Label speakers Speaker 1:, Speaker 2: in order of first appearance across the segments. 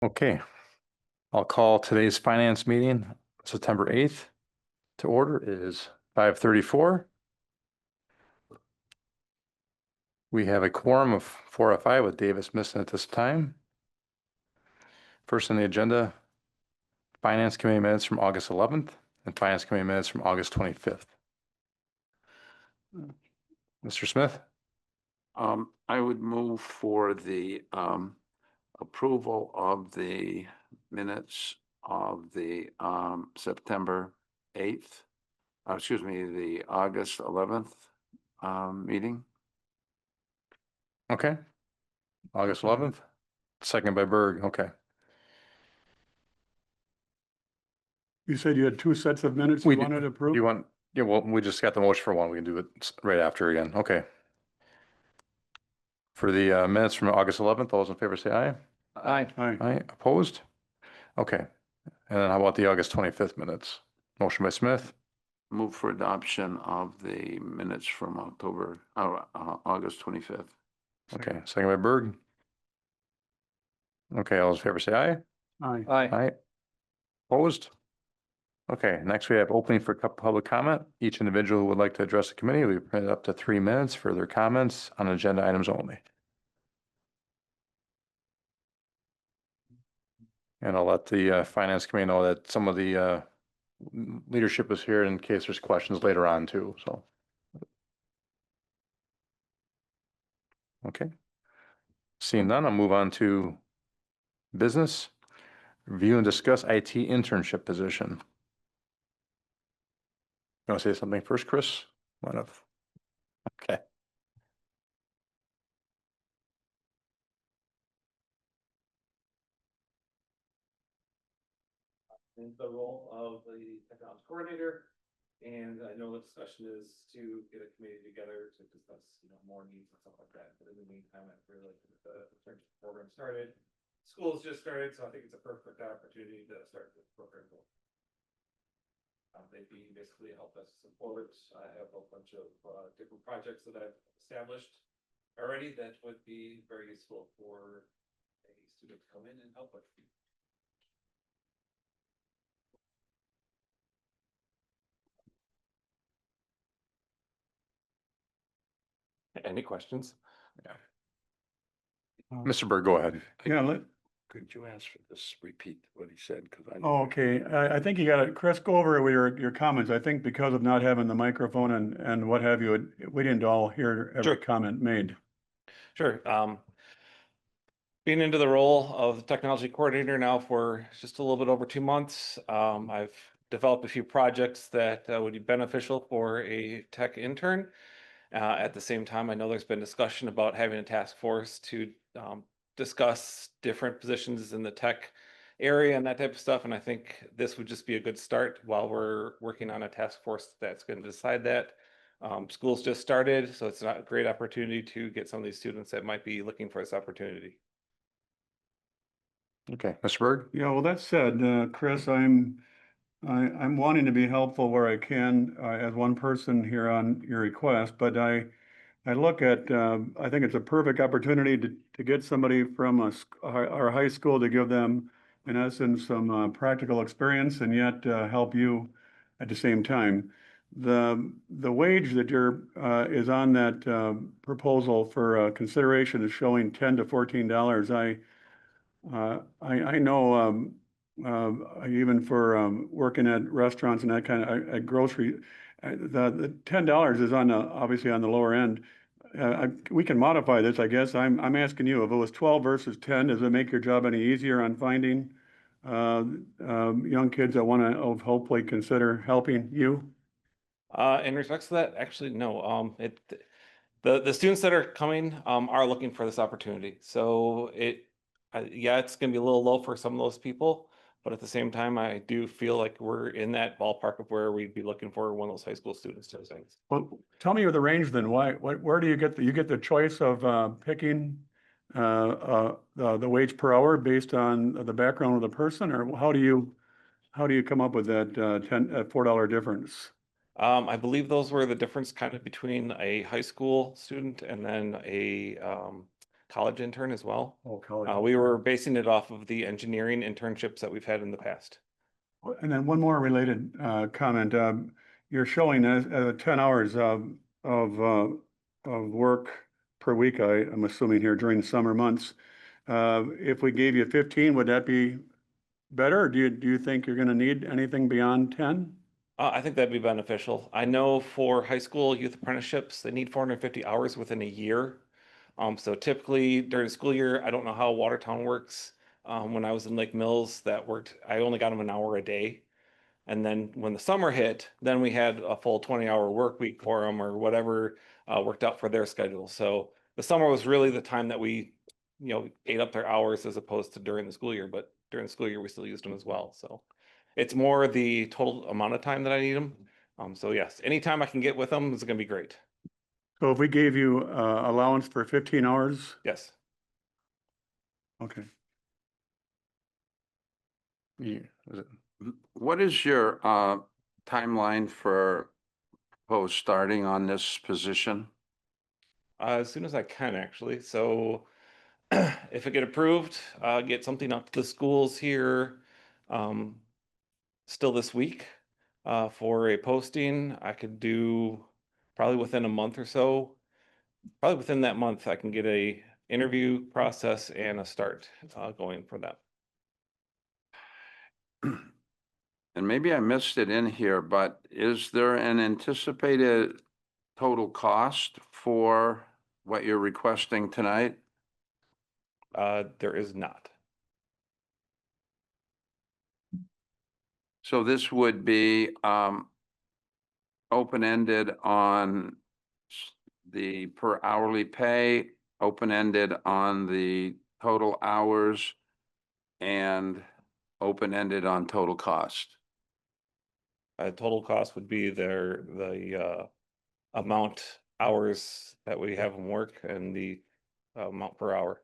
Speaker 1: Okay, I'll call today's finance meeting, September 8th, to order. It is 5:34. We have a quorum of 4 of 5 with Davis missing at this time. First on the agenda, Finance Committee minutes from August 11th and Finance Committee minutes from August 25th. Mr. Smith,
Speaker 2: I would move for the approval of the minutes of the September 8th, excuse me, the August 11th meeting.
Speaker 1: okay. August 11th, second by Berg, okay.
Speaker 3: You said you had two sets of minutes
Speaker 1: We
Speaker 3: you wanted approved?
Speaker 1: You want, yeah, well, we just got the motion for one. We can do it right after again, okay. For the minutes from August 11th, all those in favor say aye.
Speaker 2: Aye.
Speaker 3: Aye.
Speaker 1: Aye, opposed? Okay. And then how about the August 25th minutes? Motion by Smith,
Speaker 2: Move for adoption of the minutes from August 25th.
Speaker 1: okay, second by Berg. Okay, all those in favor say aye.
Speaker 3: Aye.
Speaker 1: Aye. Opposed? Okay, next we have opening for public comment. Each individual who would like to address the committee will be permitted up to 3 minutes for their comments on agenda items only. And I'll let the finance committee know that some of the leadership is here in case there's questions later on too, so. Okay. Seeing none, I'll move on to business. Review and discuss IT internship position. You want to say something first, Chris? One of. Okay.
Speaker 4: In the role of the technology coordinator. And I know the discussion is to get a committee together to discuss, more needs and stuff like that. But in the meantime, I feel like the internship program started. School's just started, so I think it's a perfect opportunity to start the program. They'd be basically help us support. I have a bunch of different projects that I've established already that would be very useful for a student to come in and help with.
Speaker 5: Any questions?
Speaker 1: Mr. Berg, go ahead.
Speaker 3: Yeah,
Speaker 2: Could you ask for this, repeat what he said?
Speaker 3: okay. I think you got it. Chris, go over with your comments. I think because of not having the microphone and what have you, we didn't all hear every
Speaker 5: Sure.
Speaker 3: comment made.
Speaker 5: Sure. Being into the role of technology coordinator now for just a little bit over 2 months, I've developed a few projects that would be beneficial for a tech intern. At the same time, I know there's been discussion about having a task force to discuss different positions in the tech area and that type of stuff. And I think this would just be a good start while we're working on a task force that's going to decide that. School's just started, so it's not a great opportunity to get some of these students that might be looking for this opportunity.
Speaker 1: Okay, Mr. Berg?
Speaker 3: Yeah, well, that said, Chris, I'm wanting to be helpful where I can, as one person here on your request, but I look at, I think it's a perfect opportunity to get somebody from our high school to give them, in essence, some practical experience and yet help you at the same time. The wage that is on that proposal for consideration is showing $10 to $14. I know even for working at restaurants and that kind of at grocery, the $10 is obviously on the lower end. We can modify this, I guess. I'm asking you, if it was 12 versus 10, does it make your job any easier on finding young kids that want to hopefully consider helping you?
Speaker 5: In respects to that, actually, no. The students that are coming are looking for this opportunity. So yeah, it's going to be a little low for some of those people, but at the same time, I do feel like we're in that ballpark of where we'd be looking for one of those high school students to things.
Speaker 3: Well, tell me the range then. Where do you get the choice of picking the wage per hour based on the background of the person, or how do you come up with that $4 difference?
Speaker 5: I believe those were the difference kind of between a high school student and then college intern as well.
Speaker 3: Oh, college.
Speaker 5: We were basing it off of the engineering internships that we've had in the past.
Speaker 3: And then one more related comment. You're showing us 10 hours of work per week, I'm assuming here during the summer months. If we gave you 15, would that be better? Or do you think you're going to need anything beyond 10?
Speaker 5: I think that'd be beneficial. I know for high school youth apprenticeships, they need 450 hours within a year. So typically during the school year, I don't know how Watertown works. When I was in Lake Mills, that worked, I only got them an hour a day. And then when the summer hit, then we had a full 20-hour work week for them or whatever worked out for their schedule. So the summer was really the time that we, ate up their hours as opposed to during the school year. But during the school year, we still used them as well. So it's more the total amount of time that I need them. So yes, anytime I can get with them is going to be great.
Speaker 3: So if we gave you allowance for 15 hours,
Speaker 5: Yes.
Speaker 3: okay.
Speaker 1: Is it,
Speaker 2: What is your timeline for proposed starting on this position?
Speaker 5: As soon as I can, actually. So if it get approved, get something up to the schools here still this week for a posting. I could do probably within a month or so. Probably within that month, I can get a interview process and a start going for that.
Speaker 2: And maybe I missed it in here, but is there an anticipated total cost for what you're requesting tonight?
Speaker 5: There is not.
Speaker 2: So this would be open-ended on the per hourly pay, open-ended on the total hours, and open-ended on total cost.
Speaker 5: Total cost would be the amount hours that we have them work and the amount per hour.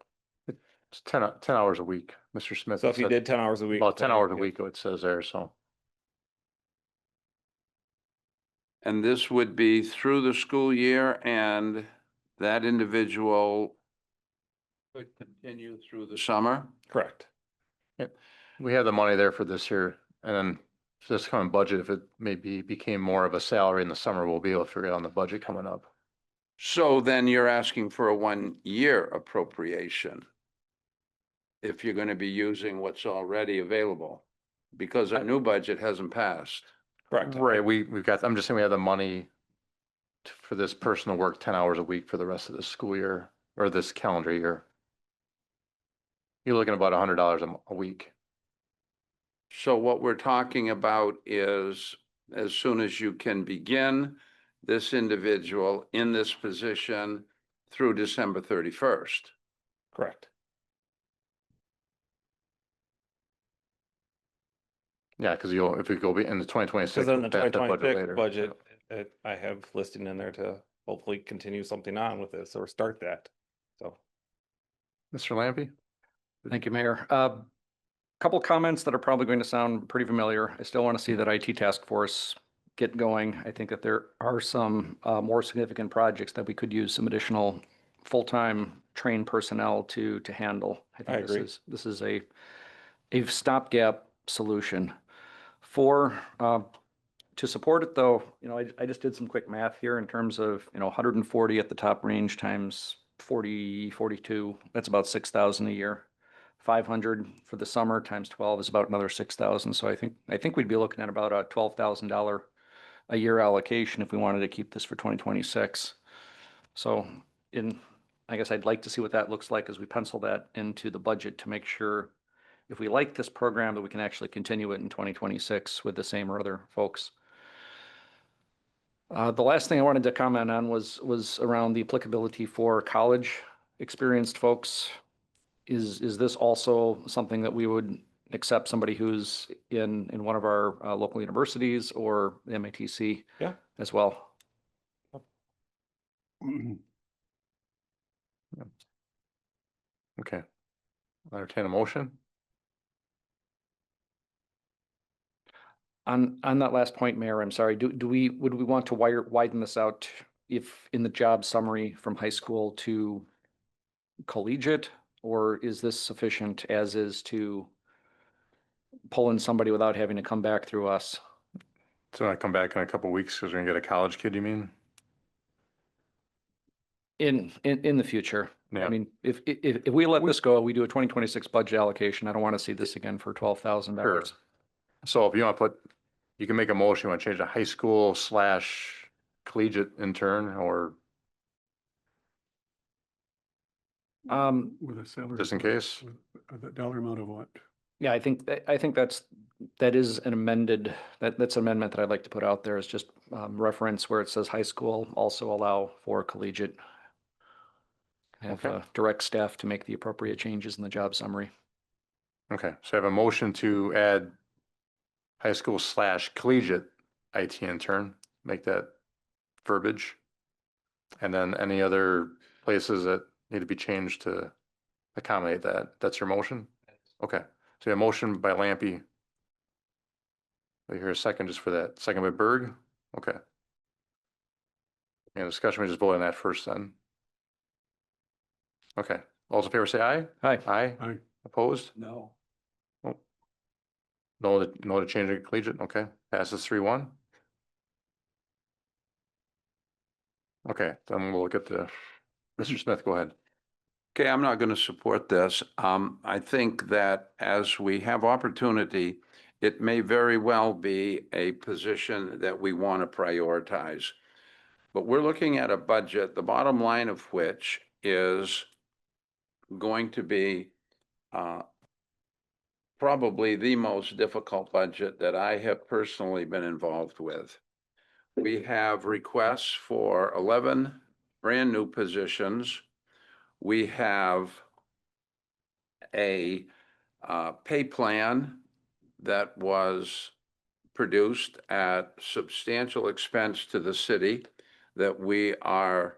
Speaker 1: it's 10 hours a week, Mr. Smith.
Speaker 5: So if you
Speaker 1: said
Speaker 5: did 10 hours a week.
Speaker 1: about 10
Speaker 5: then,
Speaker 1: hours a
Speaker 5: yeah.
Speaker 1: week, it says there, so.
Speaker 2: And this would be through the school year, and that individual could continue through the summer?
Speaker 5: Correct.
Speaker 1: We have the money there for this year, and then for this coming budget, if it maybe became more of a salary in the summer, we'll be able to figure it out on the budget coming up.
Speaker 2: So then you're asking for a 1-year appropriation if you're going to be using what's already available, because our new budget hasn't passed.
Speaker 5: Correct.
Speaker 1: Right, we've got, I'm just saying we have the money for this person to work 10 hours a week for the rest of the school year, or this calendar year. You're looking at about $100 a week.
Speaker 2: So what we're talking about is, as soon as you can begin this individual in this position through December 31st.
Speaker 5: Correct.
Speaker 1: Yeah, because if we go in the 2026.
Speaker 5: Because in the
Speaker 1: we'll pass that
Speaker 5: 2026
Speaker 1: later.
Speaker 5: budget, I have listing in there to hopefully continue something on with this or start that. So.
Speaker 1: Mr. Lampy?
Speaker 6: Thank you, Mayor. Couple comments that are probably going to sound pretty familiar. I still want to see that IT task force get going. I think that there are some more significant projects that we could use some additional full-time trained personnel to handle. I think
Speaker 5: agree.
Speaker 6: this is a stopgap solution. To support it though, I just did some quick math here in terms of, 140 at the top range times 40, 42, that's about 6,000 a year. 500 for the summer times 12 is about another 6,000. So I think we'd be looking at about a $12,000 a year allocation if we wanted to keep this for 2026. So I guess I'd like to see what that looks like as we pencil that into the budget to make sure if we like this program that we can actually continue it in 2026 with the same or other folks. The last thing I wanted to comment on was around the applicability for college experienced folks. Is this also something that we would accept somebody who's in one of our local universities or the MATC?
Speaker 5: Yeah.
Speaker 6: As well?
Speaker 1: Okay. I'll entertain a motion.
Speaker 6: On that last point, Mayor, I'm sorry, would we want to widen this out if in the job summary from high school to collegiate? Or is this sufficient as is to pull in somebody without having to come back through us?
Speaker 1: So I come back in a couple weeks because we're gonna get a college kid, you mean?
Speaker 6: In the future?
Speaker 1: Yeah.
Speaker 6: I mean, if we let this go, we do a 2026 budget allocation, I don't want to see this again for $12,000.
Speaker 1: Sure. So if you want to put, you can make a motion, you want to change the high school / collegiate intern or
Speaker 3: With a salary.
Speaker 1: just in case?
Speaker 3: The dollar amount of what?
Speaker 6: Yeah, I think, that is an amended, that's an amendment that I'd like to put out there is just reference where it says high school, also allow for collegiate. Have
Speaker 1: Okay.
Speaker 6: direct staff to make the appropriate changes in the job summary.
Speaker 1: Okay, so I have a motion to add high school / collegiate IT intern, make that verbiage. And then any other places that need to be changed to accommodate that. That's your motion? Okay, so a motion by Lampy. I hear a second just for that. Second by Berg? Okay. Any discussion, we just vote on that first then. Okay, all those in favor say aye?
Speaker 6: Hi.
Speaker 1: Aye.
Speaker 3: Aye.
Speaker 1: Opposed?
Speaker 2: No.
Speaker 1: No to change the collegiate, okay, passes 3-1. Okay, then we'll look at the, Mr. Smith, go ahead.
Speaker 2: Okay, I'm not going to support this. I think that as we have opportunity, it may very well be a position that we want to prioritize. But we're looking at a budget, the bottom line of which is going to be probably the most difficult budget that I have personally been involved with. We have requests for 11 brand new positions. We have a pay plan that was produced at substantial expense to the city that we are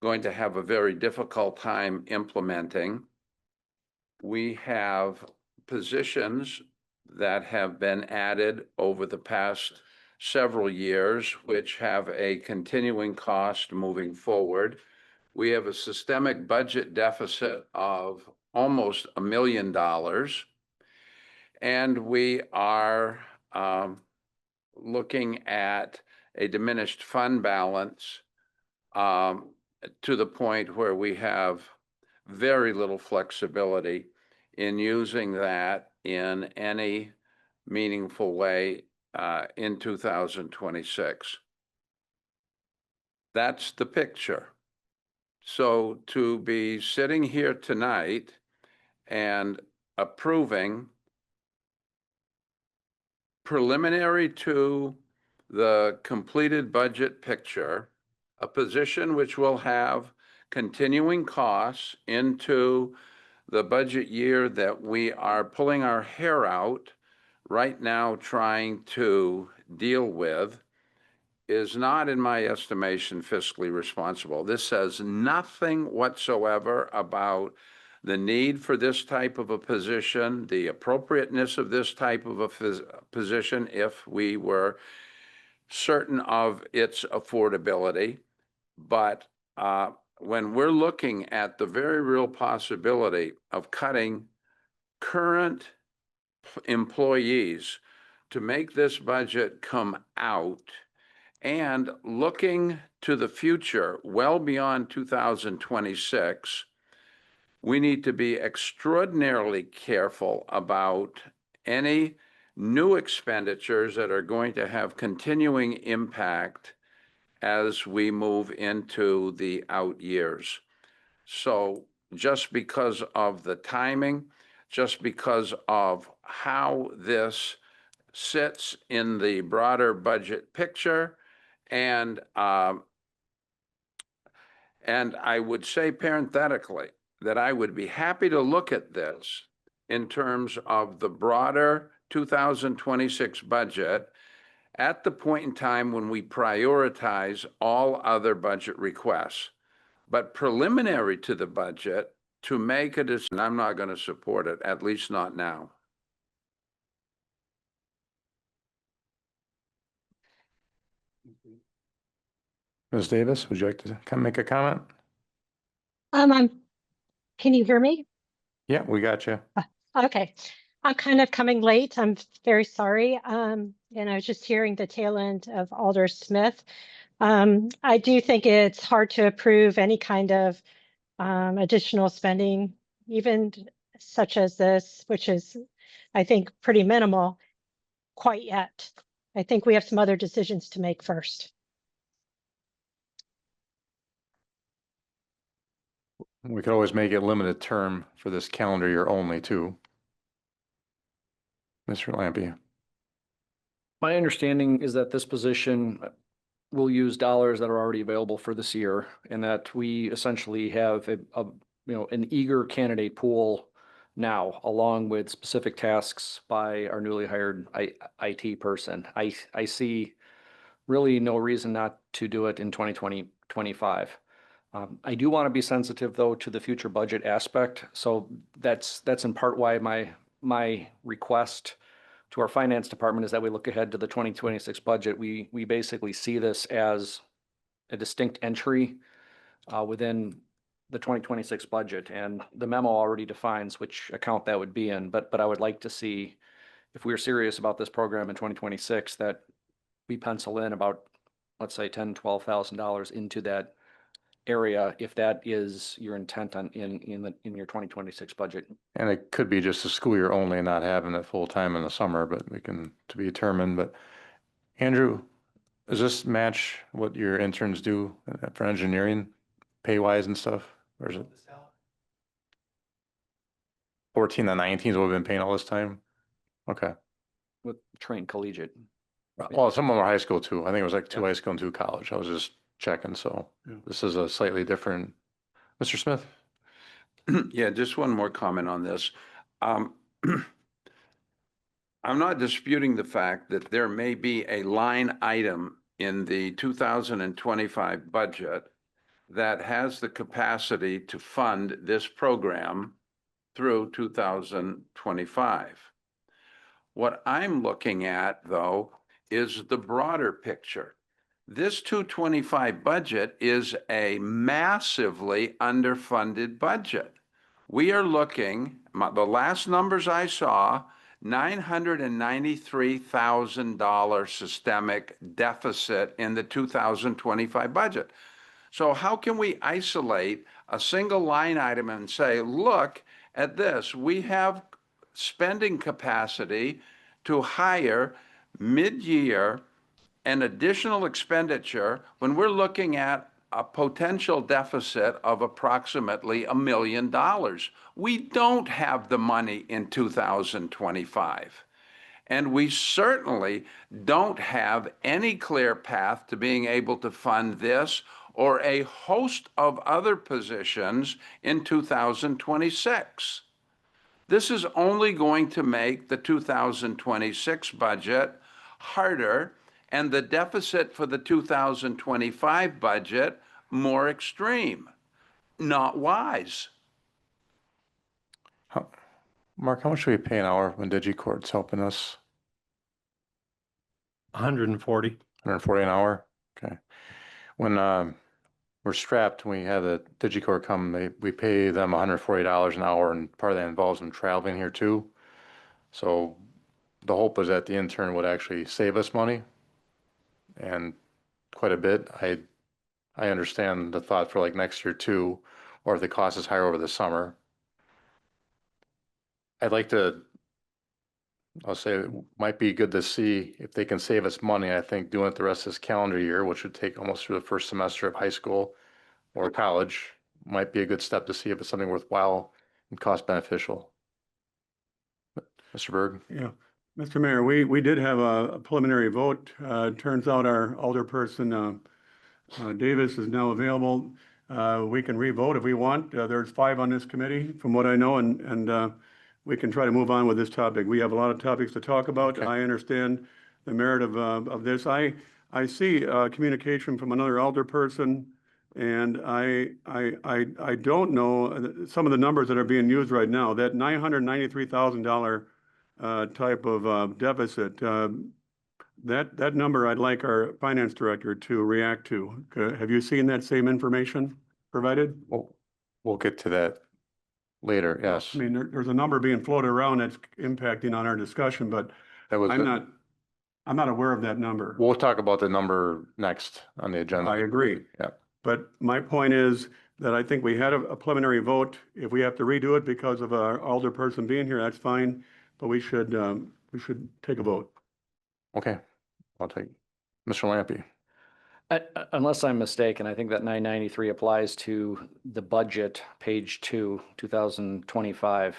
Speaker 2: going to have a very difficult time implementing. We have positions that have been added over the past several years, which have a continuing cost moving forward. We have a systemic budget deficit of almost $1 million. And we are looking at a diminished fund balance to the point where we have very little flexibility in using that in any meaningful way in 2026. That's the picture. So to be sitting here tonight and approving preliminary to the completed budget picture, a position which will have continuing costs into the budget year that we are pulling our hair out right now trying to deal with, is not, in my estimation, fiscally responsible. This says nothing whatsoever about the need for this type of a position, the appropriateness of this type of a position if we were certain of its affordability. But when we're looking at the very real possibility of cutting current employees to make this budget come out, and looking to the future, well beyond 2026, we need to be extraordinarily careful about any new expenditures that are going to have continuing impact as we move into the out years. So just because of the timing, just because of how this sits in the broader budget picture, and I would say parenthetically that I would be happy to look at this in terms of the broader 2026 budget at the point in time when we prioritize all other budget requests. But preliminary to the budget, to make a decision, I'm not going to support it, at least not now.
Speaker 1: Ms. Davis, would you like to make a comment?
Speaker 7: I'm Can you hear me?
Speaker 1: Yeah, we got you.
Speaker 7: Okay. I'm kind of coming late. I'm very sorry. And I was just hearing the tail end of Alder Smith. I do think it's hard to approve any kind of additional spending, even such as this, which is, I think, pretty minimal quite yet. I think we have some other decisions to make first.
Speaker 1: We could always make it limited term for this calendar year only too. Mr. Lampy.
Speaker 6: My understanding is that this position will use dollars that are already available for this year, and that we essentially have an eager candidate pool now, along with specific tasks by our newly hired IT person. I see really no reason not to do it in 2025. I do want to be sensitive, though, to the future budget aspect. So that's in part why my request to our finance department is that we look ahead to the 2026 budget. We basically see this as a distinct entry within the 2026 budget, and the memo already defines which account that would be in. But I would like to see, if we're serious about this program in 2026, that we pencil in about, let's say, $10,000-12,000 into that area, if that is your intent on in your 2026 budget.
Speaker 1: And it could be just a school year only and not having it full time in the summer, but we can, to be determined. But Andrew, does this match what your interns do for engineering, pay wise and stuff? Or is it 14 to 19 is what we've been paying all this time? Okay.
Speaker 6: With trained collegiate.
Speaker 1: Well, some of them are high school too. I think it was like 2
Speaker 6: Yeah.
Speaker 1: high school and 2 college. I was just checking, so
Speaker 3: Yeah.
Speaker 1: this is a slightly different. Mr. Smith?
Speaker 2: Yeah, just one more comment on this. I'm not disputing the fact that there may be a line item in the 2025 budget that has the capacity to fund this program through 2025. What I'm looking at, though, is the broader picture. This 225 budget is a massively underfunded budget. We are looking, the last numbers I saw, $993,000 systemic deficit in the 2025 budget. So how can we isolate a single line item and say, look at this, we have spending capacity to hire mid-year an additional expenditure when we're looking at a potential deficit of approximately $1 million. We don't have the money in 2025. And we certainly don't have any clear path to being able to fund this or a host of other positions in 2026. This is only going to make the 2026 budget harder and the deficit for the 2025 budget more extreme. Not wise.
Speaker 1: Mark, how much do we pay an hour when DigiCort's helping us?
Speaker 8: 140.
Speaker 1: 140 an hour? Okay. When we're strapped, when we have the DigiCort come, we pay them $140 an hour, and part of that involves them traveling here too. So the hope is that the intern would actually save us money, and quite a bit. I understand the thought for like next year too, or if the cost is higher over the summer. I'd like to, I'll say it might be good to see if they can save us money. I think doing it the rest of this calendar year, which would take almost through the first semester of high school or college, might be a good step to see if it's something worthwhile and cost beneficial. Mr. Berg?
Speaker 3: Yeah, Mr. Mayor, we did have a preliminary vote. Turns out our alderperson, Davis, is now available. We can re-vote if we want. There's 5 on this committee, from what I know, and we can try to move on with this topic. We have a lot of topics to talk about.
Speaker 1: Okay.
Speaker 3: I understand the merit of this. I see communication from another alderperson, and I don't know some of the numbers that are being used right now. That $993,000 type of deficit, that number I'd like our finance director to react to. Have you seen that same information provided?
Speaker 1: We'll get to that later, yes.
Speaker 3: I mean, there's a number being floated around that's impacting on our discussion, but
Speaker 1: That was,
Speaker 3: I'm not aware of that number.
Speaker 1: we'll talk about the number next on the agenda.
Speaker 3: I agree.
Speaker 1: Yeah.
Speaker 3: But my point is that I think we had a preliminary vote. If we have to redo it because of our older person being here, that's fine. But we should take a vote.
Speaker 1: Okay, I'll take, Mr. Lampy.
Speaker 6: Unless I'm mistaken, I think that 993 applies to the budget, page 2, 2025,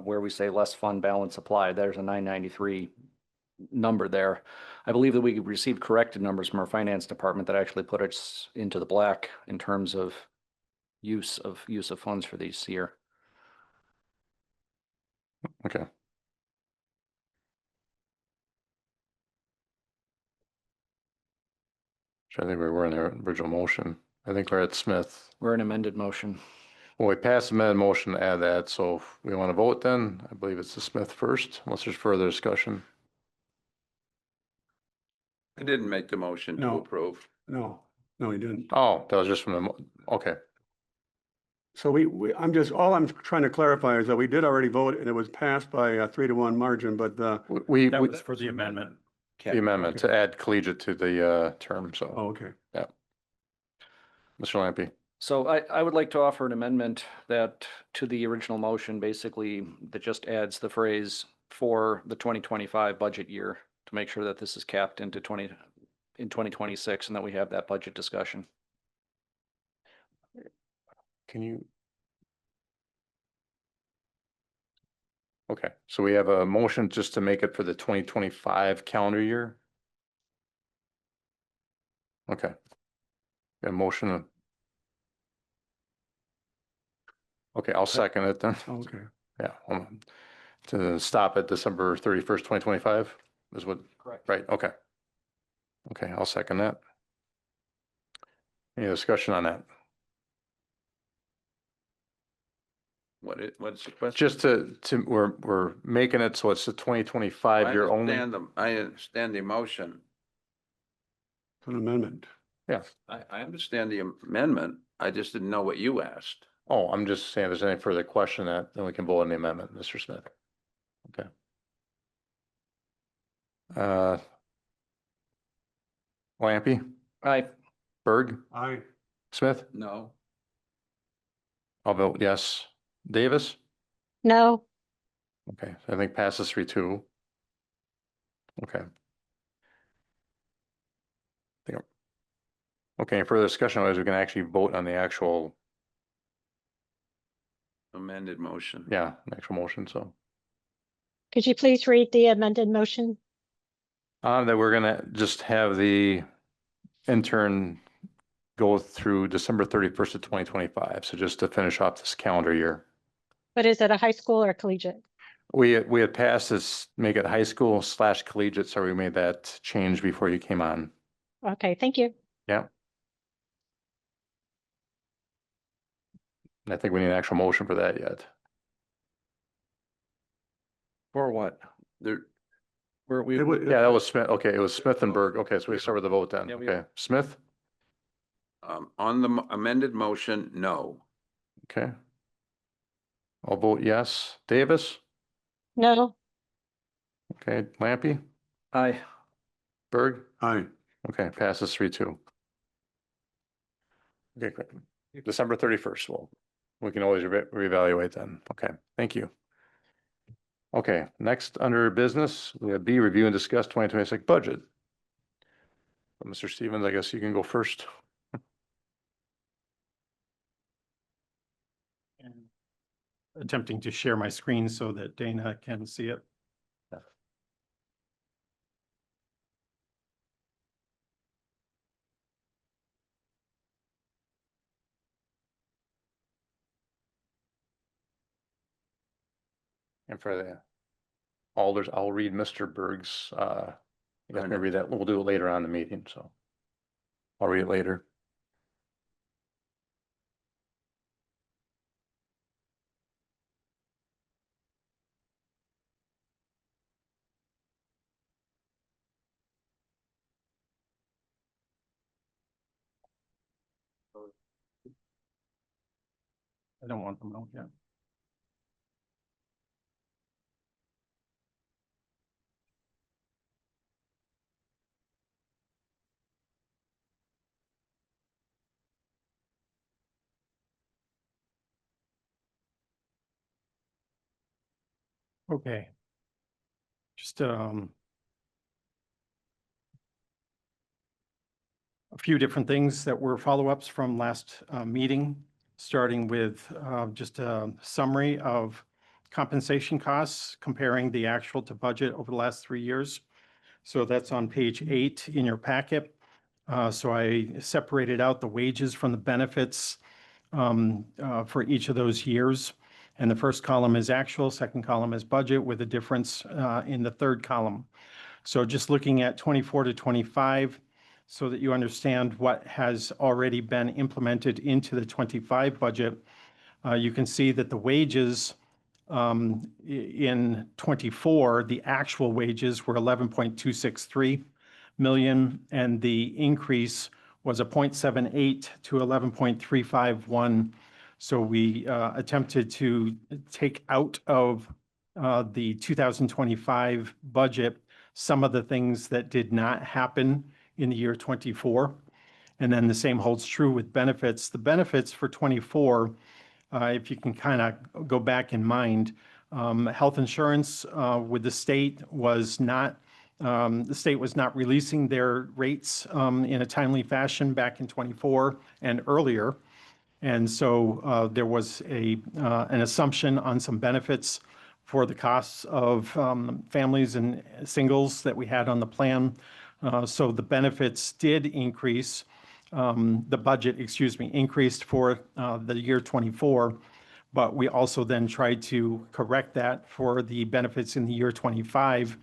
Speaker 6: where we say less fund balance applied. There's a 993 number there. I believe that we received corrected numbers from our finance department that actually put us into the black in terms of use of funds for this year.
Speaker 1: Okay. So I think we were in the original motion. I think we're at Smith.
Speaker 6: We're an amended motion.
Speaker 1: Well, we passed the amended motion to add that, so if we want to vote then, I believe it's the Smith first, unless there's further discussion.
Speaker 2: I didn't make the motion to
Speaker 3: No.
Speaker 2: approve.
Speaker 3: No, he didn't.
Speaker 1: Oh, that was just from the, okay,
Speaker 3: So all I'm trying to clarify is that we did already vote and it was passed by a 3-1 margin, but
Speaker 1: we,
Speaker 8: That
Speaker 1: we-
Speaker 8: was for the amendment.
Speaker 1: the amendment to add collegiate to the term, so,
Speaker 3: okay.
Speaker 1: Mr. Lampy.
Speaker 6: So I would like to offer an amendment that to the original motion, basically, that just adds the phrase for the 2025 budget year to make sure that this is capped into 2026 and that we have that budget discussion.
Speaker 1: Can you? Okay, so we have a motion just to make it for the 2025 calendar year? Okay. A motion. Okay, I'll second it then.
Speaker 3: Okay.
Speaker 1: Yeah, to stop at December 31st, 2025 is what,
Speaker 6: Correct.
Speaker 1: right, okay. Okay, I'll second that. Any discussion on that?
Speaker 2: What's the question?
Speaker 1: Just we're making it so it's the 2025 year only.
Speaker 2: I understand the motion.
Speaker 3: It's an amendment.
Speaker 2: I understand the amendment. I just didn't know what you asked.
Speaker 1: Oh, I'm just saying if there's any further question that, then we can vote on the amendment, Mr. Smith. Okay. Lampy,
Speaker 6: Aye.
Speaker 1: Berg,
Speaker 3: Aye.
Speaker 1: Smith,
Speaker 2: No.
Speaker 1: I'll vote yes. Davis?
Speaker 7: No,
Speaker 1: Okay, so I think passes 3-2. Okay. Okay, further discussion, otherwise we can actually vote on the actual,
Speaker 2: Amended motion.
Speaker 1: yeah, actual motion, so.
Speaker 7: could you please read the amended motion?
Speaker 1: That we're gonna just have the intern go through December 31st of 2025, so just to finish off this calendar year.
Speaker 7: But is it a high school or collegiate?
Speaker 1: We had passed this, make it high school / collegiate, so we made that change before you came on.
Speaker 7: Okay, thank you.
Speaker 1: Yeah. And I think we need an actual motion for that yet.
Speaker 6: For what?
Speaker 2: There,
Speaker 6: We,
Speaker 1: Yeah, that was Smith. Okay, it was Smith and Berg. Okay, so we start with the vote then.
Speaker 6: Yeah, we-
Speaker 1: Okay, Smith?
Speaker 2: on the amended motion, no.
Speaker 1: Okay. I'll vote yes. Davis?
Speaker 7: No,
Speaker 1: Okay, Lampy?
Speaker 6: aye.
Speaker 1: Berg?
Speaker 3: Aye.
Speaker 1: Okay, passes 3-2. Okay, great. December 31st, well, we can always reevaluate then. Okay, thank you. Okay, next under business, we have B, review and discuss 2026 budget. Mr. Stevens, I guess you can go first.
Speaker 8: And attempting to share my screen so that Dana can see it.
Speaker 1: And for the alders, I'll read Mr. Berg's, you guys may read that, we'll do it later on in the meeting, so. I'll read it later.
Speaker 8: I don't want them out yet. Okay. Just a few different things that were follow-ups from last meeting, starting with just a summary of compensation costs, comparing the actual to budget over the last 3 years. So that's on page 8 in your packet. So I separated out the wages from the benefits for each of those years. And the first column is actual, second column is budget, with a difference in the third column. So just looking at 24 to 25, so that you understand what has already been implemented into the 25 budget, you can see that the wages in 24, the actual wages were 11.263 million, and the increase was a 0.78 to 11.351. So we attempted to take out of the 2025 budget some of the things that did not happen in the year 24. And then the same holds true with benefits. The benefits for 24, if you can kind of go back in mind, health insurance with the state was not releasing their rates in a timely fashion back in 24 and earlier. And so there was an assumption on some benefits for the costs of families and singles that we had on the plan. So the benefits did increase. The budget, increased for the year 24, but we also then tried to correct that for the benefits in the year 25.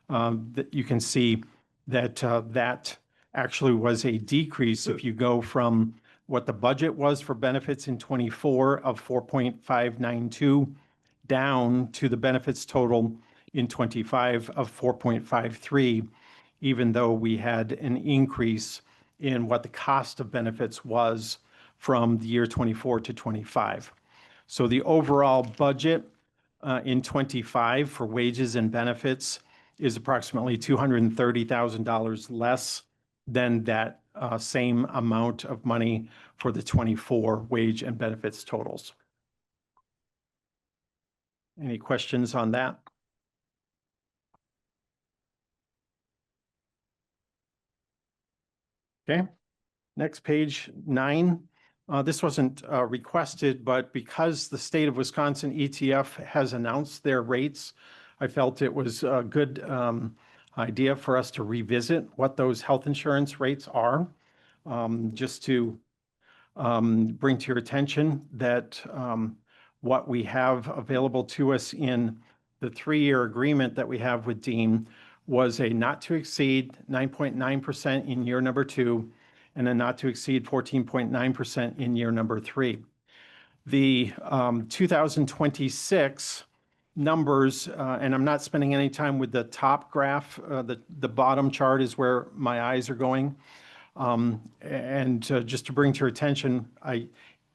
Speaker 8: That you can see that that actually was a decrease if you go from what the budget was for benefits in 24 of 4.592 down to the benefits total in 25 of 4.53, even though we had an increase in what the cost of benefits was from the year 24 to 25. So the overall budget in 25 for wages and benefits is approximately $230,000 less than that same amount of money for the 24 wage and benefits totals. Any questions on that? Okay, next page 9. This wasn't requested, but because the state of Wisconsin ETF has announced their rates, I felt it was a good idea for us to revisit what those health insurance rates are. Just to bring to your attention that what we have available to us in the 3-year agreement that we have with Dean was a not to exceed 9.9% in year number 2 and a not to exceed 14.9% in year number 3. The 2026 numbers, and I'm not spending any time with the top graph, the bottom chart is where my eyes are going. Just to bring to your attention,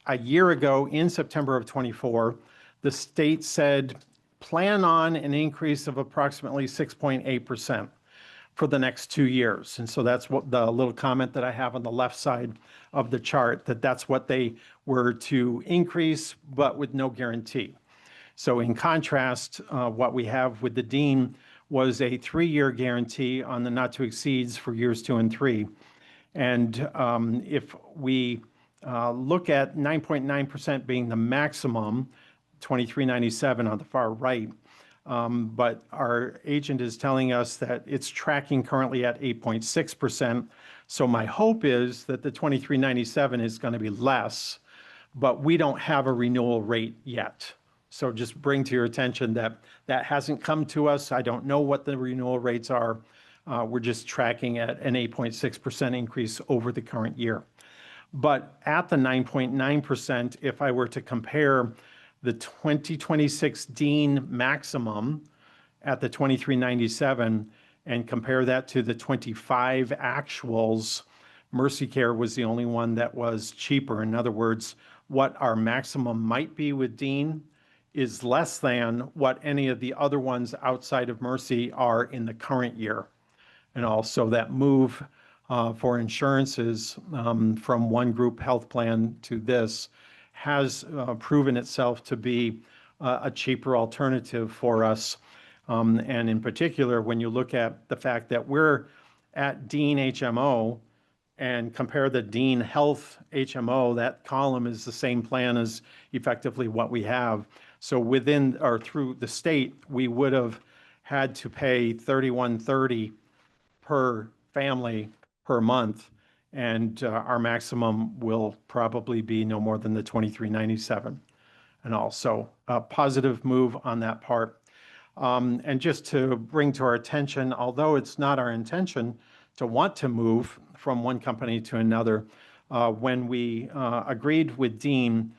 Speaker 8: a year ago in September of 24, the state said, plan on an increase of approximately 6.8% for the next 2 years. And so that's what the little comment that I have on the left side of the chart, that's what they were to increase, but with no guarantee. So in contrast, what we have with the Dean was a 3-year guarantee on the not to exceeds for years 2 and 3. And if we look at 9.9% being the maximum, 2397 on the far right, but our agent is telling us that it's tracking currently at 8.6%. So my hope is that the 2397 is going to be less, but we don't have a renewal rate yet. So just bring to your attention that that hasn't come to us. I don't know what the renewal rates are. We're just tracking at an 8.6% increase over the current year. But at the 9.9%, if I were to compare the 2026 Dean maximum at the 2397 and compare that to the 25 actuals, Mercy Care was the only one that was cheaper. In other words, what our maximum might be with Dean is less than what any of the other ones outside of Mercy are in the current year. And also that move for insurances from one group health plan to this has proven itself to be a cheaper alternative for us. And in particular, when you look at the fact that we're at Dean HMO and compare the Dean Health HMO, that column is the same plan as effectively what we have. So within or through the state, we would have had to pay $31.30 per family per month. And our maximum will probably be no more than the $23.97. And also a positive move on that part. And just to bring to our attention, although it's not our intention to want to move from one company to another, when we agreed with Dean,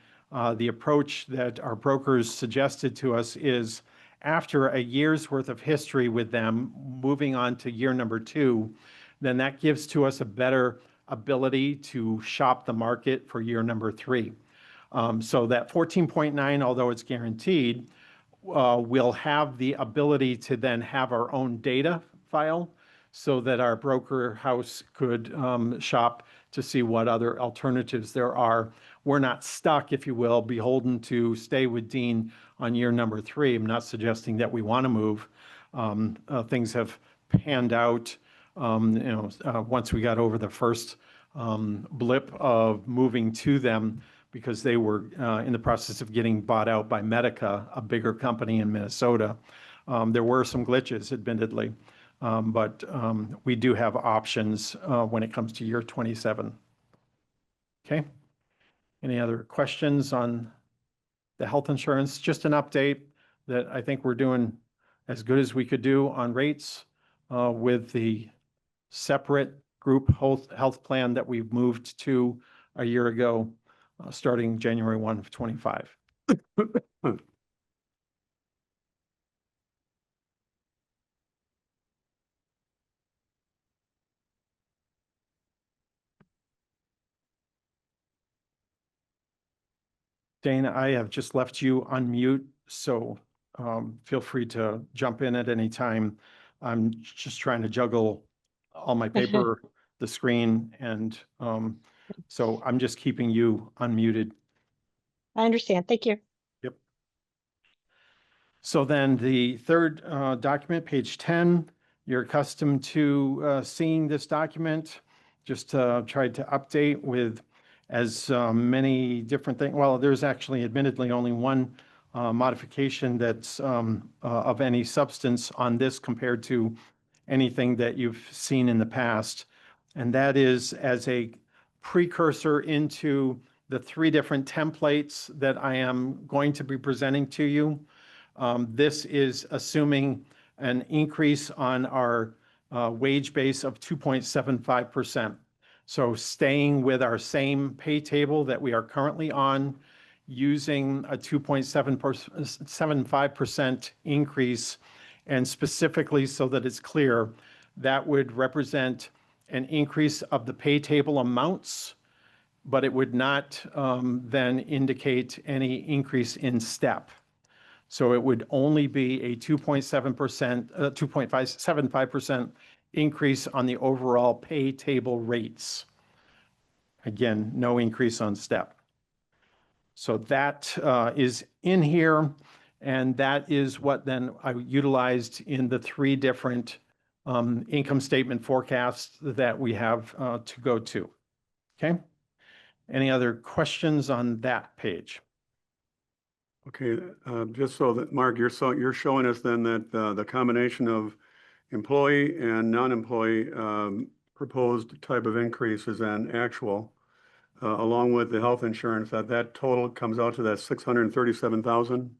Speaker 8: the approach that our brokers suggested to us is after a year's worth of history with them, moving on to year number 2, then that gives to us a better ability to shop the market for year number 3. So that 14.9, although it's guaranteed, we'll have the ability to then have our own data file so that our broker house could shop to see what other alternatives there are. We're not stuck, if you will, beholden to stay with Dean on year number 3. I'm not suggesting that we want to move. Things have panned out, once we got over the first blip of moving to them, because they were in the process of getting bought out by Medica, a bigger company in Minnesota. There were some glitches, admittedly, but we do have options when it comes to year 27. Okay. Any other questions on the health insurance? Just an update that I think we're doing as good as we could do on rates with the separate group health plan that we moved to a year ago, starting January 1 of 25. Dana, I have just left you on mute, so feel free to jump in at any time. I'm just trying to juggle all my paper, the screen, and so I'm just keeping you unmuted.
Speaker 7: I understand. Thank you.
Speaker 8: Yep. So then the third document, page 10, you're accustomed to seeing this document. Just tried to update with as many different things. Well, there's actually admittedly only one modification that's of any substance on this compared to anything that you've seen in the past. And that is as a precursor into the 3 different templates that I am going to be presenting to you. This is assuming an increase on our wage base of 2.75%. So staying with our same pay table that we are currently on, using a 2.75% increase, and specifically so that it's clear, that would represent an increase of the pay table amounts, but it would not then indicate any increase in step. So it would only be a 2.75% increase on the overall pay table rates. Again, no increase on step. So that is in here, and that is what then I utilized in the 3 different income statement forecasts that we have to go to. Okay. Any other questions on that page?
Speaker 3: Okay, just so that, Mark, you're showing us then that the combination of employee and non-employee proposed type of increases and actual, along with the health insurance, that total comes out to that 637,000?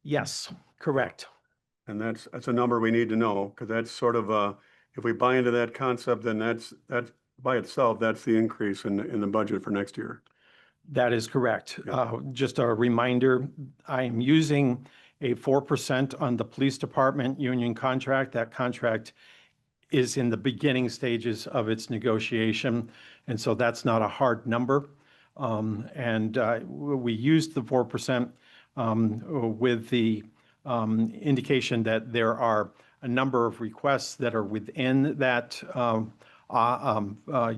Speaker 8: Yes, correct.
Speaker 3: And that's a number we need to know, because that's sort of if we buy into that concept, then that's by itself, that's the increase in the budget for next year.
Speaker 8: That is correct.
Speaker 3: Yeah.
Speaker 8: Just a reminder, I am using a 4% on the police department union contract. That contract is in the beginning stages of its negotiation, and so that's not a hard number. We used the 4% with the indication that there are a number of requests that are within that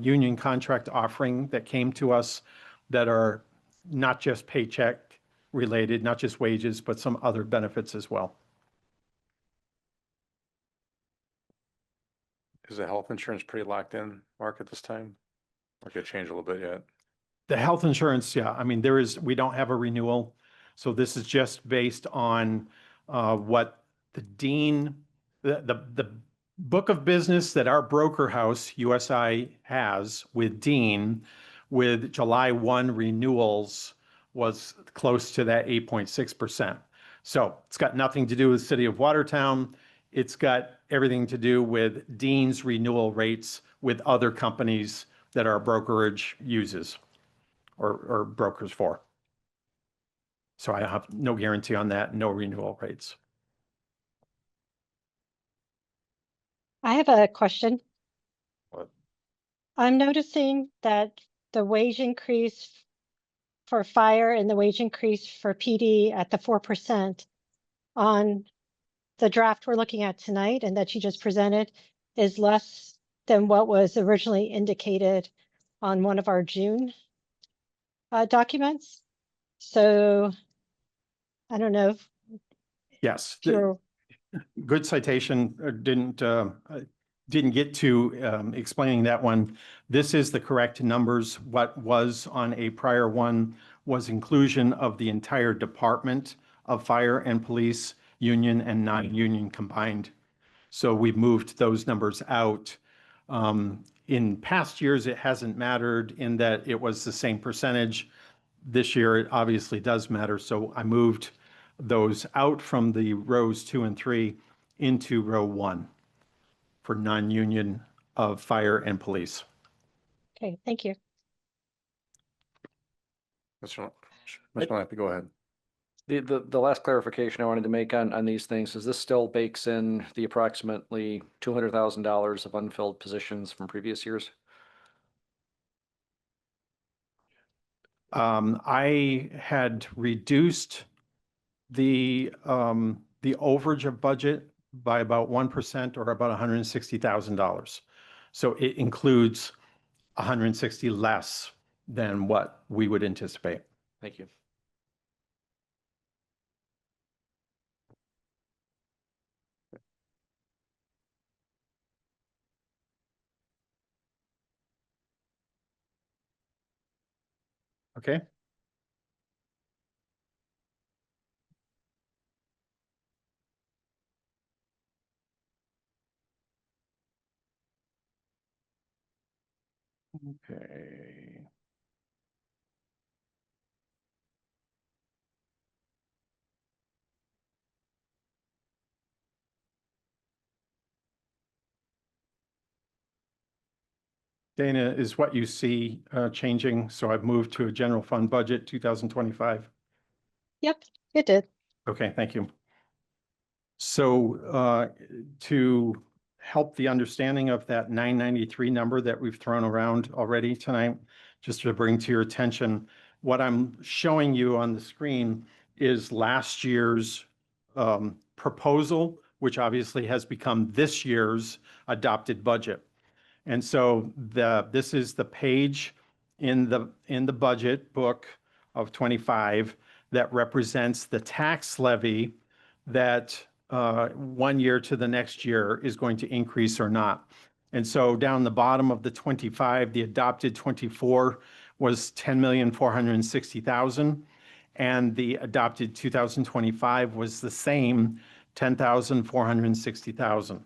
Speaker 8: union contract offering that came to us that are not just paycheck related, not just wages, but some other benefits as well.
Speaker 1: Is the health insurance pretty locked in, Mark, at this time? Or could it change a little bit yet?
Speaker 8: The health insurance, yeah, I mean, we don't have a renewal. So this is just based on what the dean, the book of business that our broker house, USI, has with Dean, with July 1 renewals was close to that 8.6%. So it's got nothing to do with the city of Watertown. It's got everything to do with Dean's renewal rates with other companies that our brokerage uses or brokers for. So I have no guarantee on that, no renewal rates.
Speaker 7: I have a question.
Speaker 1: What?
Speaker 7: I'm noticing that the wage increase for fire and the wage increase for PD at the 4% on the draft we're looking at tonight and that you just presented is less than what was originally indicated on one of our June documents. So I don't know if
Speaker 8: Yes,
Speaker 7: you're,
Speaker 8: good citation. Didn't get to explaining that one. This is the correct numbers. What was on a prior one was inclusion of the entire department of fire and police, union and non-union combined. So we've moved those numbers out. In past years, it hasn't mattered in that it was the same percentage. This year, it obviously does matter. So I moved those out from the rows 2 and 3 into row 1 for non-union of fire and police.
Speaker 7: okay, thank you.
Speaker 1: Mr. Malapi, go ahead.
Speaker 6: The last clarification I wanted to make on these things is this still bakes in the approximately $200,000 of unfilled positions from previous years?
Speaker 8: I had reduced the overage of budget by about 1% or about $160,000. So it includes 160 less than what we would anticipate.
Speaker 6: Thank you.
Speaker 8: Okay. Okay. Dana, is what you see changing? So I've moved to a general fund budget 2025.
Speaker 7: Yep, it did.
Speaker 8: Okay, thank you. So to help the understanding of that 993 number that we've thrown around already tonight, just to bring to your attention, what I'm showing you on the screen is last year's proposal, which obviously has become this year's adopted budget. And so this is the page in the budget book of 25 that represents the tax levy that 1 year to the next year is going to increase or not. And so down the bottom of the 25, the adopted 24 was 10,460,000, and the adopted 2025 was the same, 10,460,000.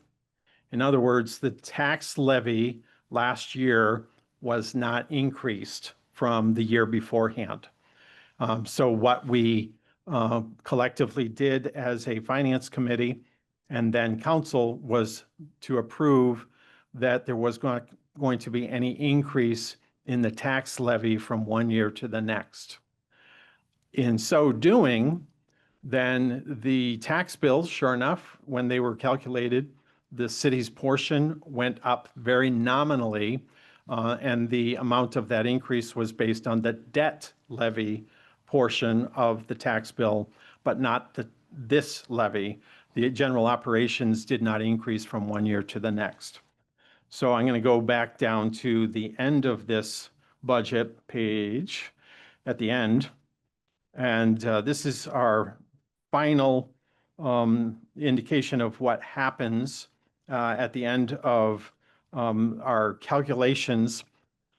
Speaker 8: In other words, the tax levy last year was not increased from the year beforehand. So what we collectively did as a finance committee and then council was to approve that there was going to be any increase in the tax levy from 1 year to the next. In so doing, then the tax bills, sure enough, when they were calculated, the city's portion went up very nominally, and the amount of that increase was based on the debt levy portion of the tax bill, but not this levy. The general operations did not increase from 1 year to the next. So I'm going to go back down to the end of this budget page at the end. And this is our final indication of what happens at the end of our calculations.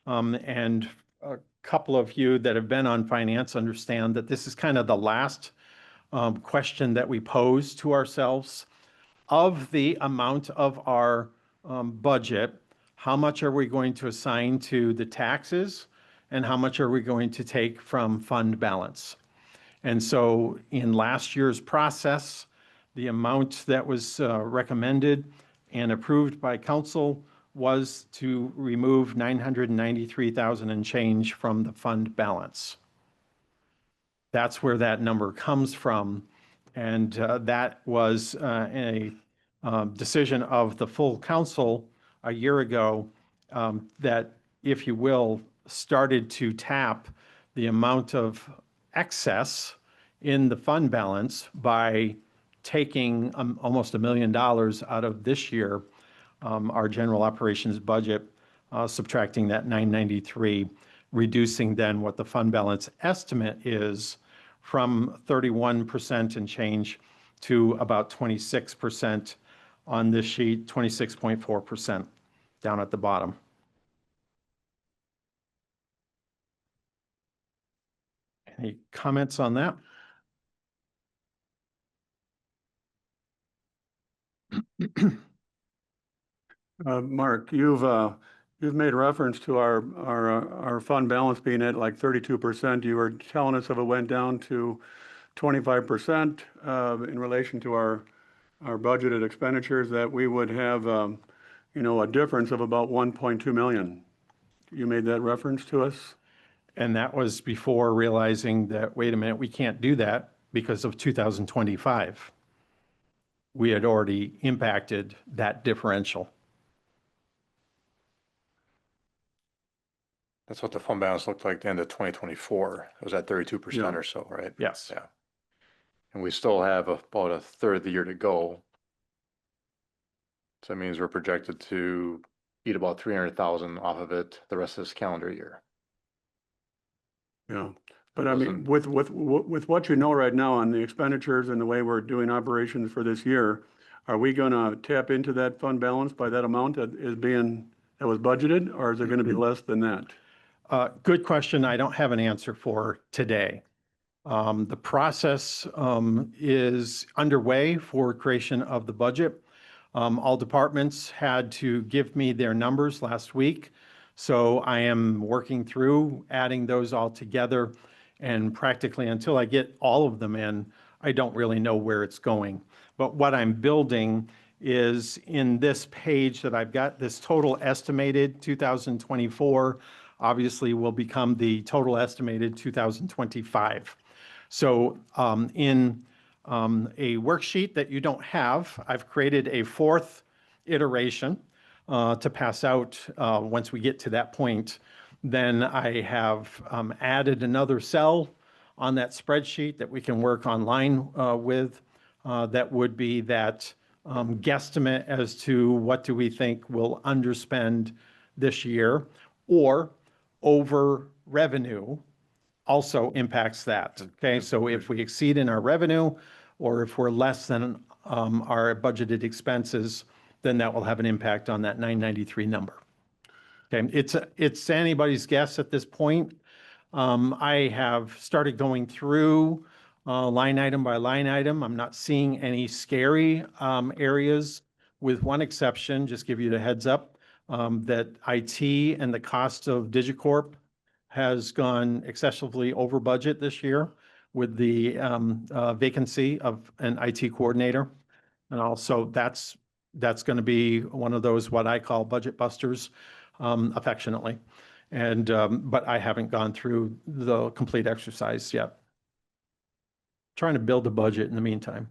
Speaker 8: And a couple of you that have been on finance understand that this is kind of the last question that we pose to ourselves. Of the amount of our budget, how much are we going to assign to the taxes? And how much are we going to take from fund balance? And so in last year's process, the amount that was recommended and approved by council was to remove 993,000 and change from the fund balance. That's where that number comes from. And that was a decision of the full council a year ago that, if you will, started to tap the amount of excess in the fund balance by taking almost $1 million out of this year, our general operations budget, subtracting that 993, reducing then what the fund balance estimate is from 31% and change to about 26% on this sheet, 26.4% down at the bottom. Any comments on that?
Speaker 3: Mark, you've made reference to our fund balance being at like 32%. You were telling us if it went down to 25% in relation to our budgeted expenditures, that we would have, a difference of about 1.2 million. You made that reference to us?
Speaker 8: And that was before realizing that, wait a minute, we can't do that because of 2025. We had already impacted that differential.
Speaker 1: That's what the fund balance looked like at the end of 2024. It was at 32%
Speaker 3: Yeah.
Speaker 1: or so, right?
Speaker 8: Yes.
Speaker 1: Yeah. And we still have about a third of the year to go. So that means we're projected to eat about 300,000 off of it the rest of this calendar year.
Speaker 3: Yeah, but I mean, with what you know right now on the expenditures and the way we're doing operations for this year, are we gonna tap into that fund balance by that amount that was budgeted, or is it gonna be less than that?
Speaker 8: Good question. I don't have an answer for today. The process is underway for creation of the budget. All departments had to give me their numbers last week. So I am working through adding those all together, and practically until I get all of them in, I don't really know where it's going. But what I'm building is in this page that I've got, this total estimated 2024 obviously will become the total estimated 2025. So in a worksheet that you don't have, I've created a fourth iteration to pass out once we get to that point. Then I have added another cell on that spreadsheet that we can work online with. That would be that guesstimate as to what do we think we'll underspend this year, or over revenue also impacts that. Okay, so if we exceed in our revenue, or if we're less than our budgeted expenses, then that will have an impact on that 993 number. Okay, it's anybody's guess at this point. I have started going through line item by line item. I'm not seeing any scary areas, with one exception. Just give you the heads up that IT and the cost of Digicorp has gone excessively over budget this year with the vacancy of an IT coordinator. And also that's going to be one of those, what I call budget busters, affectionately. And, but I haven't gone through the complete exercise yet. Trying to build a budget in the meantime.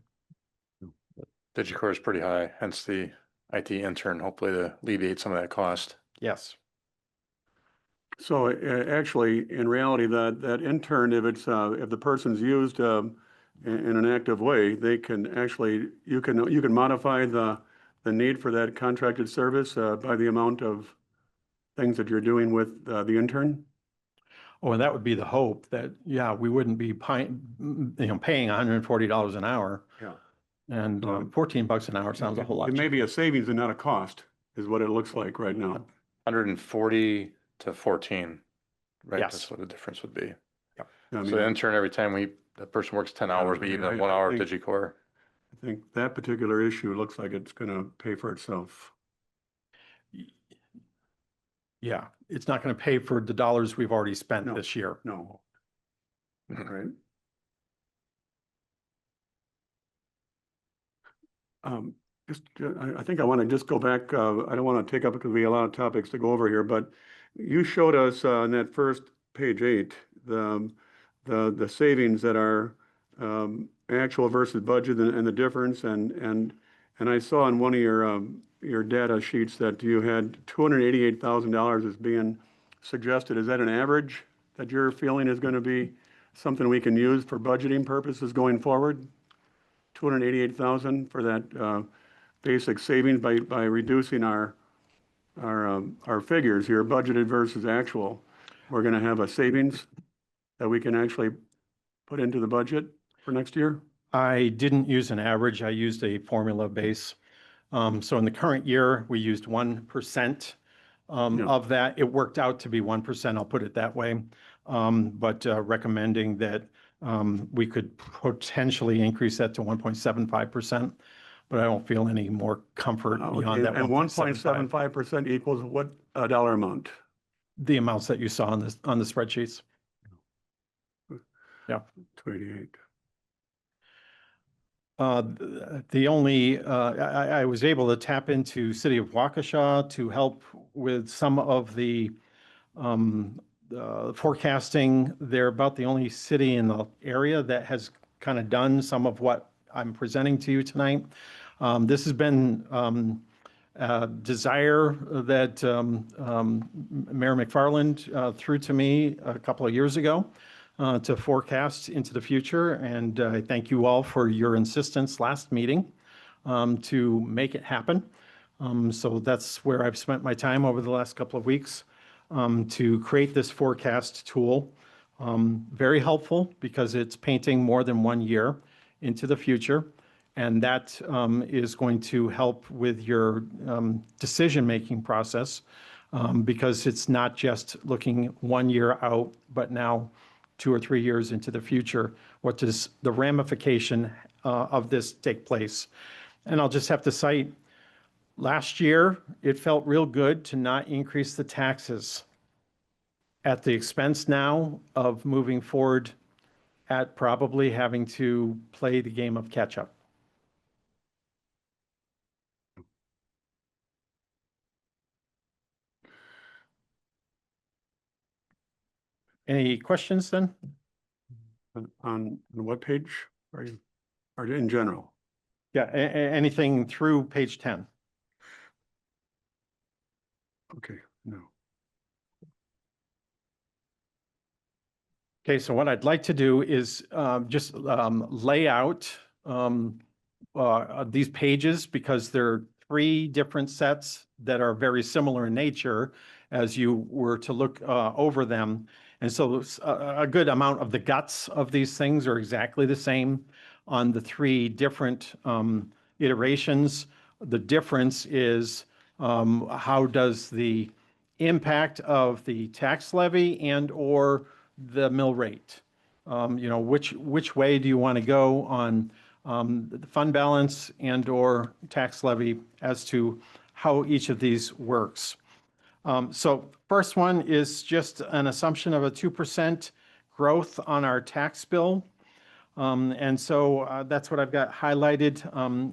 Speaker 1: Digicorp is pretty high, hence the IT intern, hopefully to alleviate some of that cost.
Speaker 8: Yes.
Speaker 3: So actually, in reality, that intern, if the person's used in an active way, they can actually, you can modify the need for that contracted service by the amount of things that you're doing with the intern?
Speaker 8: Oh, and that would be the hope that, yeah, we wouldn't be paying $140 an hour.
Speaker 3: Yeah.
Speaker 8: And $14 an hour sounds a whole lot.
Speaker 3: It may be a savings and not a cost, is what it looks like right now.
Speaker 1: 140 to 14, right?
Speaker 8: Yes.
Speaker 1: That's what the difference would be.
Speaker 3: I
Speaker 1: So
Speaker 3: mean,
Speaker 1: the intern, every time that person works 10 hours, we
Speaker 3: I
Speaker 1: give
Speaker 3: mean,
Speaker 1: them
Speaker 3: I-
Speaker 1: 1
Speaker 3: I
Speaker 1: hour of
Speaker 3: think-
Speaker 1: DigiCore.
Speaker 3: I think that particular issue looks like it's gonna pay for itself.
Speaker 8: Yeah, it's not going to pay for the dollars we've already spent
Speaker 3: No.
Speaker 8: this year.
Speaker 3: No. Right. Just, I think I want to just go back, I don't want to take up, because we have a lot of topics to go over here, but you showed us on that first page 8, the savings that are actual versus budget and the difference, and I saw in one of your data sheets that you had $288,000 as being suggested. Is that an average that you're feeling is going to be something we can use for budgeting purposes going forward? 288,000 for that basic savings by reducing our figures here, budgeted versus actual. We're going to have a savings that we can actually put into the budget for next year?
Speaker 8: I didn't use an average. I used a formula base. So in the current year, we used 1%
Speaker 3: Yeah.
Speaker 8: of that. It worked out to be 1%, I'll put it that way. But recommending that we could potentially increase that to 1.75%, but I don't feel any more comfort beyond that.
Speaker 3: And 1.75% equals what dollar amount?
Speaker 8: The amounts that you saw on the spreadsheets.
Speaker 3: 288.
Speaker 8: The only, I was able to tap into City of Waukesha to help with some of the forecasting. They're about the only city in the area that has kind of done some of what I'm presenting to you tonight. This has been a desire that Mayor McFarland threw to me a couple of years ago. To forecast into the future. And I thank you all for your insistence last meeting to make it happen. So that's where I've spent my time over the last couple of weeks to create this forecast tool. Very helpful because it's painting more than 1 year into the future. And that is going to help with your decision-making process because it's not just looking 1 year out, but now 2 or 3 years into the future. What does the ramification of this take place? And I'll just have to cite, last year, it felt real good to not increase the taxes at the expense now of moving forward at probably having to play the game of catch up. Any questions then?
Speaker 3: On what page are you, or in general?
Speaker 8: Yeah, anything through page 10.
Speaker 3: Okay, no.
Speaker 8: Okay, so what I'd like to do is just lay out these pages because there are 3 different sets that are very similar in nature as you were to look over them. And so a good amount of the guts of these things are exactly the same on the 3 different iterations. The difference is how does the impact of the tax levy and or the mill rate, which way do you want to go on the fund balance and or tax levy as to how each of these works. So first one is just an assumption of a 2% growth on our tax bill. And so that's what I've got highlighted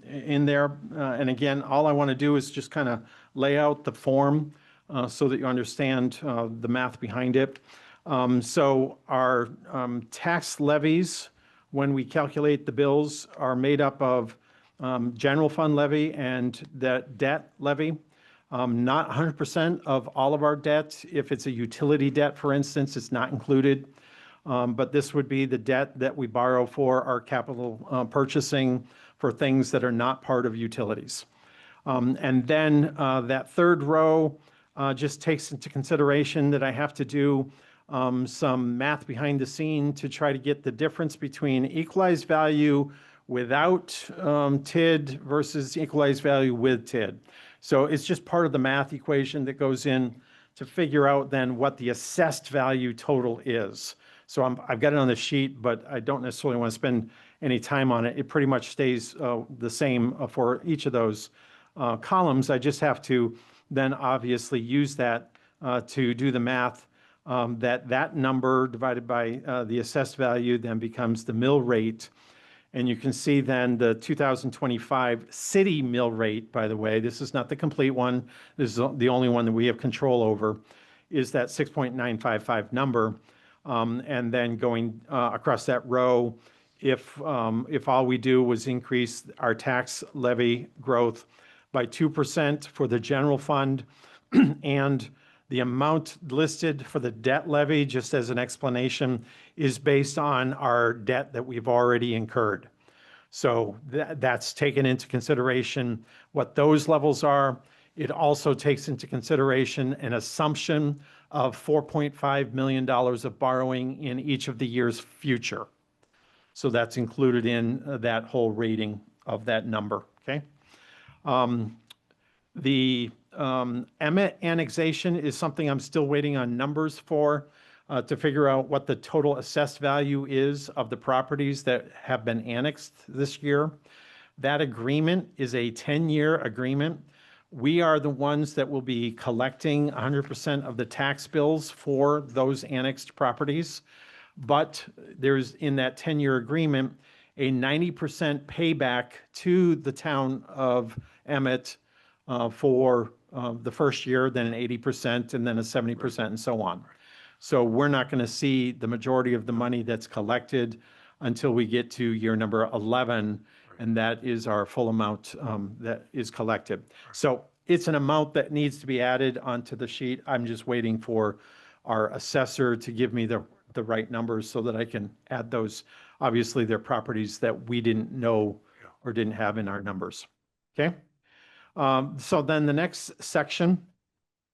Speaker 8: in there. And again, all I want to do is just kind of lay out the form so that you understand the math behind it. So our tax levies, when we calculate the bills, are made up of general fund levy and that debt levy. Not 100% of all of our debt. If it's a utility debt, for instance, it's not included. But this would be the debt that we borrow for our capital purchasing for things that are not part of utilities. And then that third row just takes into consideration that I have to do some math behind the scene to try to get the difference between equalized value without TID versus equalized value with TID. So it's just part of the math equation that goes in to figure out then what the assessed value total is. So I've got it on the sheet, but I don't necessarily want to spend any time on it. It pretty much stays the same for each of those columns. I just have to then obviously use that to do the math, that number divided by the assessed value then becomes the mill rate. And you can see then the 2025 city mill rate, by the way, this is not the complete one. This is the only one that we have control over, is that 6.955 number. And then going across that row, if all we do was increase our tax levy growth by 2% for the general fund, and the amount listed for the debt levy, just as an explanation, is based on our debt that we've already incurred. So that's taken into consideration what those levels are. It also takes into consideration an assumption of $4.5 million of borrowing in each of the years future. So that's included in that whole rating of that number, okay? The Emmett annexation is something I'm still waiting on numbers for to figure out what the total assessed value is of the properties that have been annexed this year. That agreement is a 10-year agreement. We are the ones that will be collecting 100% of the tax bills for those annexed properties. But there's, in that 10-year agreement, a 90% payback to the town of Emmett for the first year, then an 80%, and then a 70%, and so on. So we're not going to see the majority of the money that's collected until we get to year number 11, and that is our full amount that is collected. So it's an amount that needs to be added onto the sheet. I'm just waiting for our assessor to give me the right numbers so that I can add those. Obviously, they're properties that we didn't know or didn't have in our numbers. Okay? So then the next section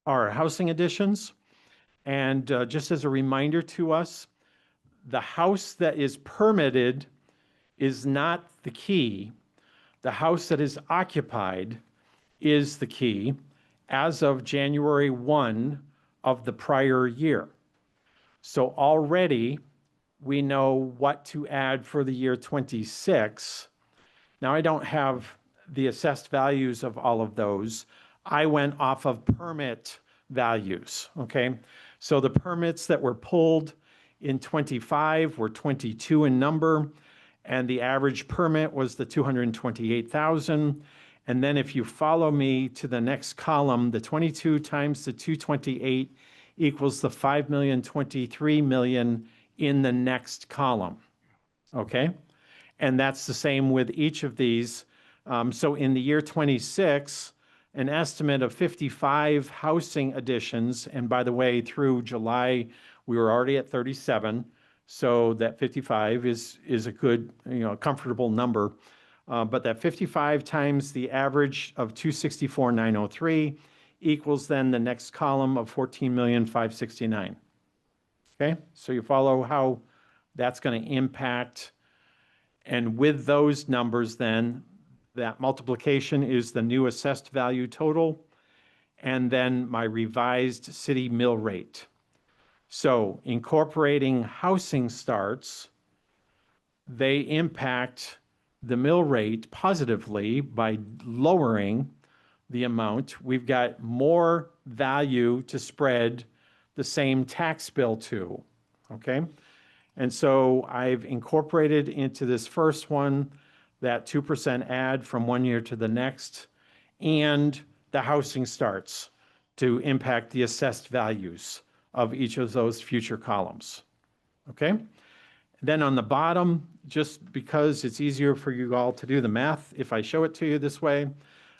Speaker 8: are housing additions. And just as a reminder to us, the house that is permitted is not the key. The house that is occupied is the key as of January 1 of the prior year. So already we know what to add for the year 26. Now I don't have the assessed values of all of those. I went off of permit values, okay? So the permits that were pulled in 25 were 22 in number, and the average permit was the 228,000. And then if you follow me to the next column, the 22 times the 228 equals the 5,023 million in the next column, okay? And that's the same with each of these. So in the year 26, an estimate of 55 housing additions, and by the way, through July, we were already at 37, so that 55 is a good, comfortable number. But that 55 times the average of 264,903 equals then the next column of 14,569,000. Okay, so you follow how that's going to impact, and with those numbers then, that multiplication is the new assessed value total, and then my revised city mill rate. So incorporating housing starts, they impact the mill rate positively by lowering the amount. We've got more value to spread the same tax bill to, okay? And so I've incorporated into this first one that 2% add from one year to the next, and the housing starts to impact the assessed values of each of those future columns, okay? Then on the bottom, just because it's easier for you all to do the math if I show it to you this way,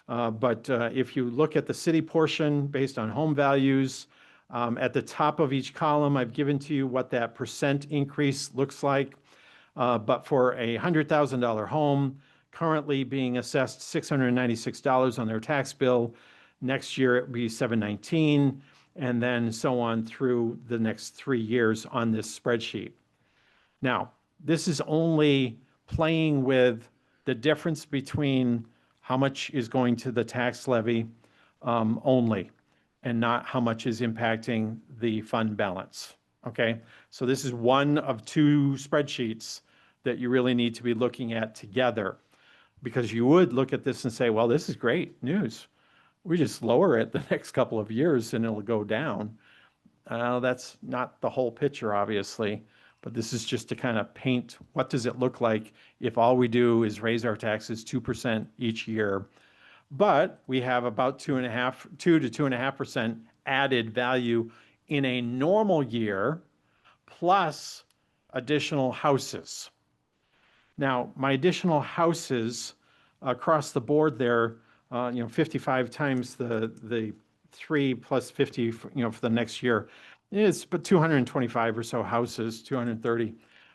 Speaker 8: but if you look at the city portion based on home values, at the top of each column, I've given to you what that percent increase looks like. But for a $100,000 home, currently being assessed $696 on their tax bill, next year it would be $719, and then so on through the next 3 years on this spreadsheet. Now, this is only playing with the difference between how much is going to the tax levy only, and not how much is impacting the fund balance, okay? So this is one of two spreadsheets that you really need to be looking at together, because you would look at this and say, well, this is great news. We just lower it the next couple of years and it'll go down. That's not the whole picture, obviously, but this is just to kind of paint what does it look like if all we do is raise our taxes 2% each year. But we have about 2 to 2.5% added value in a normal year, plus additional houses. Now, my additional houses across the board there, 55 times the 3 plus 50, for the next year, it's but 225 or so houses, 230.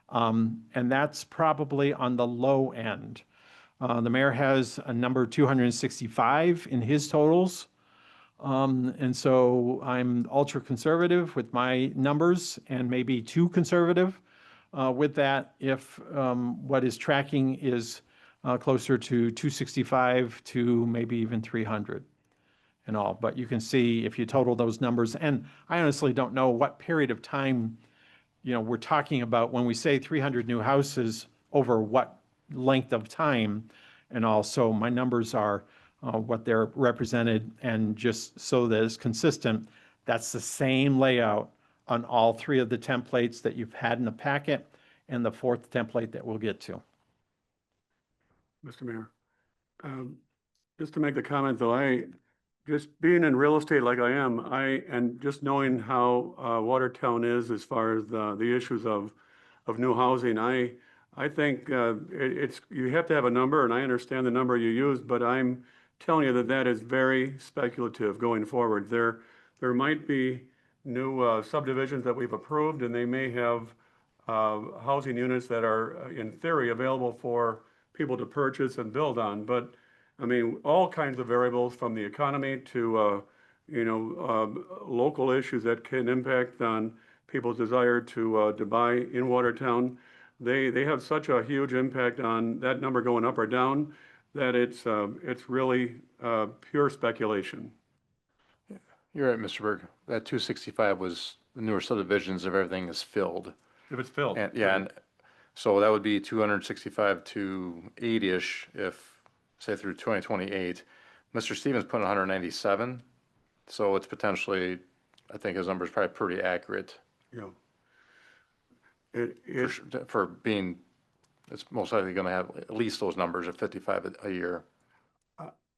Speaker 8: And that's probably on the low end. The mayor has a number 265 in his totals. And so I'm ultra conservative with my numbers and maybe too conservative with that if what is tracking is closer to 265 to maybe even 300 and all. But you can see if you total those numbers, and I honestly don't know what period of time we're talking about when we say 300 new houses, over what length of time. And also my numbers are what they're represented, and just so that it's consistent, that's the same layout on all three of the templates that you've had in the packet and the fourth template that we'll get to.
Speaker 3: Mr. Mayor, just to make the comment though, just being in real estate like I am, and just knowing how Watertown is as far as the issues of new housing, I think you have to have a number, and I understand the number you used, but I'm telling you that is very speculative going forward. There might be new subdivisions that we've approved, and they may have housing units that are in theory available for people to purchase and build on. But I mean, all kinds of variables from the economy to local issues that can impact on people's desire to buy in Watertown. They have such a huge impact on that number going up or down that it's really pure speculation.
Speaker 1: You're right, Mr. Berg. That 265 was the newer subdivisions if everything is filled.
Speaker 3: If it's filled.
Speaker 1: And yeah, and so that would be 265 to 80-ish if, say, through 2028. Mr. Stevens put 197, so it's potentially, I think his number is probably pretty accurate.
Speaker 3: Yeah.
Speaker 1: For being, it's most likely going to have at least those numbers of 55 a year.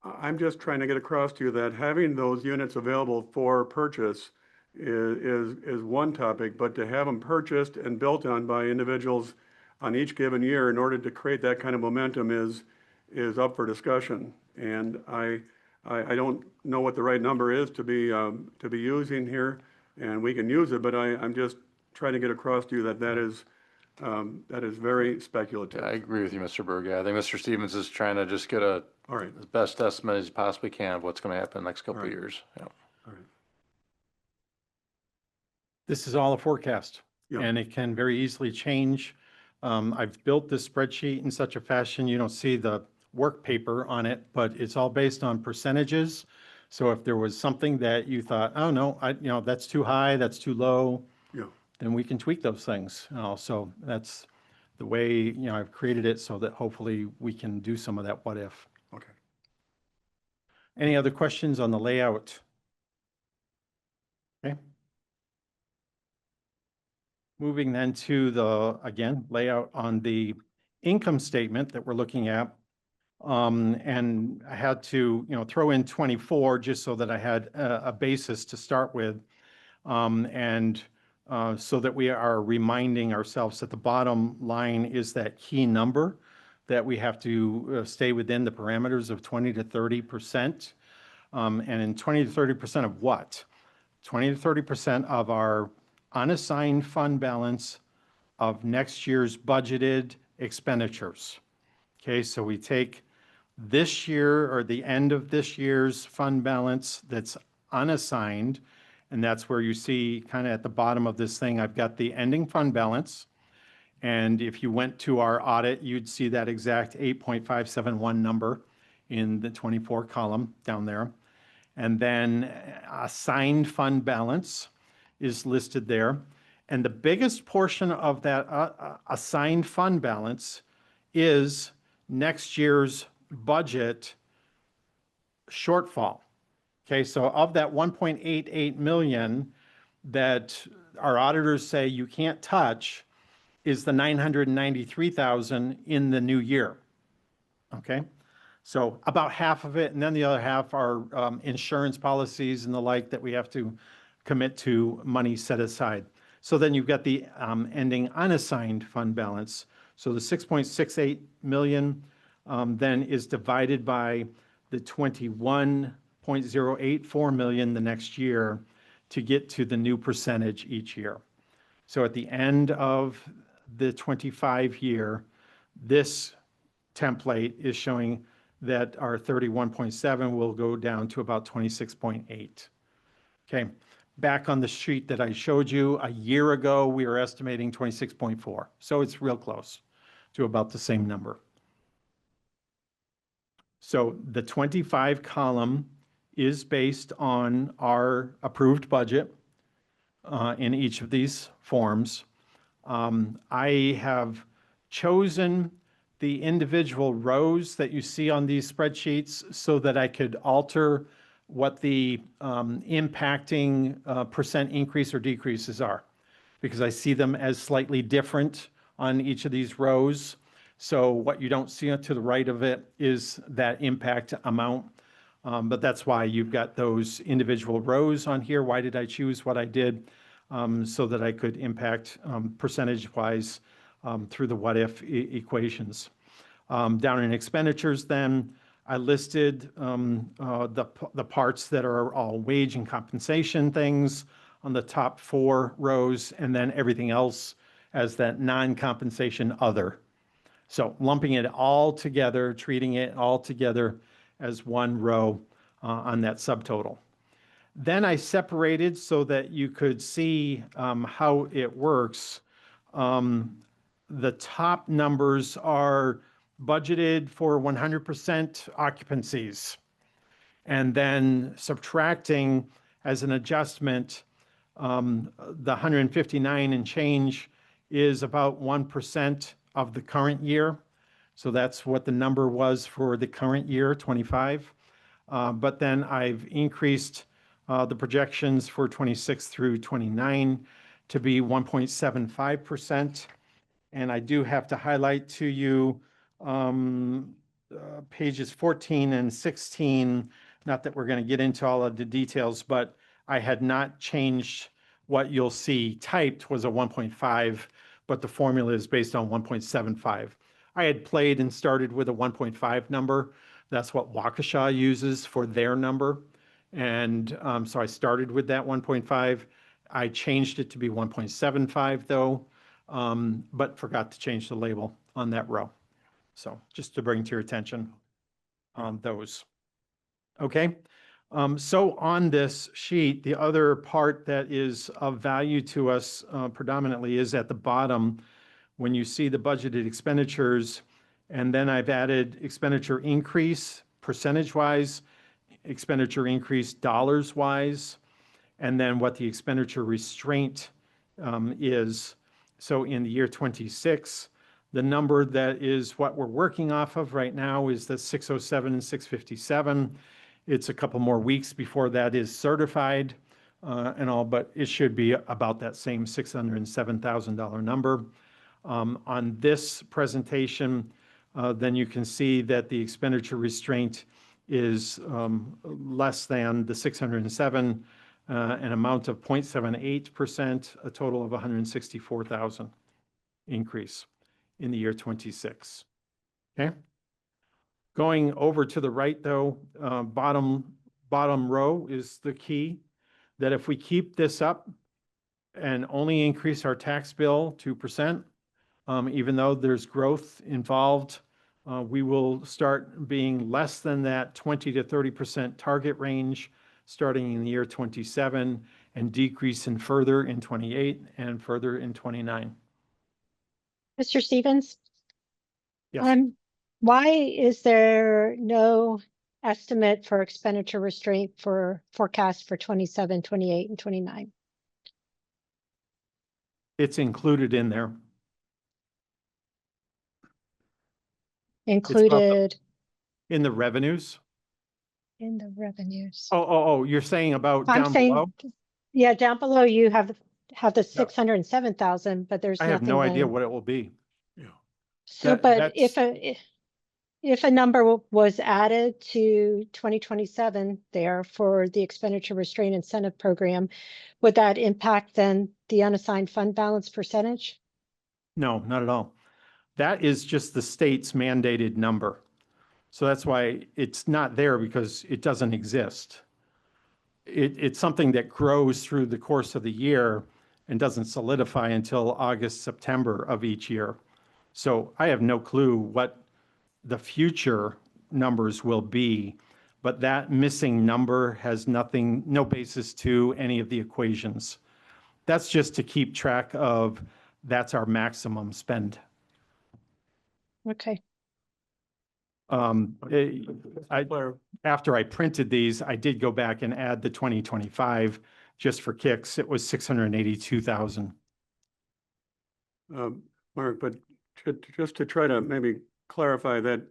Speaker 3: I'm just trying to get across to you that having those units available for purchase is one topic, but to have them purchased and built on by individuals on each given year in order to create that kind of momentum is up for discussion. And I don't know what the right number is to be using here, and we can use it, but I'm just trying to get across to you that is very speculative.
Speaker 1: I agree with you, Mr. Berg. Yeah, I think Mr. Stevens is trying to just get the best estimate as he possibly can of what's going to happen in the next couple of years. Yeah.
Speaker 3: All right.
Speaker 8: This is all a forecast,
Speaker 3: Yeah.
Speaker 8: and it can very easily change. I've built this spreadsheet in such a fashion, you don't see the work paper on it, but it's all based on percentages. So if there was something that you thought, oh no, that's too high, that's too low, then we can tweak those things. So that's the way, I've created it so that hopefully we can do some of that what if.
Speaker 3: Okay.
Speaker 8: Any other questions on the layout? Okay. Moving then to the, again, layout on the income statement that we're looking at. And I had to, throw in 24 just so that I had a basis to start with. So that we are reminding ourselves that the bottom line is that key number that we have to stay within the parameters of 20 to 30%. And in 20 to 30% of what? 20 to 30% of our unassigned fund balance of next year's budgeted expenditures. Okay, so we take this year or the end of this year's fund balance that's unassigned, And that's where you see kind of at the bottom of this thing, I've got the ending fund balance. And if you went to our audit, you'd see that exact 8.571 number in the 24 column down there. And then assigned fund balance is listed there. And the biggest portion of that assigned fund balance is next year's budget shortfall. Okay, so of that 1.88 million that our auditors say you can't touch is the 993,000 in the new year. Okay, so about half of it, and then the other half are insurance policies and the like that we have to commit to money set aside. So then you've got the ending unassigned fund balance. So the 6.68 million then is divided by the 21.084 million the next year to get to the new percentage each year. So at the end of the 25 year, this template is showing that our 31.7 will go down to about 26.8. Okay, back on the sheet that I showed you a year ago, we were estimating 26.4. So it's real close to about the same number. So the 25 column is based on our approved budget in each of these forms. I have chosen the individual rows that you see on these spreadsheets so that I could alter what the impacting percent increase or decreases are, because I see them as slightly different on each of these rows. So what you don't see to the right of it is that impact amount. But that's why you've got those individual rows on here. Why did I choose what I did? So that I could impact percentage-wise through the what-if equations. Down in expenditures then, I listed the parts that are all wage and compensation things on the top 4 rows, and then everything else as that non-compensation other. So lumping it all together, treating it all together as one row on that subtotal. Then I separated so that you could see how it works. The top numbers are budgeted for 100% occupancies, and then subtracting as an adjustment, the 159 and change is about 1% of the current year. So that's what the number was for the current year, 25. But then I've increased the projections for 26 through 29 to be 1.75%. And I do have to highlight to you pages 14 and 16, not that we're going to get into all of the details, but I had not changed what you'll see typed was a 1.5, but the formula is based on 1.75. I had played and started with a 1.5 number. That's what Waukesha uses for their number. And so I started with that 1.5. I changed it to be 1.75 though, but forgot to change the label on that row. So just to bring to your attention on those. Okay. So on this sheet, the other part that is of value to us predominantly is at the bottom when you see the budgeted expenditures, and then I've added expenditure increase percentage-wise, expenditure increase dollars-wise, and then what the expenditure restraint is. So in the year 26, the number that is what we're working off of right now is the 607 and 657. It's a couple more weeks before that is certified and all, but it should be about that same $607,000 number. On this presentation, then you can see that the expenditure restraint is less than the 607, an amount of 0.78%, a total of 164,000 increase in the year 26. Okay. Going over to the right though, bottom row is the key, that if we keep this up and only increase our tax bill 2%, even though there's growth involved, we will start being less than that 20 to 30% target range starting in the year 27 and decrease in further in 28 and further in 29.
Speaker 7: Mr. Stevens?
Speaker 8: Yes.
Speaker 7: Why is there no estimate for expenditure restraint for forecast for 27, 28, and 29?
Speaker 8: It's included in there.
Speaker 7: Included
Speaker 8: In the revenues.
Speaker 7: in the revenues.
Speaker 8: Oh, you're saying about
Speaker 7: I'm
Speaker 8: down
Speaker 7: saying,
Speaker 8: below?
Speaker 7: yeah, down below you have the 607,000, but there's
Speaker 8: I have
Speaker 7: nothing
Speaker 8: no idea
Speaker 7: then.
Speaker 8: what it will be.
Speaker 7: So,
Speaker 8: that-
Speaker 7: but
Speaker 8: that's-
Speaker 7: if a number was added to 2027 there for the expenditure restraint incentive program, would that impact then the unassigned fund balance percentage?
Speaker 8: No, not at all. That is just the state's mandated number. So that's why it's not there, because it doesn't exist. It's something that grows through the course of the year and doesn't solidify until August, September of each year. So I have no clue what the future numbers will be, but that missing number has nothing, no basis to any of the equations. That's just to keep track of, that's our maximum spend.
Speaker 7: Okay.
Speaker 8: After I printed these, I did go back and add the 2025 just for kicks. It was 682,000.
Speaker 3: Mark, but just to try to maybe clarify that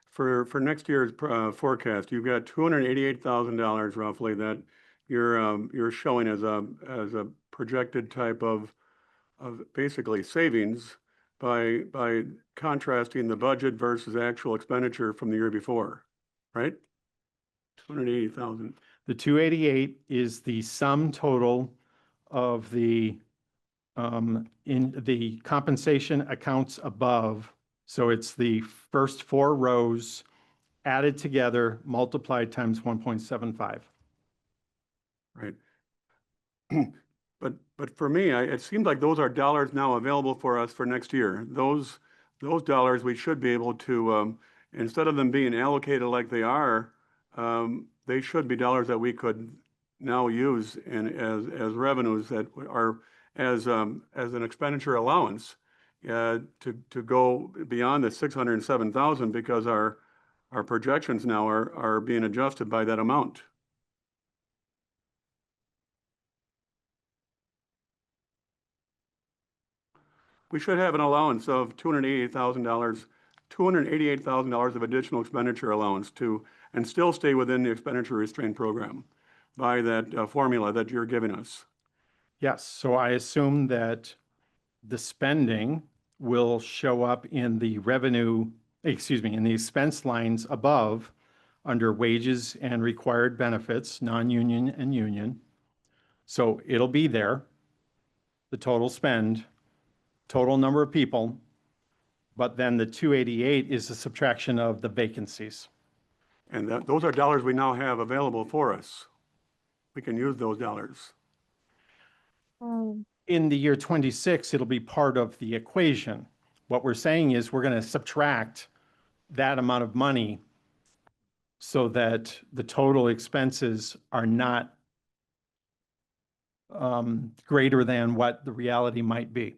Speaker 3: for next year's forecast, you've got $288,000 roughly that you're showing as a projected type of basically savings by contrasting the budget versus actual expenditure from the year before, right? 280,000.
Speaker 8: The 288 is the sum total of the in the compensation accounts above. So it's the first four rows added together, multiplied times 1.75.
Speaker 3: Right. But for me, it seems like those are dollars now available for us for next year. Those dollars we should be able to, instead of them being allocated like they are, they should be dollars that we could now use as revenues that are as an expenditure allowance to go beyond the 607,000, because our projections now are being adjusted by that amount. We should have an allowance of $288,000 of additional expenditure allowance and still stay within the expenditure restraint program by that formula that you're giving us.
Speaker 8: Yes, so I assume that the spending will show up in the revenue, in the expense lines above under wages and required benefits, non-union and union. So it'll be there, the total spend, total number of people, but then the 288 is a subtraction of the vacancies.
Speaker 3: And those are dollars we now have available for us. We can use those dollars.
Speaker 8: In the year 26, it'll be part of the equation. What we're saying is we're going to subtract that amount of money so that the total expenses are not greater than what the reality might be.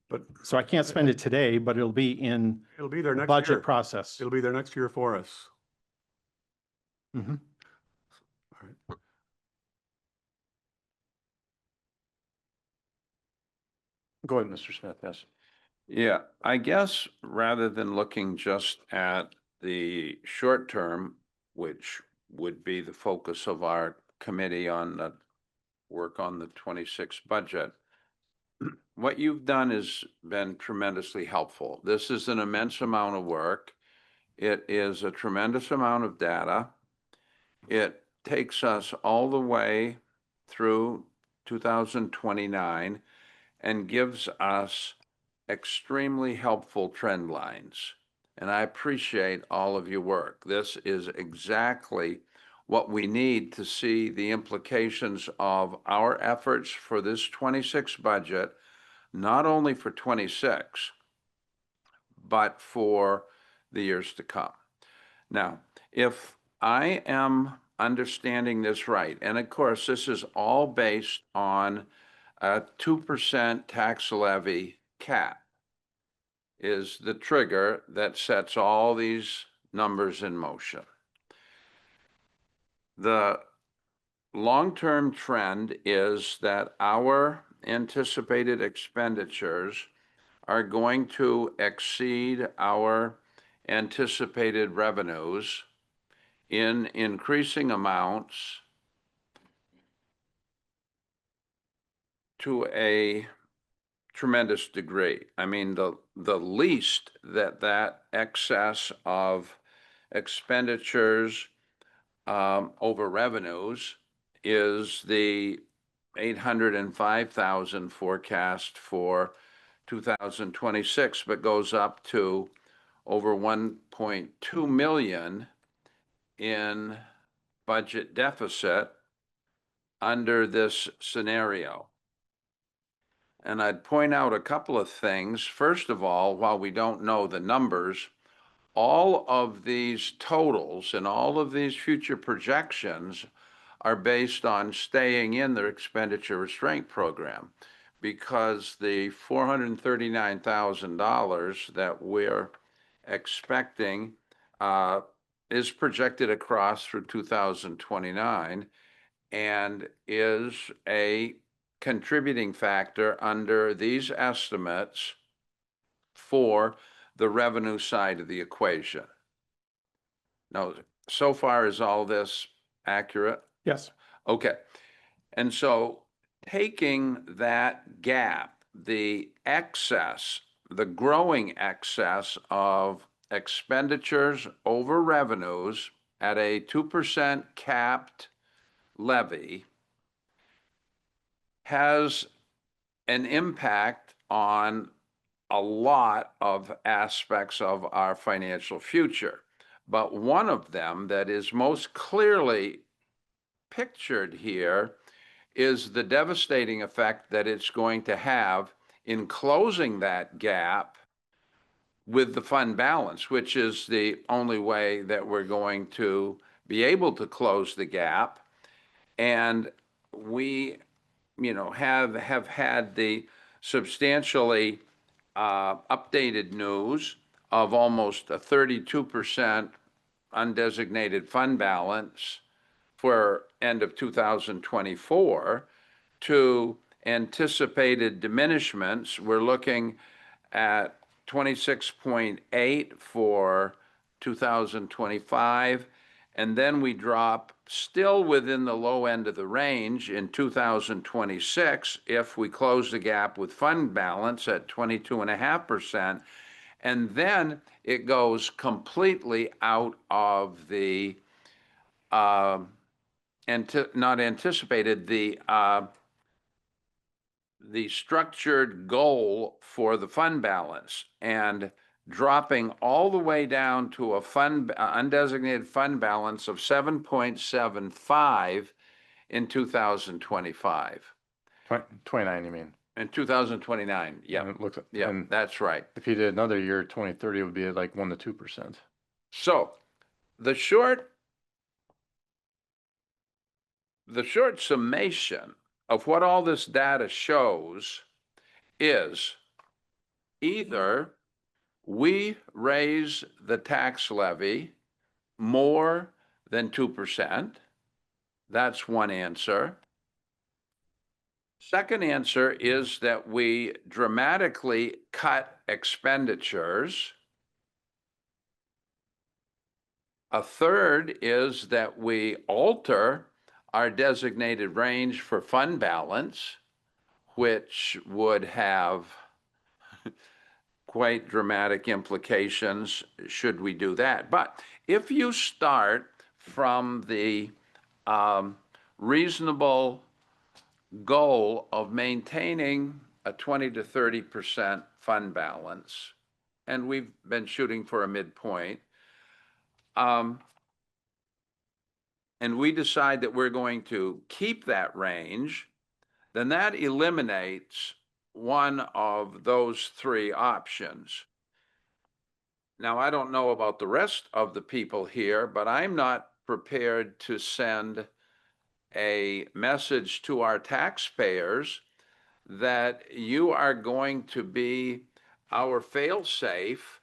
Speaker 3: But
Speaker 8: So I can't spend it today, but it'll be in
Speaker 3: it'll be there
Speaker 8: the
Speaker 3: next
Speaker 8: budget
Speaker 3: year.
Speaker 8: process.
Speaker 3: It'll be there next year for us.
Speaker 8: Mhm.
Speaker 3: All right.
Speaker 1: Go ahead, Mr. Smith, yes.
Speaker 2: Yeah, I guess rather than looking just at the short term, which would be the focus of our committee on the work on the 26 budget, what you've done has been tremendously helpful. This is an immense amount of work. It is a tremendous amount of data. It takes us all the way through 2029 and gives us extremely helpful trend lines. And I appreciate all of your work. This is exactly what we need to see the implications of our efforts for this 26 budget, not only for 26, but for the years to come. Now, if I am understanding this right, and of course, this is all based on a 2% tax levy cap, is the trigger that sets all these numbers in motion. The long-term trend is that our anticipated expenditures are going to exceed our anticipated revenues in increasing amounts to a tremendous degree. I mean, the least that excess of expenditures over revenues is the 805,000 forecast for 2026, but goes up to over 1.2 million in budget deficit under this scenario. And I'd point out a couple of things. First of all, while we don't know the numbers, all of these totals and all of these future projections are based on staying in their expenditure restraint program, because the $439,000 that we're expecting is projected across through 2029 and is a contributing factor under these estimates for the revenue side of the equation. Now, so far, is all this accurate?
Speaker 8: Yes.
Speaker 2: Okay. And so taking that gap, the excess, the growing excess of expenditures over revenues at a 2% capped levy has an impact on a lot of aspects of our financial future. But one of them that is most clearly pictured here is the devastating effect that it's going to have in closing that gap with the fund balance, which is the only way that we're going to be able to close the gap. And we, have had the substantially updated news of almost a 32% undesignated fund balance for end of 2024 to anticipated diminishments. We're looking at 26.8 for 2025, and then we drop still within the low end of the range in 2026 if we close the gap with fund balance at 22.5%, and then it goes completely out of the not anticipated, the structured goal for the fund balance, and dropping all the way down to a undesignated fund balance of 7.75 in 2025.
Speaker 1: 29, you mean?
Speaker 2: In 2029, yeah,
Speaker 1: And it looks,
Speaker 2: yeah,
Speaker 1: and
Speaker 2: that's right.
Speaker 1: if you did another year, 2030, it would be at like 1 to 2%.
Speaker 2: So the short summation of what all this data shows is either we raise the tax levy more than 2%. That's one answer. Second answer is that we dramatically cut expenditures. A third is that we alter our designated range for fund balance, which would have quite dramatic implications should we do that. But if you start from the reasonable goal of maintaining a 20 to 30% fund balance, and we've been shooting for a midpoint, and we decide that we're going to keep that range, then that eliminates one of those three options. Now, I don't know about the rest of the people here, but I'm not prepared to send a message to our taxpayers that you are going to be our fail-safe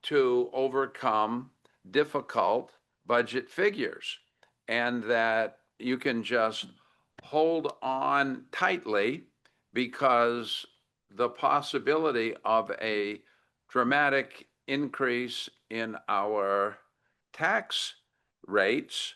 Speaker 2: to overcome difficult budget figures, and that you can just hold on tightly because the possibility of a dramatic increase in our tax rates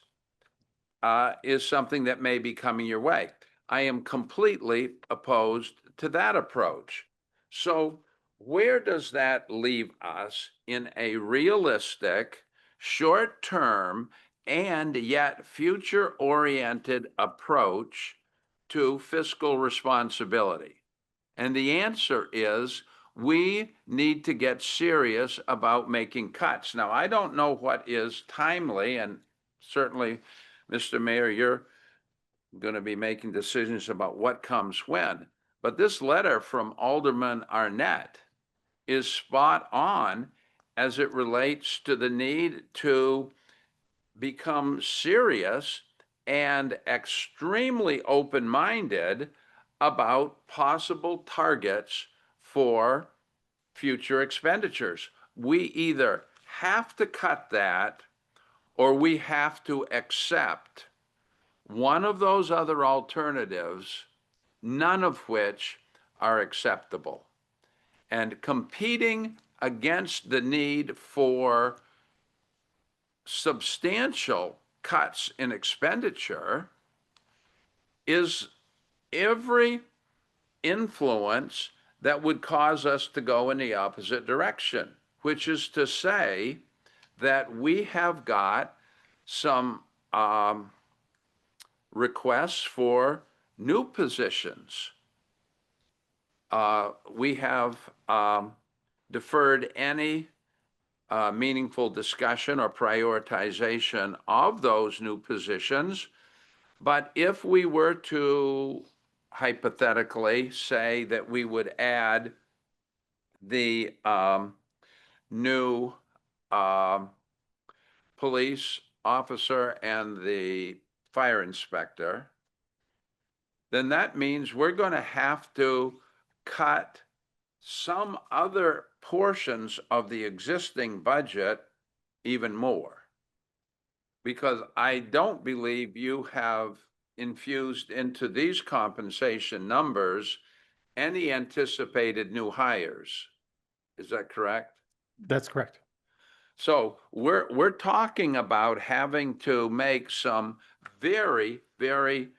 Speaker 2: is something that may be coming your way. I am completely opposed to that approach. So where does that leave us in a realistic, short-term, and yet future-oriented approach to fiscal responsibility? And the answer is we need to get serious about making cuts. Now, I don't know what is timely, and certainly, Mr. Mayor, you're going to be making decisions about what comes when. But this letter from Alderman Arnett is spot on as it relates to the need to become serious and extremely open-minded about possible targets for future expenditures. We either have to cut that or we have to accept one of those other alternatives, none of which are acceptable. And competing against the need for substantial cuts in expenditure is every influence that would cause us to go in the opposite direction, which is to say that we have got some requests for new positions. We have deferred any meaningful discussion or prioritization of those new positions. But if we were to hypothetically say that we would add the new police officer and the fire inspector, then that means we're going to have to cut some other portions of the existing budget even more. Because I don't believe you have infused into these compensation numbers any anticipated new hires. Is that correct?
Speaker 8: That's correct.
Speaker 2: So we're talking about having to make some very, very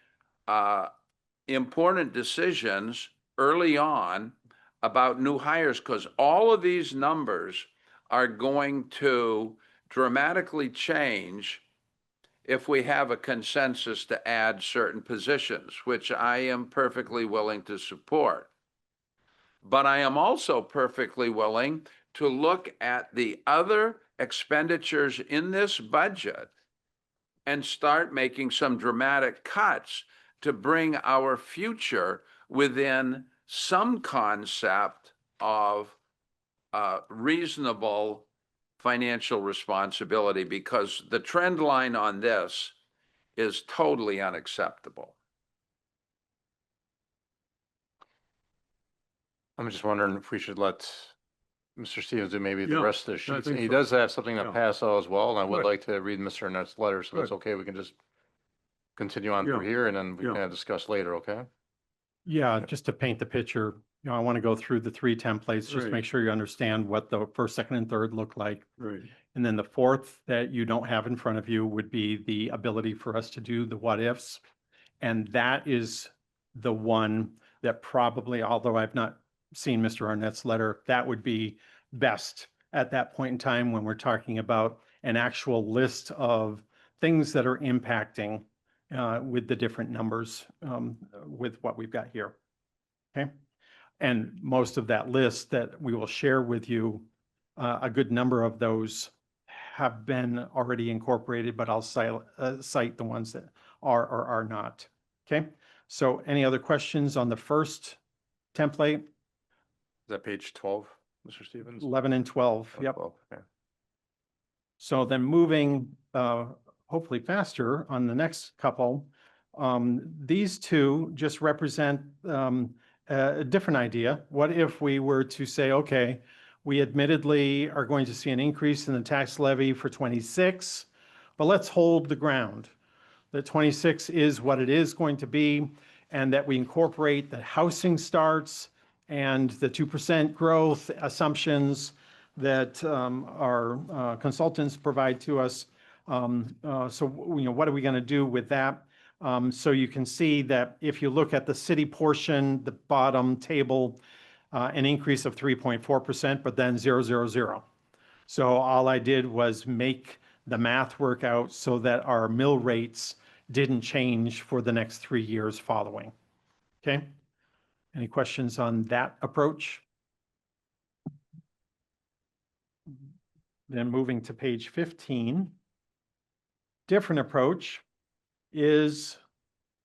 Speaker 2: important decisions early on about new hires, because all of these numbers are going to dramatically change if we have a consensus to add certain positions, which I am perfectly willing to support. But I am also perfectly willing to look at the other expenditures in this budget and start making some dramatic cuts to bring our future within some concept of reasonable financial responsibility, because the trend line on this is totally unacceptable.
Speaker 1: I'm just wondering if we should let Mr. Stevens do maybe the
Speaker 3: Yeah,
Speaker 1: rest of the
Speaker 3: I
Speaker 1: sheets.
Speaker 3: think
Speaker 1: He
Speaker 3: so.
Speaker 1: does have something to
Speaker 3: Yeah.
Speaker 1: pass out as well, and I would
Speaker 3: Good.
Speaker 1: like to read Mr. Arnett's letter, so that's
Speaker 3: Good.
Speaker 1: okay. We can just continue on through
Speaker 3: Yeah.
Speaker 1: here and then we
Speaker 3: Yeah.
Speaker 1: can discuss later, okay?
Speaker 8: Yeah, just to paint the picture, I want to go through the three templates, just
Speaker 3: Right.
Speaker 8: make sure you understand what the first, second, and third look like.
Speaker 3: Right.
Speaker 8: And then the fourth that you don't have in front of you would be the ability for us to do the what ifs. And that is the one that probably, although I've not seen Mr. Arnett's letter, that would be best at that point in time when we're talking about an actual list of things that are impacting with the different numbers with what we've got here. Okay. And most of that list that we will share with you, a good number of those have been already incorporated, but I'll cite the ones that are or are not. Okay. So any other questions on the first template?
Speaker 1: Is that page 12, Mr. Stevens?
Speaker 8: 11 and 12.
Speaker 1: Oh,
Speaker 8: Yep.
Speaker 1: 12, okay.
Speaker 8: So then moving hopefully faster on the next couple. These two just represent a different idea. What if we were to say, okay, we admittedly are going to see an increase in the tax levy for 26, but let's hold the ground. That 26 is what it is going to be, and that we incorporate the housing starts and the 2% growth assumptions that our consultants provide to us. So, what are we going to do with that? So you can see that if you look at the city portion, the bottom table, an increase of 3.4%, but then 0. So all I did was make the math work out so that our mill rates didn't change for the next 3 years following. Okay? Any questions on that approach? Then moving to page 15. Different approach is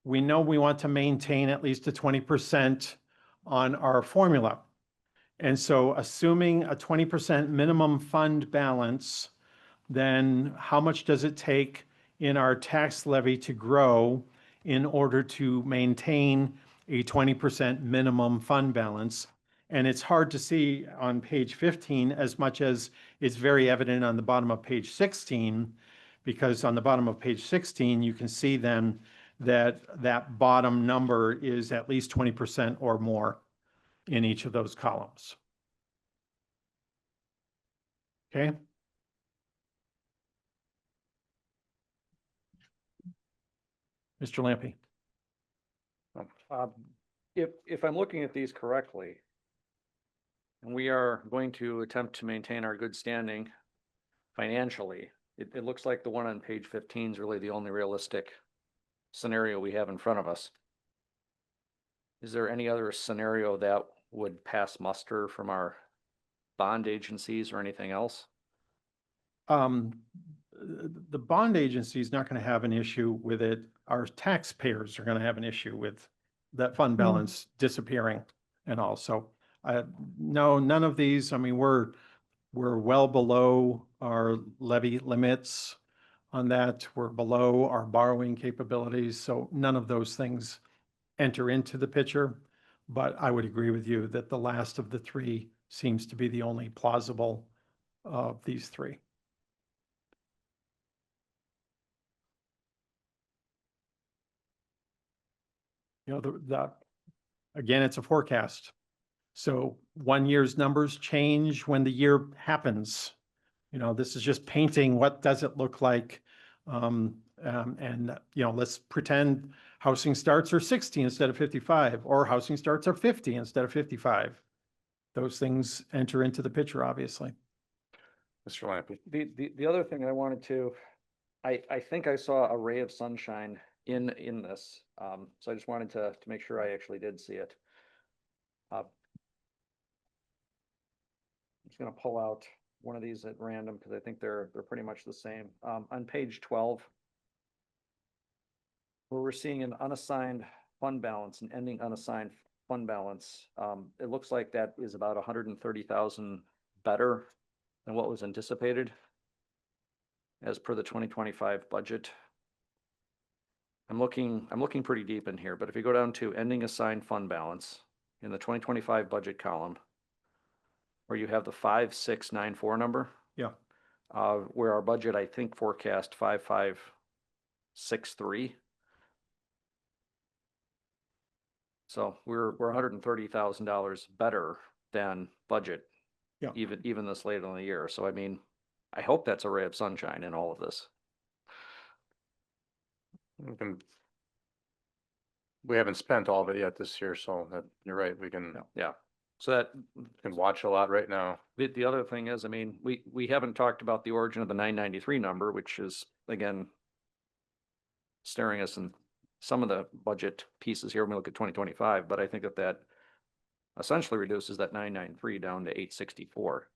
Speaker 8: we know we want to maintain at least a 20% on our formula. And so assuming a 20% minimum fund balance, then how much does it take in our tax levy to grow in order to maintain a 20% minimum fund balance? And it's hard to see on page 15 as much as it's very evident on the bottom of page 16, because on the bottom of page 16, you can see then that that bottom number is at least 20% or more in each of those columns. Okay. Mr. Lampy.
Speaker 6: If I'm looking at these correctly, and we are going to attempt to maintain our good standing financially, it looks like the one on page 15 is really the only realistic scenario we have in front of us. Is there any other scenario that would pass muster from our bond agencies or anything else?
Speaker 8: The bond agency is not going to have an issue with it. Our taxpayers are going to have an issue with that fund balance disappearing and all. So no, none of these. I mean, we're well below our levy limits on that. We're below our borrowing capabilities. So none of those things enter into the picture. But I would agree with you that the last of the three seems to be the only plausible of these three. You know, again, it's a forecast. So 1 year's numbers change when the year happens. You know, this is just painting what does it look like. And, you know, let's pretend housing starts are 60 instead of 55, or housing starts are 50 instead of 55. Those things enter into the picture, obviously.
Speaker 1: Mr. Lampy.
Speaker 6: The other thing I wanted to, I think I saw a ray of sunshine in this. So I just wanted to make sure I actually did see it. I'm just going to pull out one of these at random because I think they're pretty much the same. On page 12, where we're seeing an unassigned fund balance and ending unassigned fund balance, it looks like that is about 130,000 better than what was anticipated as per the 2025 budget. I'm looking pretty deep in here, but if you go down to ending assigned fund balance in the 2025 budget column, where you have the 5694 number.
Speaker 8: Yeah.
Speaker 6: Where our budget, I think, forecast 5563. So we're $130,000 better than budget.
Speaker 8: Yeah.
Speaker 6: Even this late in the year. So I mean, I hope that's a ray of sunshine in all of this.
Speaker 1: We haven't spent all of it yet this year, so that, you're right, we can
Speaker 6: Yeah. So that
Speaker 1: watch a lot right now.
Speaker 6: the other thing is, I mean, we haven't talked about the origin of the 993 number, which is again staring us in some of the budget pieces here when we look at 2025, but I think that essentially reduces that 993 down to 864.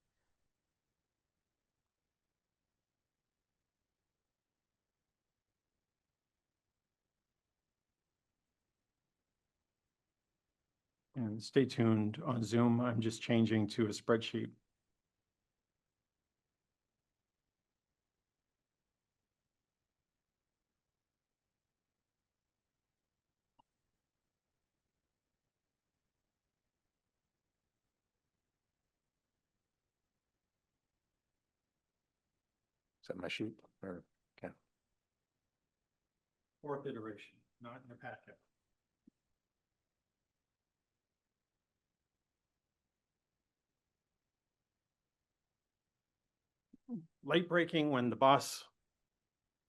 Speaker 8: And stay tuned on Zoom. I'm just changing to a spreadsheet.
Speaker 1: that my sheet or?
Speaker 8: Fourth iteration, not in the packet. Late breaking when the boss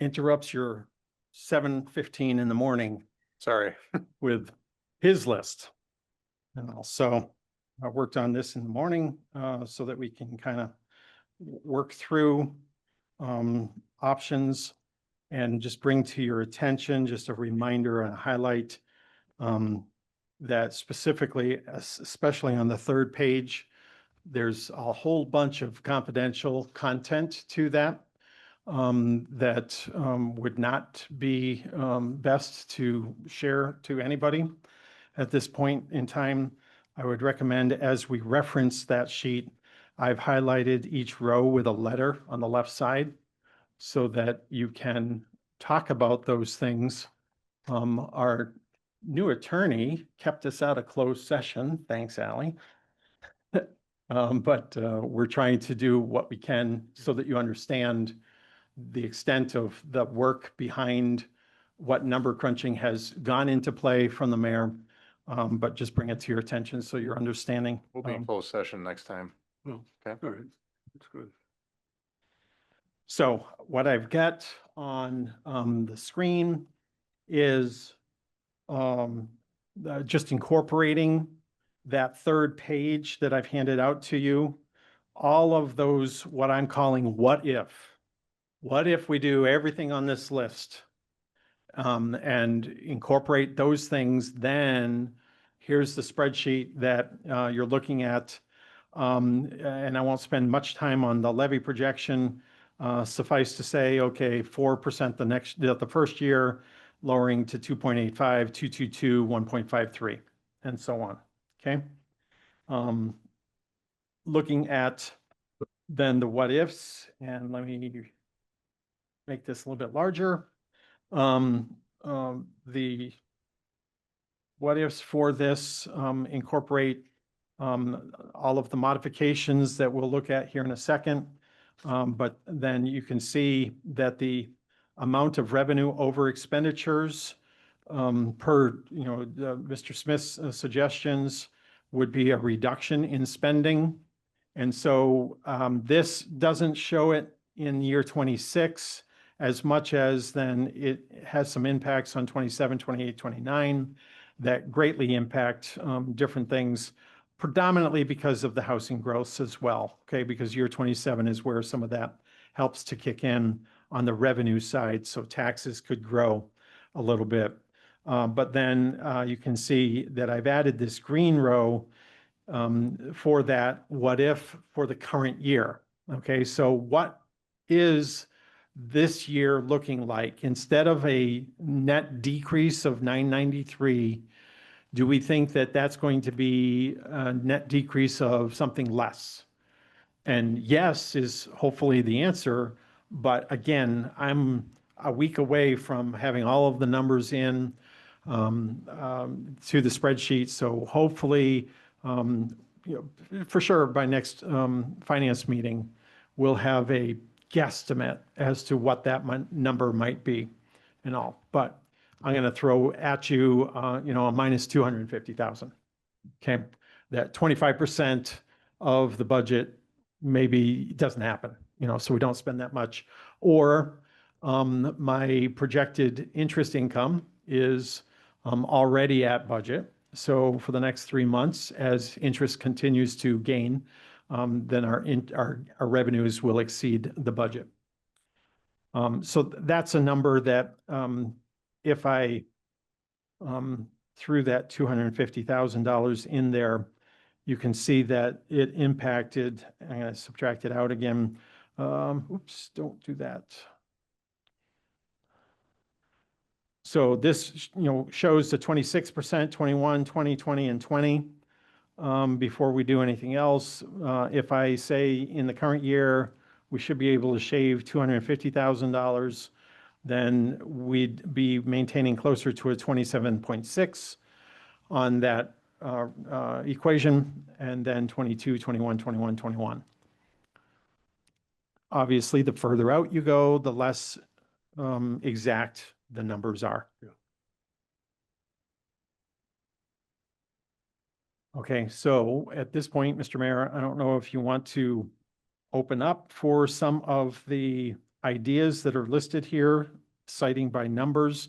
Speaker 8: interrupts your 7:15 in the morning
Speaker 1: Sorry.
Speaker 8: with his list. And also, I worked on this in the morning so that we can kind of work through options and just bring to your attention just a reminder and a highlight that specifically, especially on the third page, there's a whole bunch of confidential content to that that would not be best to share to anybody at this point in time. I would recommend, as we reference that sheet, I've highlighted each row with a letter on the left side so that you can talk about those things. Our new attorney kept us out of closed session. Thanks, Ally. But we're trying to do what we can so that you understand the extent of the work behind what number crunching has gone into play from the mayor. But just bring it to your attention so you're understanding.
Speaker 1: We'll be in closed session next time.
Speaker 3: Oh,
Speaker 1: Okay.
Speaker 3: all right, that's good.
Speaker 8: So what I've got on the screen is just incorporating that third page that I've handed out to you. All of those, what I'm calling what if. What if we do everything on this list and incorporate those things? Then here's the spreadsheet that you're looking at. And I won't spend much time on the levy projection. Suffice to say, okay, 4% the first year, lowering to 2.85, 2.22, 1.53, and so on. Okay. Looking at then the what ifs, and let me make this a little bit larger. The what ifs for this incorporate all of the modifications that we'll look at here in a second. But then you can see that the amount of revenue over expenditures per, Mr. Smith's suggestions would be a reduction in spending. And so this doesn't show it in year 26 as much as then it has some impacts on 27, 28, 29 that greatly impact different things, predominantly because of the housing growth as well, okay? Because year 27 is where some of that helps to kick in on the revenue side, so taxes could grow a little bit. But then you can see that I've added this green row for that what if for the current year, okay? So what is this year looking like? Instead of a net decrease of 993, do we think that that's going to be a net decrease of something less? And yes is hopefully the answer. But again, I'm a week away from having all of the numbers in to the spreadsheet. So hopefully, for sure by next finance meeting, we'll have a guesstimate as to what that number might be and all. But I'm going to throw at you, a minus 250,000. Okay, that 25% of the budget maybe doesn't happen, so we don't spend that much. Or my projected interest income is already at budget. So for the next 3 months, as interest continues to gain, then our revenues will exceed the budget. So that's a number that if I threw that $250,000 in there, you can see that it impacted. I'm going to subtract it out again. Oops, don't do that. So this, shows the 26%, 21, 20, 20, and 20. Before we do anything else, if I say in the current year, we should be able to shave $250,000, then we'd be maintaining closer to a 27.6 on that equation, and then 22, 21, 21, 21. Obviously, the further out you go, the less exact the numbers are. Okay, so at this point, Mr. Mayor, I don't know if you want to open up for some of the ideas that are listed here, citing by numbers,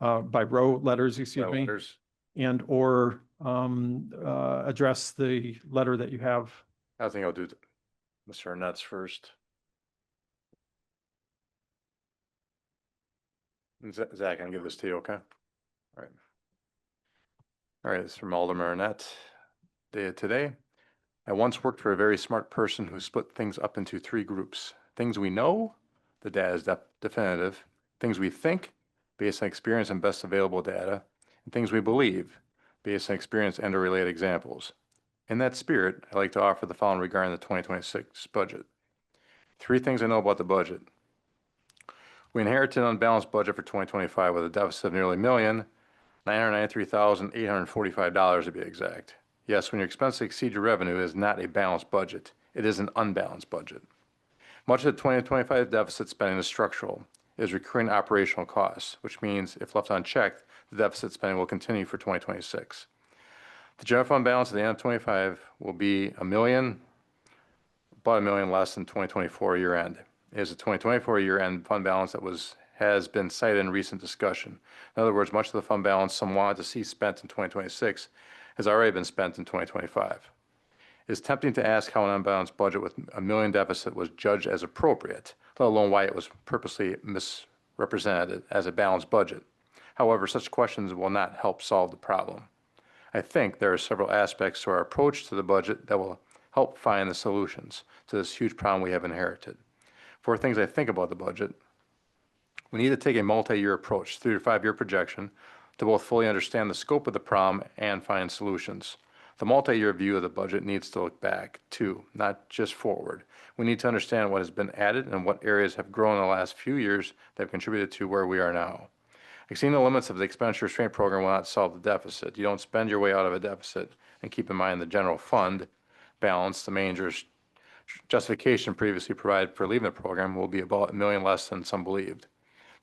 Speaker 8: by row letters, excuse me,
Speaker 1: Letters.
Speaker 8: and or address the letter that you have.
Speaker 1: I think I'll do Mr. Arnett's first. And Zach, I can give this to you, okay? All right. All right, it's from Alderman Arnett. Dated today. I once worked for a very smart person who split things up into 3 groups. Things we know, the data is definitive. Things we think, based on experience and best available data. And things we believe, based on experience and or related examples. In that spirit, I'd like to offer the following regarding the 2026 budget. 3 things I know about the budget. We inherited an unbalanced budget for 2025 with a deficit of nearly $1,993,845 to be exact. Yes, when your expenses exceed your revenue, it is not a balanced budget. It is an unbalanced budget. Much of the 2025 deficit spending is structural. It is recurring operational costs, which means if left unchecked, the deficit spending will continue for 2026. The general fund balance at the end of 25 will be about $1 million less than 2024 year end. It is a 2024 year end fund balance that has been cited in recent discussion. In other words, much of the fund balance some wanted to see spent in 2026 has already been spent in 2025. It is tempting to ask how an unbalanced budget with $1 million deficit was judged as appropriate, let alone why it was purposely misrepresented as a balanced budget. However, such questions will not help solve the problem. I think there are several aspects to our approach to the budget that will help find the solutions to this huge problem we have inherited. 4 things I think about the budget. We need to take a multi-year approach, 3 to 5 year projection, to both fully understand the scope of the problem and find solutions. The multi-year view of the budget needs to look back too, not just forward. We need to understand what has been added and what areas have grown in the last few years that have contributed to where we are now. Exceeding the limits of the expenditure restraint program will not solve the deficit. You don't spend your way out of a deficit. And keep in mind the general fund balance, the manager's justification previously provided for leaving the program, will be about $1 million less than some believed.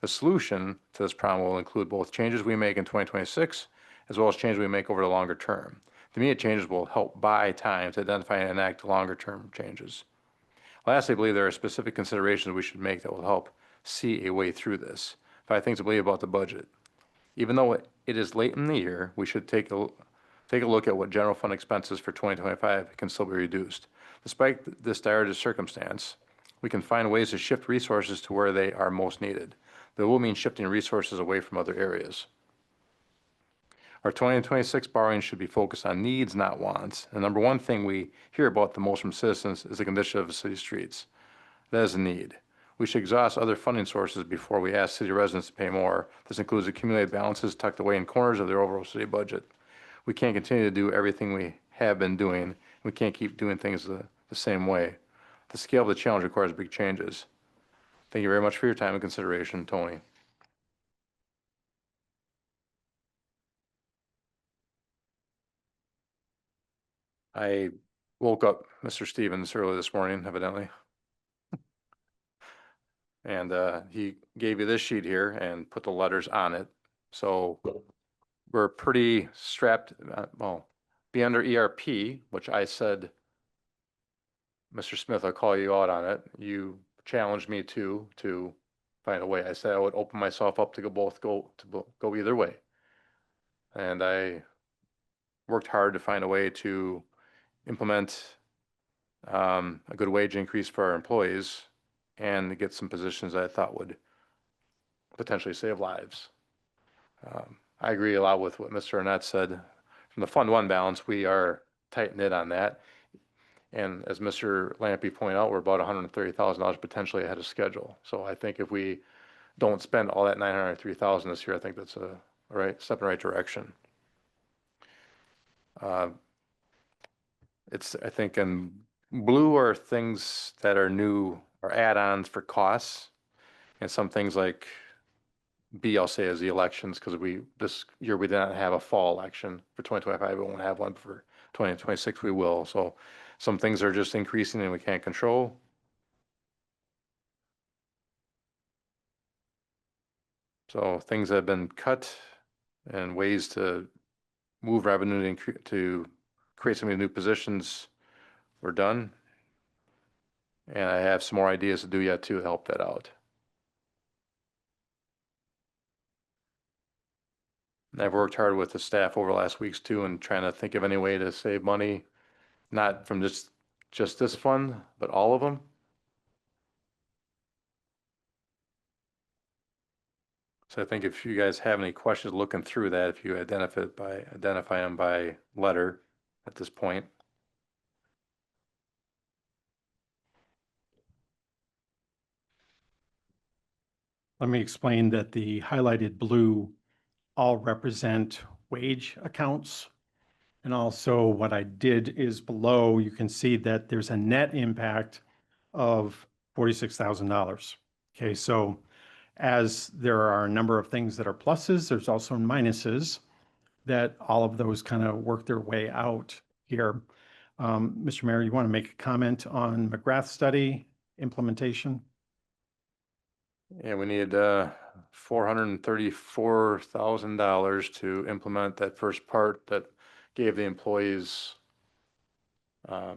Speaker 1: The solution to this problem will include both changes we make in 2026 as well as changes we make over the longer term. The immediate changes will help buy time to identify and enact longer term changes. Lastly, I believe there are specific considerations we should make that will help see a way through this. 5 things to believe about the budget. Even though it is late in the year, we should take a look at what general fund expenses for 2025 can still be reduced. Despite this dire circumstance, we can find ways to shift resources to where they are most needed. That will mean shifting resources away from other areas. Our 2026 borrowing should be focused on needs, not wants. The number one thing we hear about the most from citizens is the condition of the city streets. That is a need. We should exhaust other funding sources before we ask city residents to pay more. This includes accumulated balances tucked away in corners of their overall city budget. We can't continue to do everything we have been doing. We can't keep doing things the same way. The scale of the challenge requires big changes. Thank you very much for your time and consideration, Tony. I woke up Mr. Stevens early this morning, evidently. And he gave you this sheet here and put the letters on it. So we're pretty strapped, well, be under ERP, which I said, Mr. Smith, I'll call you out on it. You challenged me to find a way. I said I would open myself up to go either way. And I worked hard to find a way to implement a good wage increase for our employees and to get some positions that I thought would potentially save lives. I agree a lot with what Mr. Arnett said. From the Fund 1 balance, we are tight-knit on that. And as Mr. Lampy pointed out, we're about $130,000 potentially ahead of schedule. So I think if we don't spend all that $903,000 this year, I think that's a step in the right direction. It's, I think, in blue are things that are new or add-ons for costs, and some things like B, I'll say, is the elections, because this year we did not have a fall election. For 2025, we won't have one. For 2026, we will. So some things are just increasing and we can't control. So things that have been cut and ways to move revenue to create some of the new positions were done. And I have some more ideas to do yet to help that out. And I've worked hard with the staff over the last weeks too, and trying to think of any way to save money, not from just this fund, but all of them. So I think if you guys have any questions looking through that, if you identify them by letter at this point.
Speaker 8: Let me explain that the highlighted blue all represent wage accounts. And also what I did is below, you can see that there's a net impact of $46,000. Okay, so as there are a number of things that are pluses, there's also minuses that all of those kind of work their way out here. Mr. Mayor, you want to make a comment on McGrath study implementation?
Speaker 1: Yeah, we need $434,000 to implement that first part that gave the employees that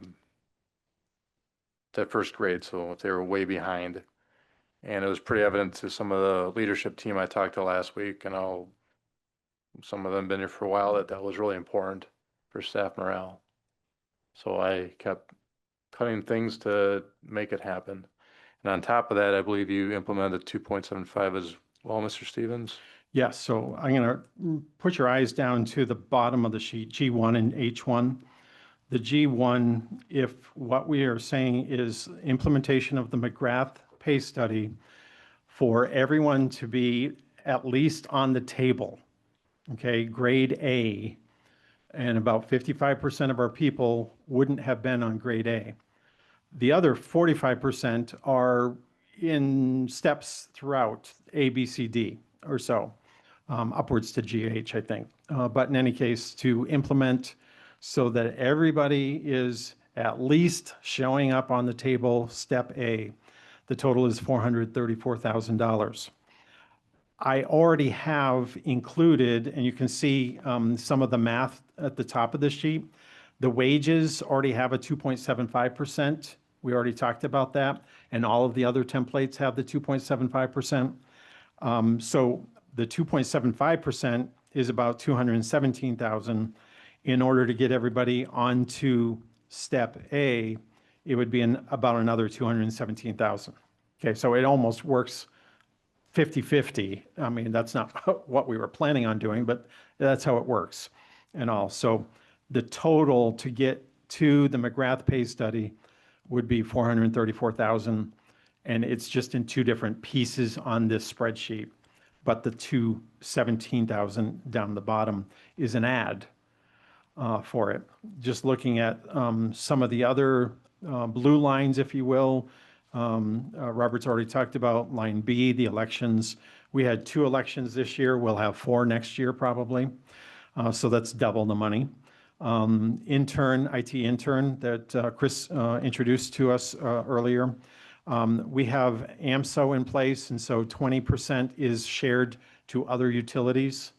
Speaker 1: first grade, so if they were way behind. And it was pretty evident to some of the leadership team I talked to last week, and some of them been here for a while, that was really important for staff morale. So I kept cutting things to make it happen. And on top of that, I believe you implemented 2.75 as well, Mr. Stevens?
Speaker 8: Yes, so I'm going to put your eyes down to the bottom of the sheet, G1 and H1. The G1, if what we are saying is implementation of the McGrath pay study for everyone to be at least on the table, okay, grade A, and about 55% of our people wouldn't have been on grade A. The other 45% are in steps throughout A, B, C, D or so, upwards to GH, I think. But in any case, to implement so that everybody is at least showing up on the table, step A. The total is $434,000. I already have included, and you can see some of the math at the top of the sheet. The wages already have a 2.75%. We already talked about that. And all of the other templates have the 2.75%. So the 2.75% is about 217,000. In order to get everybody onto step A, it would be about another 217,000. Okay, so it almost works 50-50. I mean, that's not what we were planning on doing, but that's how it works and all. So the total to get to the McGrath pay study would be 434,000, and it's just in two different pieces on this spreadsheet. But the 217,000 down the bottom is an add for it. Just looking at some of the other blue lines, if you will, Robert's already talked about line B, the elections. We had 2 elections this year. We'll have 4 next year probably. So that's double the money. Intern, IT intern that Chris introduced to us earlier. We have AMSO in place, and so 20% is shared to other utilities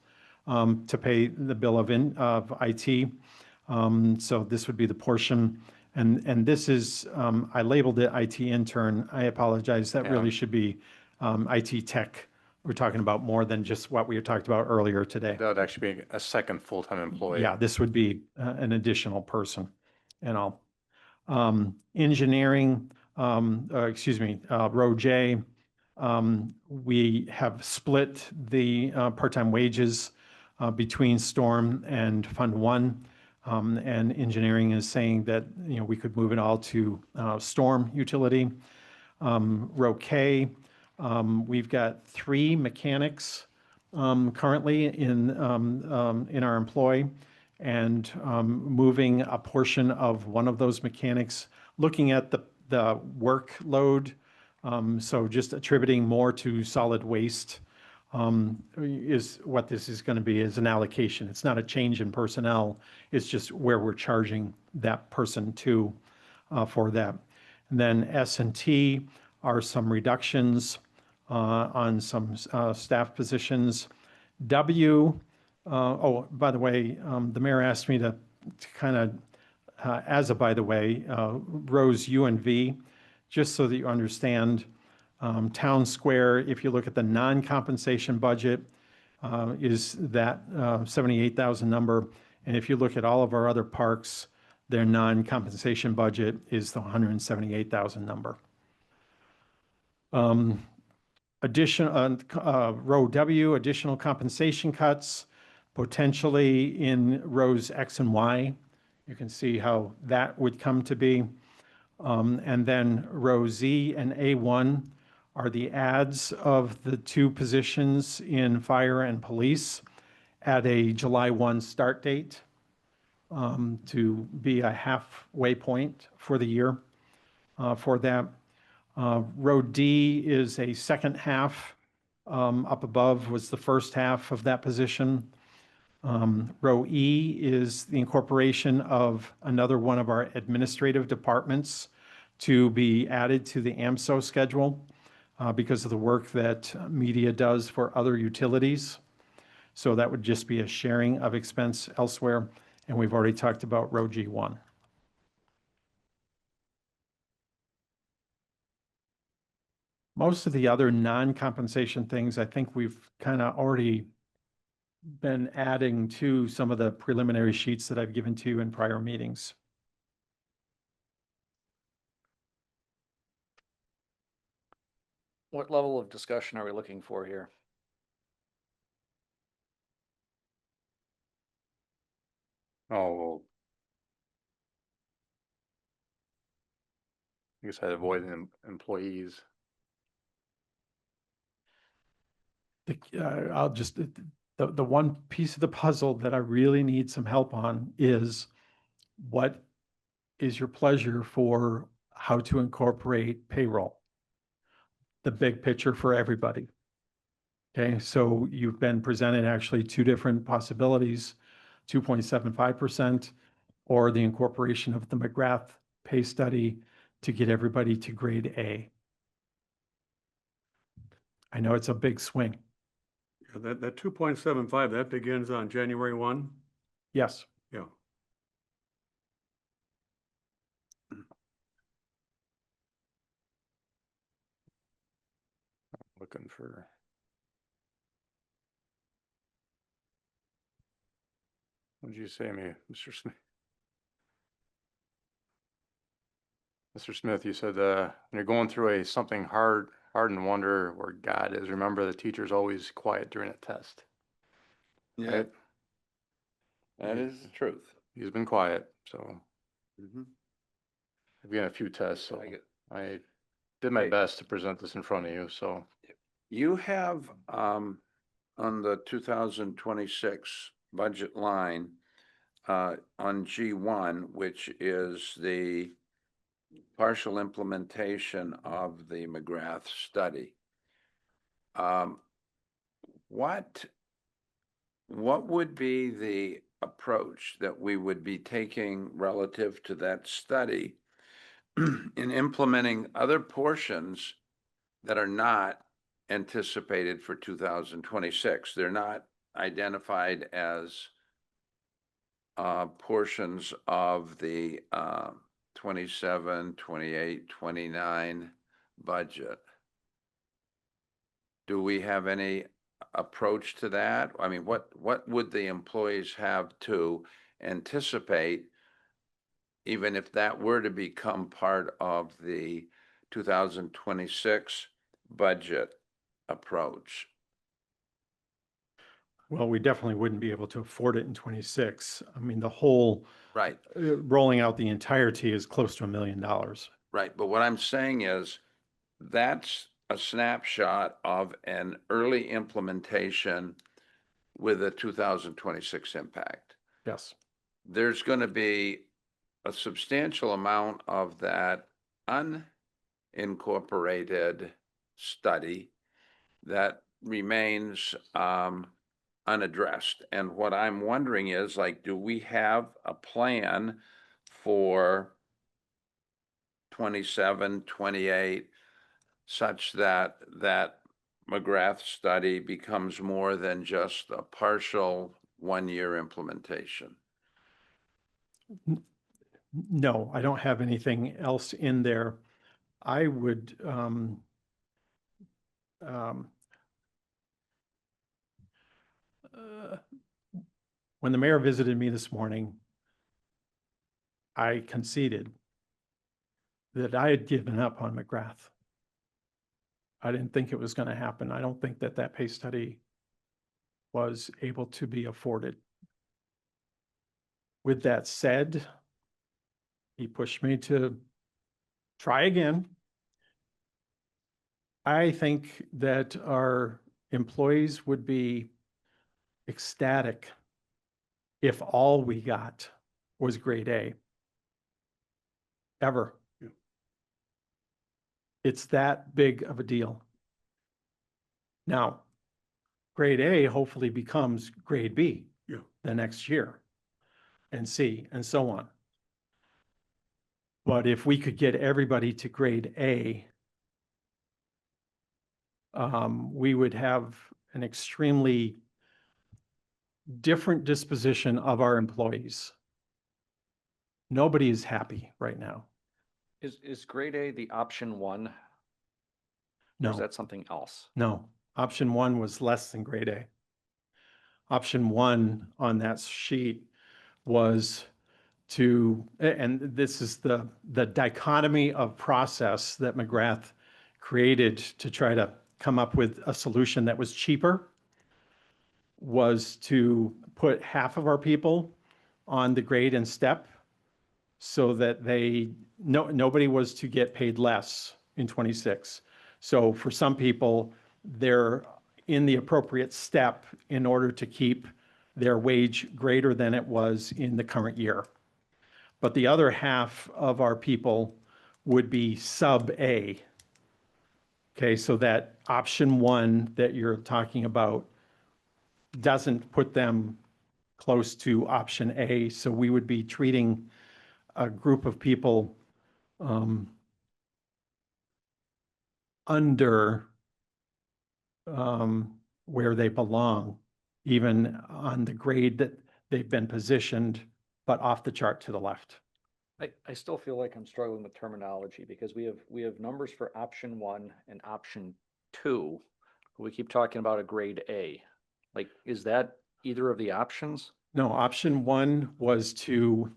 Speaker 8: to pay the bill of IT. So this would be the portion. And this is, I labeled it IT intern. I apologize. That really should be IT tech. We're talking about more than just what we talked about earlier today.
Speaker 1: That would actually be a second full-time employee.
Speaker 8: Yeah, this would be an additional person and all. Engineering, row J, we have split the part-time wages between Storm and Fund 1. And engineering is saying that, we could move it all to Storm utility. Row K, we've got 3 mechanics currently in our employ, and moving a portion of one of those mechanics, looking at the workload. So just attributing more to solid waste is what this is going to be, is an allocation. It's not a change in personnel. It's just where we're charging that person to for that. And then S&T are some reductions on some staff positions. W, oh, by the way, the mayor asked me to kind of, as a by the way, rows U and V, just so that you understand. Town Square, if you look at the non-compensation budget, is that 78,000 number. And if you look at all of our other parks, their non-compensation budget is the 178,000 number. Row W, additional compensation cuts, potentially in rows X and Y. You can see how that would come to be. And then row Z and A1 are the adds of the two positions in fire and police at a July 1 start date, to be a halfway point for the year for that. Row D is a second half. Up above was the first half of that position. Row E is the incorporation of another one of our administrative departments to be added to the AMSO schedule because of the work that media does for other utilities. So that would just be a sharing of expense elsewhere. And we've already talked about row G1. Most of the other non-compensation things, I think we've kind of already been adding to some of the preliminary sheets that I've given to you in prior meetings.
Speaker 6: What level of discussion are we looking for here?
Speaker 1: Oh, well. I guess I'd avoid employees.
Speaker 8: I'll just, the one piece of the puzzle that I really need some help on is what is your pleasure for how to incorporate payroll? The big picture for everybody. Okay, so you've been presented actually two different possibilities, 2.75% or the incorporation of the McGrath pay study to get everybody to grade A. I know it's a big swing.
Speaker 3: That 2.75, that begins on January 1?
Speaker 8: Yes.
Speaker 3: Yeah.
Speaker 1: Looking for. What did you say to me, Mr. Smith? Mr. Smith, you said, when you're going through something hard and wonder where God is, remember the teacher's always quiet during a test.
Speaker 2: Yeah,
Speaker 1: Right?
Speaker 2: that is the truth.
Speaker 1: He's been quiet, so
Speaker 2: Mhm.
Speaker 1: I've got a few tests, so
Speaker 2: I get-
Speaker 1: I did my
Speaker 2: Hey.
Speaker 1: best to present this in front of you, so.
Speaker 2: You have, on the 2026 budget line, on G1, which is the partial implementation of the McGrath study. What would be the approach that we would be taking relative to that study in implementing other portions that are not anticipated for 2026? They're not identified as portions of the 27, 28, 29 budget. Do we have any approach to that? I mean, what would the employees have to anticipate, even if that were to become part of the 2026 budget approach?
Speaker 8: Well, we definitely wouldn't be able to afford it in 26. I mean, the whole
Speaker 2: Right,
Speaker 8: rolling out the entirety is close to $1 million.
Speaker 2: right. But what I'm saying is that's a snapshot of an early implementation with a 2026 impact.
Speaker 8: Yes.
Speaker 2: There's going to be a substantial amount of that unincorporated study that remains unaddressed. And what I'm wondering is, like, do we have a plan for 27, 28, such that McGrath study becomes more than just a partial one-year implementation?
Speaker 8: No, I don't have anything else in there. I would, when the mayor visited me this morning, I conceded that I had given up on McGrath. I didn't think it was going to happen. I don't think that that pay study was able to be afforded. With that said, he pushed me to try again. I think that our employees would be ecstatic if all we got was grade A. Ever.
Speaker 3: Yeah.
Speaker 8: It's that big of a deal. Now, grade A hopefully becomes grade B.
Speaker 3: Yeah.
Speaker 8: The next year, and C, and so on. But if we could get everybody to grade A, we would have an extremely different disposition of our employees. Nobody is happy right now.
Speaker 6: Is grade A the option one? Or
Speaker 8: No,
Speaker 6: is that something else?
Speaker 8: no. Option one was less than grade A. Option one on that sheet was to, and this is the dichotomy of process that McGrath created to try to come up with a solution that was cheaper, was to put half of our people on the grade and step so that nobody was to get paid less in 26. So for some people, they're in the appropriate step in order to keep their wage greater than it was in the current year. But the other half of our people would be sub A. Okay, so that option one that you're talking about doesn't put them close to option A. So we would be treating a group of people under where they belong, even on the grade that they've been positioned, but off the chart to the left.
Speaker 6: I still feel like I'm struggling with terminology because we have numbers for option one and option two. We keep talking about a grade A. Like, is that either of the options?
Speaker 8: No, option one was to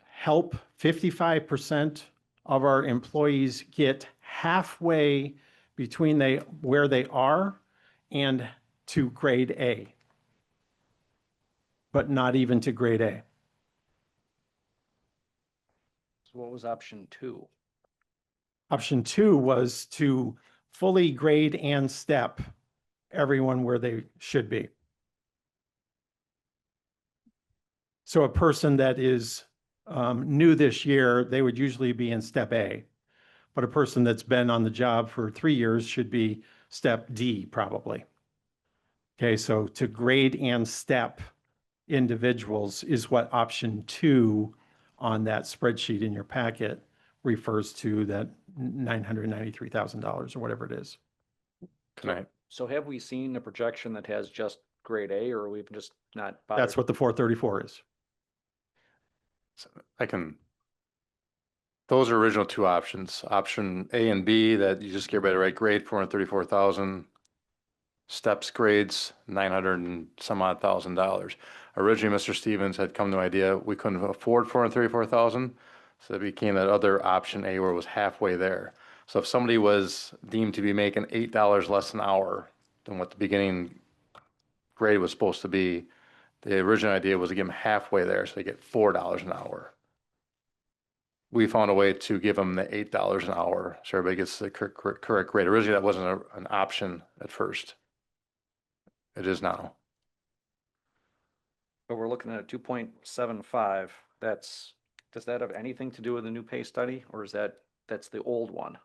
Speaker 8: help 55% of our employees get halfway between where they are and to grade A, but not even to grade A.
Speaker 6: So what was option two?
Speaker 8: Option two was to fully grade and step everyone where they should be. So a person that is new this year, they would usually be in step A. But a person that's been on the job for 3 years should be step D probably. Okay, so to grade and step individuals is what option two on that spreadsheet in your packet refers to, that $993,000 or whatever it is.
Speaker 6: So have we seen a projection that has just grade A, or we've just not bothered?
Speaker 8: That's what the 434 is.
Speaker 1: Those are original two options, option A and B, that you just get by the right grade, 434,000. Steps grades, 900 and some odd $1,000. Originally, Mr. Stevens had come to the idea we couldn't afford 434,000. So it became that other option A where it was halfway there. So if somebody was deemed to be making $8 less an hour than what the beginning grade was supposed to be, the original idea was to give them halfway there, so they get $4 an hour. We found a way to give them the $8 an hour, so everybody gets the correct grade. Originally, that wasn't an option at first. It is now.
Speaker 6: But we're looking at a 2.75. Does that have anything to do with the new pay study, or is that's the old one?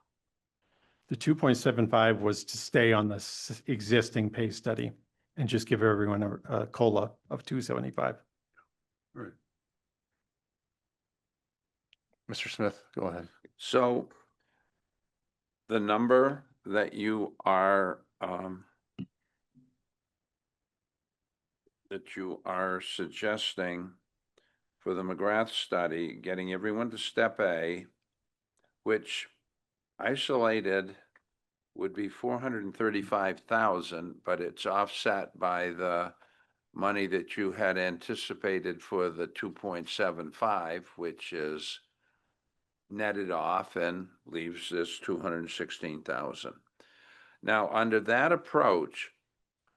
Speaker 8: The 2.75 was to stay on the existing pay study and just give everyone a COLA of 275.
Speaker 3: Right.
Speaker 1: Mr. Smith, go ahead.
Speaker 2: So the number that you are that you are suggesting for the McGrath study, getting everyone to step A, which isolated would be 435,000, but it's offset by the money that you had anticipated for the 2.75, which is netted off and leaves this 216,000. Now, under that approach,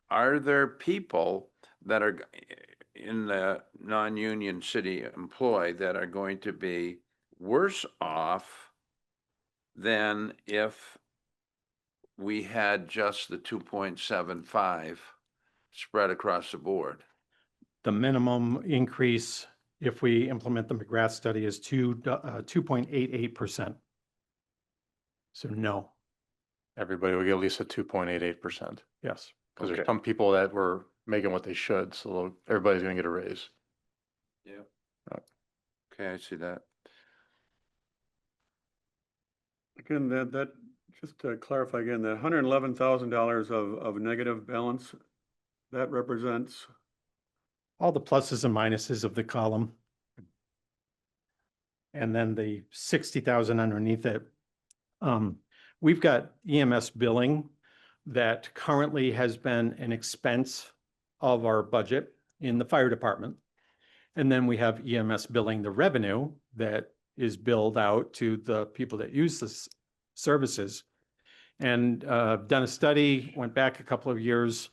Speaker 2: are there people that are in the non-union city employee that are going to be worse off than if we had just the 2.75 spread across the board?
Speaker 8: The minimum increase, if we implement the McGrath study, is 2.88%. So no,
Speaker 1: Everybody will get at least a 2.88%.
Speaker 8: yes.
Speaker 1: Because there's
Speaker 2: Okay.
Speaker 1: some people that were making what they should, so everybody's gonna get a raise.
Speaker 2: Yeah. Okay, I see that.
Speaker 3: Again, that, just to clarify again, that $111,000 of negative balance, that represents,
Speaker 8: All the pluses and minuses of the column. And then the 60,000 underneath it. We've got EMS billing that currently has been an expense of our budget in the fire department. And then we have EMS billing, the revenue that is billed out to the people that use this services. And done a study, went back a couple of years,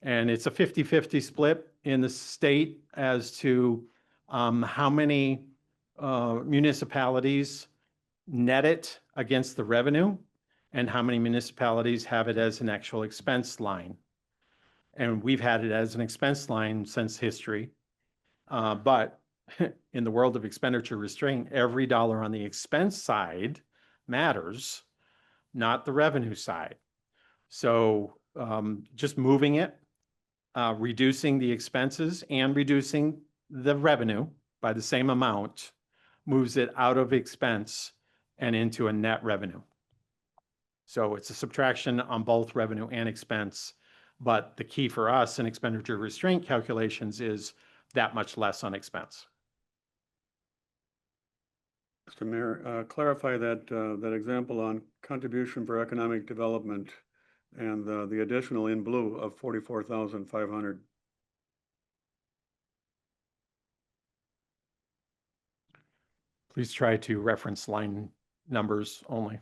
Speaker 8: and it's a 50-50 split in the state as to how many municipalities net it against the revenue and how many municipalities have it as an actual expense line. And we've had it as an expense line since history. But in the world of expenditure restraint, every dollar on the expense side matters, not the revenue side. So just moving it, reducing the expenses and reducing the revenue by the same amount moves it out of expense and into a net revenue. So it's a subtraction on both revenue and expense. But the key for us in expenditure restraint calculations is that much less on expense.
Speaker 3: Mr. Mayor, clarify that, that example on contribution for economic development and the additional in blue of 44,500.
Speaker 8: Please try to reference line numbers only.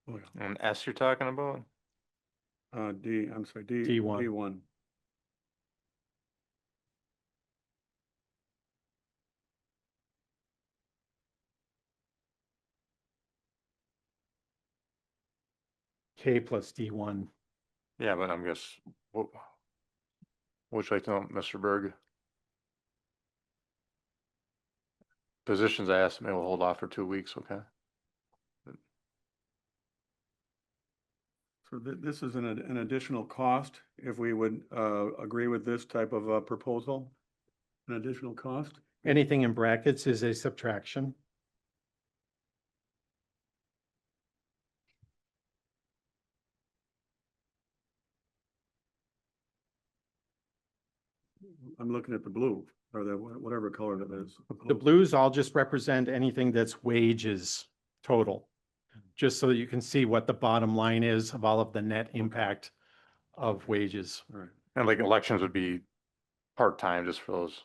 Speaker 3: Oh, yeah.
Speaker 1: And S you're talking about?
Speaker 3: I'm sorry,
Speaker 8: D1.
Speaker 3: D1.
Speaker 8: K plus D1.
Speaker 1: Yeah, but I'm guess, what would you like to know, Mr. Berg? Positions I asked, maybe we'll hold off for 2 weeks, okay?
Speaker 3: So this is an additional cost if we would agree with this type of proposal? An additional cost?
Speaker 8: Anything in brackets is a subtraction.
Speaker 3: I'm looking at the blue or the whatever color that is.
Speaker 8: The blues all just represent anything that's wages total, just so that you can see what the bottom line is of all of the net impact of wages.
Speaker 3: All right.
Speaker 1: And like elections would be part-time just for those,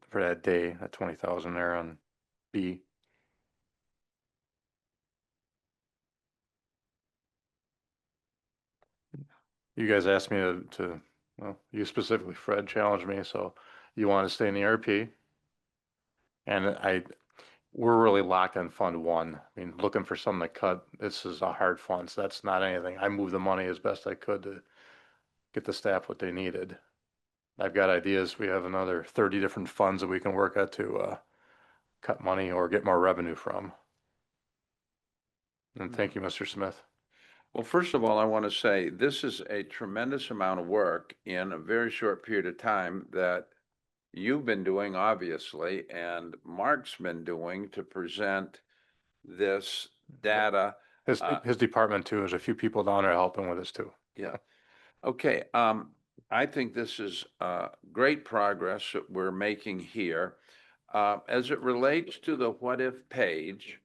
Speaker 1: for that day, at 20,000 there on B. You guys asked me to, well, you specifically, Fred challenged me, so you want to stay in the RP. And we're really locked on Fund 1. I mean, looking for something to cut, this is a hard fund, so that's not anything. I moved the money as best I could to get the staff what they needed. I've got ideas. We have another 30 different funds that we can work at to cut money or get more revenue from. And thank you, Mr. Smith.
Speaker 2: Well, first of all, I want to say this is a tremendous amount of work in a very short period of time that you've been doing, obviously, and Mark's been doing to present this data.
Speaker 1: His department too, there's a few people down there helping with us too.
Speaker 2: Yeah. Okay, I think this is, great progress that we're making here. As it relates to the what if page,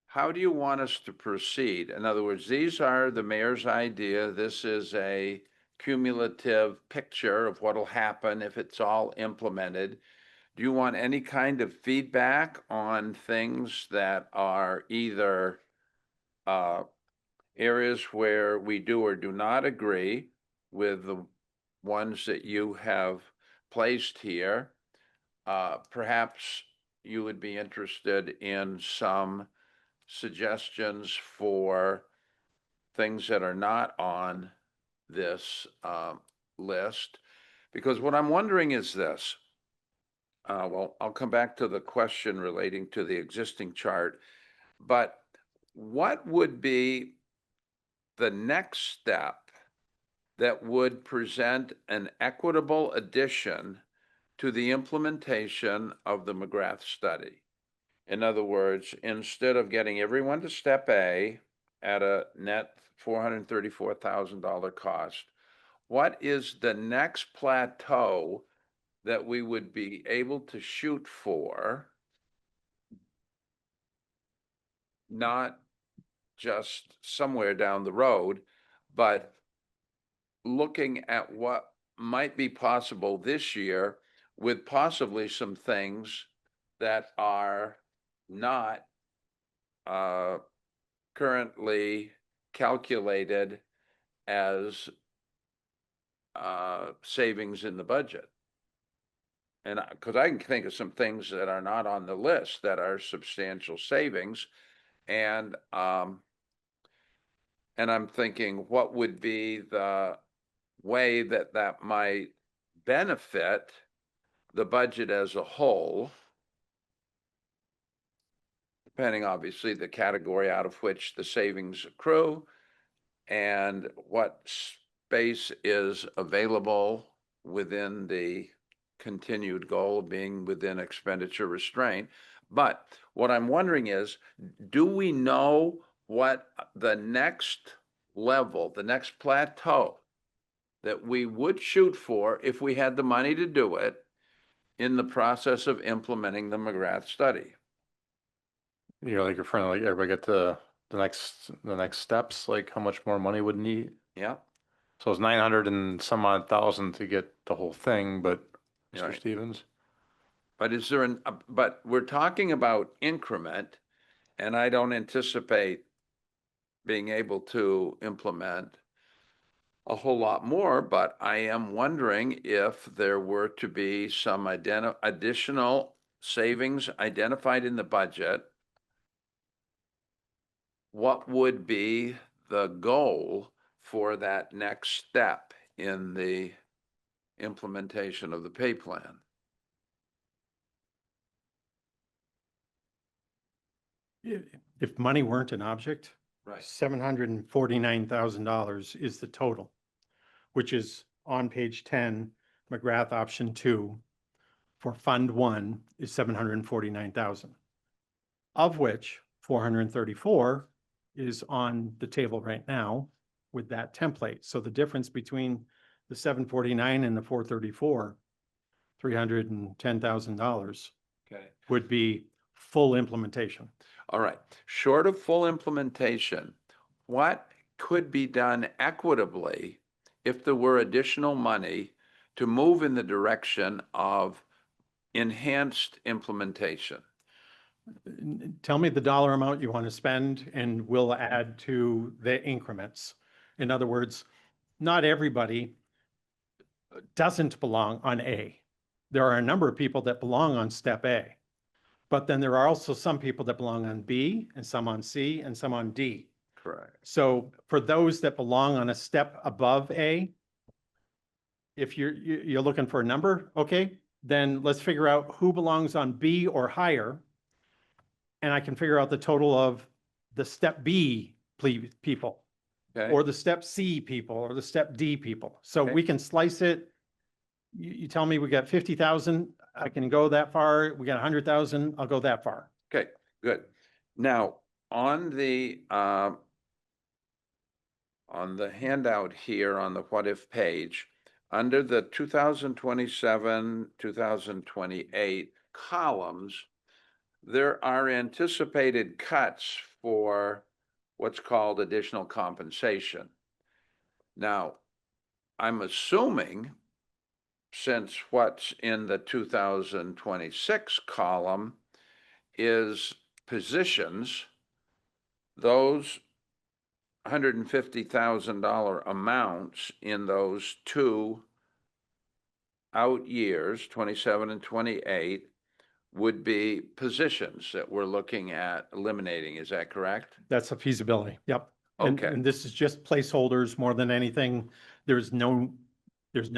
Speaker 2: how do you want us to proceed? In other words, these are the mayor's idea. This is a cumulative picture of what'll happen if it's all implemented. Do you want any kind of feedback on things that are either, areas where we do or do not agree with the ones that you have placed here? Perhaps you would be interested in some suggestions for things that are not on this list. Because what I'm wondering is this. Well, I'll come back to the question relating to the existing chart, but what would be the next step that would present an equitable addition to the implementation of the McGrath study? In other words, instead of getting everyone to step A at a net $434,000 cost, what is the next plateau that we would be able to shoot for? Not just somewhere down the road, but looking at what might be possible this year with possibly some things that are not currently calculated as savings in the budget. And because I can think of some things that are not on the list that are substantial savings, and I'm thinking, what would be the way that that might benefit the budget as a whole, depending obviously the category out of which the savings accrue and what space is available within the continued goal of being within expenditure restraint. But what I'm wondering is, do we know what the next level, the next plateau that we would shoot for if we had the money to do it in the process of implementing the McGrath study?
Speaker 1: You're like referring to like everybody get the next steps, like how much more money would need?
Speaker 2: Yeah,
Speaker 1: So it's 900 and some odd thousand to get the whole thing, but Mr.
Speaker 2: Right.
Speaker 1: Stevens?
Speaker 2: but is there but we're talking about increment, and I don't anticipate being able to implement a whole lot more, but I am wondering if there were to be some additional savings identified in the budget, what would be the goal for that next step in the implementation of the pay plan?
Speaker 8: If money weren't an object,
Speaker 2: Right.
Speaker 8: $749,000 is the total, which is on page 10, McGrath option 2 for Fund 1 is 749,000, of which 434 is on the table right now with that template. So the difference between the 749 and the 434, $310,000
Speaker 2: Okay.
Speaker 8: would be full implementation.
Speaker 2: All right. Short of full implementation, what could be done equitably if there were additional money to move in the direction of enhanced implementation?
Speaker 8: Tell me the dollar amount you want to spend and we'll add to the increments. In other words, not everybody doesn't belong on A. There are a number of people that belong on step A, but then there are also some people that belong on B and some on C and some on D.
Speaker 2: Correct.
Speaker 8: So for those that belong on a step above A, if you're looking for a number, okay, then let's figure out who belongs on B or higher. And I can figure out the total of the step B people,
Speaker 2: Okay.
Speaker 8: or the step C people, or the step D people. So
Speaker 2: Okay.
Speaker 8: we can slice it. You tell me we got 50,000, I can go that far. We got 100,000, I'll go that far.
Speaker 2: Okay, good. Now, on the on the handout here on the what if page, under the 2027, 2028 columns, there are anticipated cuts for what's called additional compensation. Now, I'm assuming, since what's in the 2026 column is positions, those $150,000 amounts in those two out years, 27 and 28, would be positions that we're looking at eliminating. Is that correct?
Speaker 8: That's a feasibility. Yep. And,
Speaker 2: Okay.
Speaker 8: and this is just placeholders more than anything. There's no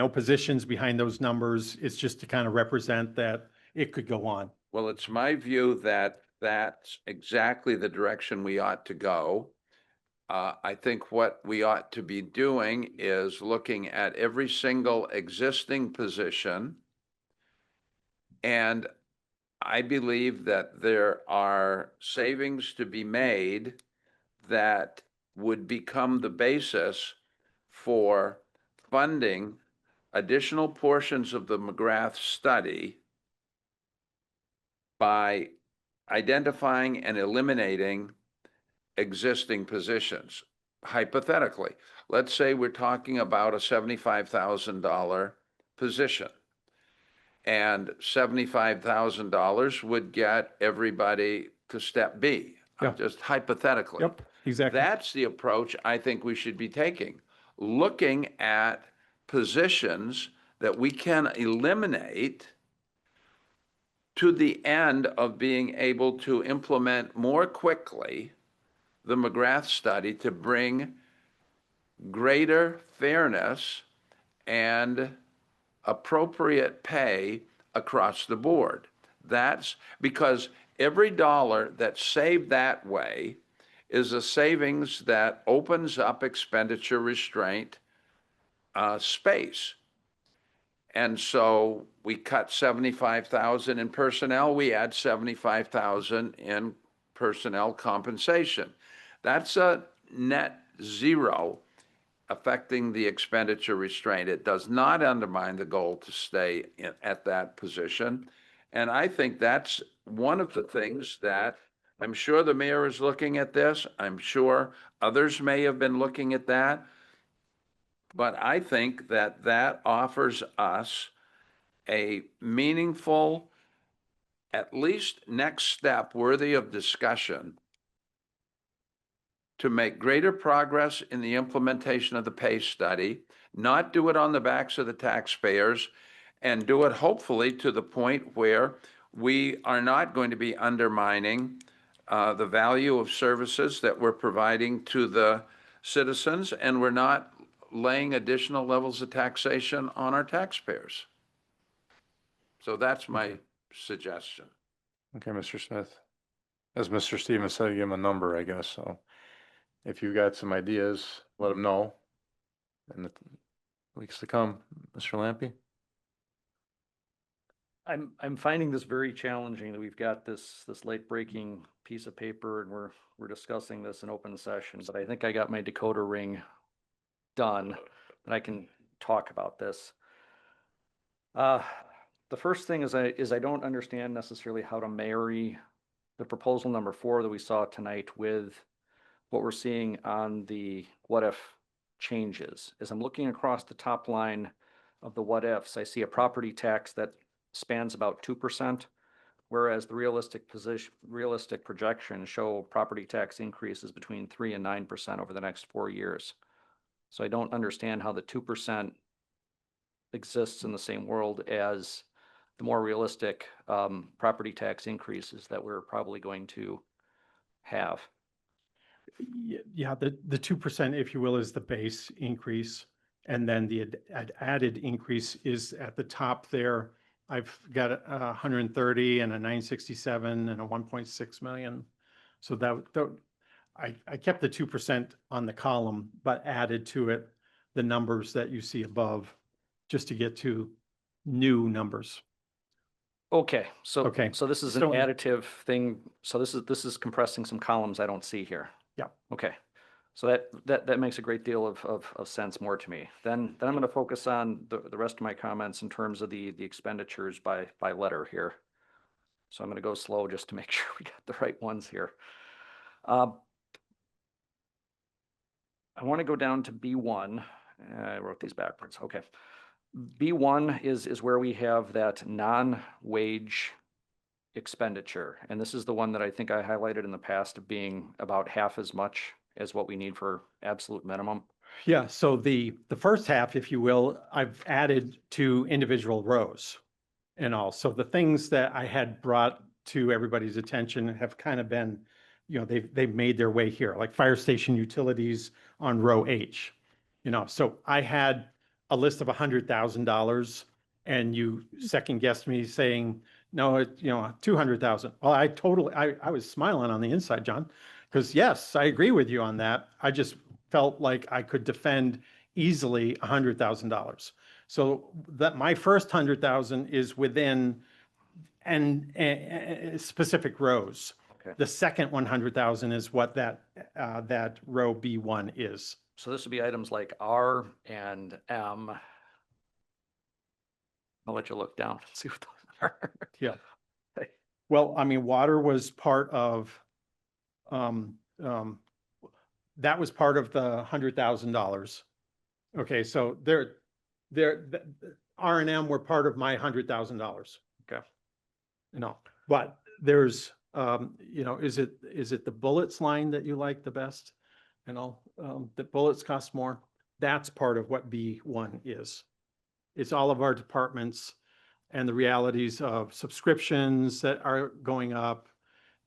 Speaker 8: positions behind those numbers. It's just to kind of represent that it could go on.
Speaker 2: Well, it's my view that that's exactly the direction we ought to go. I think what we ought to be doing is looking at every single existing position. And I believe that there are savings to be made that would become the basis for funding additional portions of the McGrath study by identifying and eliminating existing positions. Hypothetically, let's say we're talking about a $75,000 position. And $75,000 would get everybody to step B,
Speaker 8: Yeah.
Speaker 2: just hypothetically.
Speaker 8: Yep, exactly.
Speaker 2: That's the approach I think we should be taking. Looking at positions that we can eliminate to the end of being able to implement more quickly the McGrath study to bring greater fairness and appropriate pay across the board. That's because every dollar that's saved that way is a savings that opens up expenditure restraint space. And so we cut 75,000 in personnel, we add 75,000 in personnel compensation. That's a net zero affecting the expenditure restraint. It does not undermine the goal to stay at that position. And I think that's one of the things that I'm sure the mayor is looking at this. I'm sure others may have been looking at that. But I think that that offers us a meaningful, at least next step worthy of discussion to make greater progress in the implementation of the pay study, not do it on the backs of the taxpayers, and do it hopefully to the point where we are not going to be undermining the value of services that we're providing to the citizens, and we're not laying additional levels of taxation on our taxpayers. So that's my suggestion.
Speaker 1: Okay, Mr. Smith. As Mr. Stevens said, give him a number, I guess, so if you got some ideas, let him know in the weeks to come. Mr. Lampy?
Speaker 6: I'm finding this very challenging that we've got this late breaking piece of paper and we're discussing this in open session, but I think I got my decoder ring done and I can talk about this. The first thing is I don't understand necessarily how to marry the proposal number 4 that we saw tonight with what we're seeing on the what if changes. As I'm looking across the top line of the what ifs, I see a property tax that spans about 2%, whereas the realistic projections show property tax increases between 3 and 9% over the next 4 years. So I don't understand how the 2% exists in the same world as the more realistic property tax increases that we're probably going to have.
Speaker 8: Yeah, the 2%, if you will, is the base increase. And then the added increase is at the top there. I've got a 130 and a 967 and a 1.6 million. So that I kept the 2% on the column, but added to it the numbers that you see above just to get to new numbers.
Speaker 6: Okay, so
Speaker 8: Okay,
Speaker 6: so this is an
Speaker 8: so-
Speaker 6: additive thing. So this is compressing some columns I don't see here.
Speaker 8: Yeah.
Speaker 6: Okay. So that makes a great deal of sense more to me. Then I'm going to focus on the rest of my comments in terms of the expenditures by letter here. So I'm going to go slow just to make sure we got the right ones here. I want to go down to B1. I wrote these backwards. Okay. B1 is where we have that non-wage expenditure. And this is the one that I think I highlighted in the past of being about half as much as what we need for absolute minimum.
Speaker 8: Yeah, so the first half, if you will, I've added to individual rows and all. So the things that I had brought to everybody's attention have kind of been, they've made their way here, like fire station utilities on row H. So I had a list of $100,000 and you second guessed me saying, no, 200,000. Well, I was smiling on the inside, John, because yes, I agree with you on that. I just felt like I could defend easily $100,000. So that my first 100,000 is within specific rows.
Speaker 6: Okay.
Speaker 8: The second 100,000 is what that row B1 is.
Speaker 6: So this would be items like R and M. I'll let you look down and see what those are.
Speaker 8: Yeah. Well, I mean, water was part of, that was part of the $100,000. Okay, so R and M were part of my $100,000.
Speaker 6: Okay.
Speaker 8: But there's, is it the bullets line that you like the best? The bullets cost more. That's part of what B1 is. It's all of our departments and the realities of subscriptions that are going up,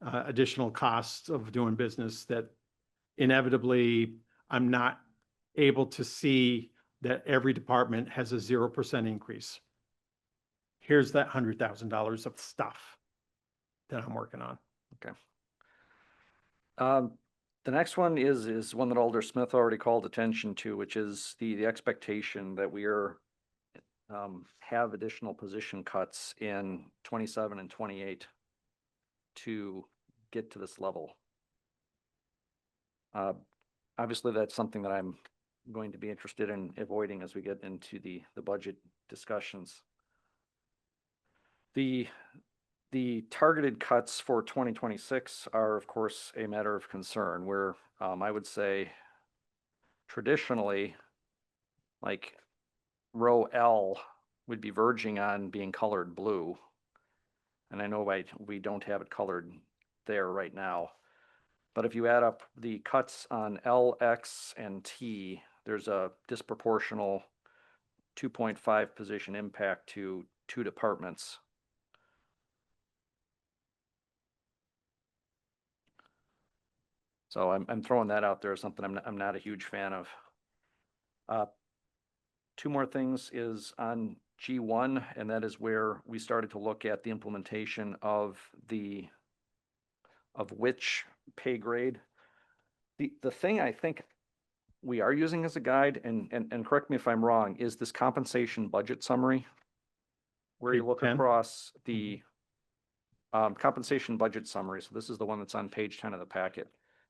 Speaker 8: additional costs of doing business that inevitably I'm not able to see that every department has a 0% increase. Here's that $100,000 of stuff that I'm working on.
Speaker 6: Okay. The next one is one that Alder Smith already called attention to, which is the expectation that we are have additional position cuts in 27 and 28 to get to this level. Obviously, that's something that I'm going to be interested in avoiding as we get into the budget discussions. The targeted cuts for 2026 are, of course, a matter of concern where I would say traditionally, like row L would be verging on being colored blue. And I know we don't have it colored there right now. But if you add up the cuts on L, X, and T, there's a disproportional 2.5 position impact to 2 departments. So I'm throwing that out there as something I'm not a huge fan of. 2 more things is on G1, and that is where we started to look at the implementation of which pay grade. The thing I think we are using as a guide, and correct me if I'm wrong, is this compensation budget summary, where you look
Speaker 8: Page 10?
Speaker 6: across the compensation budget summary. So this is the one that's on page 10 of the packet.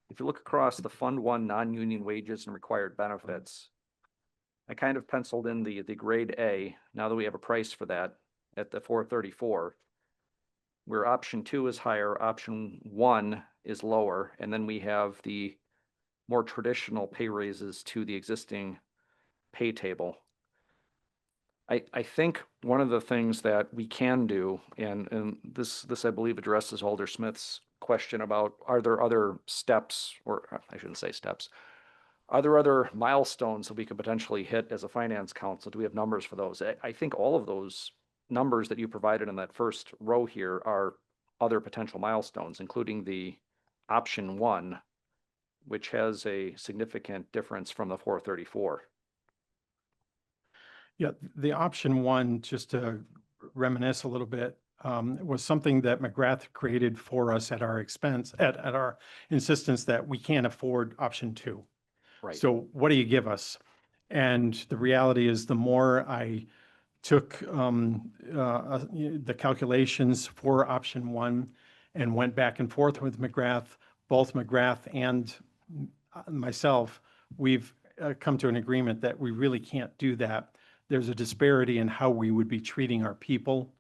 Speaker 6: If you look across the Fund 1 non-union wages and required benefits, I kind of penciled in the grade A, now that we have a price for that, at the 434, where option 2 is higher, option 1 is lower, and then we have the more traditional pay raises to the existing pay table. I think one of the things that we can do, and this I believe addresses Alder Smith's question about, are there other steps, or I shouldn't say steps, are there other milestones that we could potentially hit as a finance council? Do we have numbers for those? I think all of those numbers that you provided in that first row here are other potential milestones, including the option 1, which has a significant difference from the 434.
Speaker 8: Yeah, the option 1, just to reminisce a little bit, was something that McGrath created for us at our expense, at our insistence that we can't afford option 2.
Speaker 6: Right.
Speaker 8: So what do you give us? And the reality is the more I took the calculations for option 1 and went back and forth with McGrath, both McGrath and myself, we've come to an agreement that we really can't do that. There's a disparity in how we would be treating our people.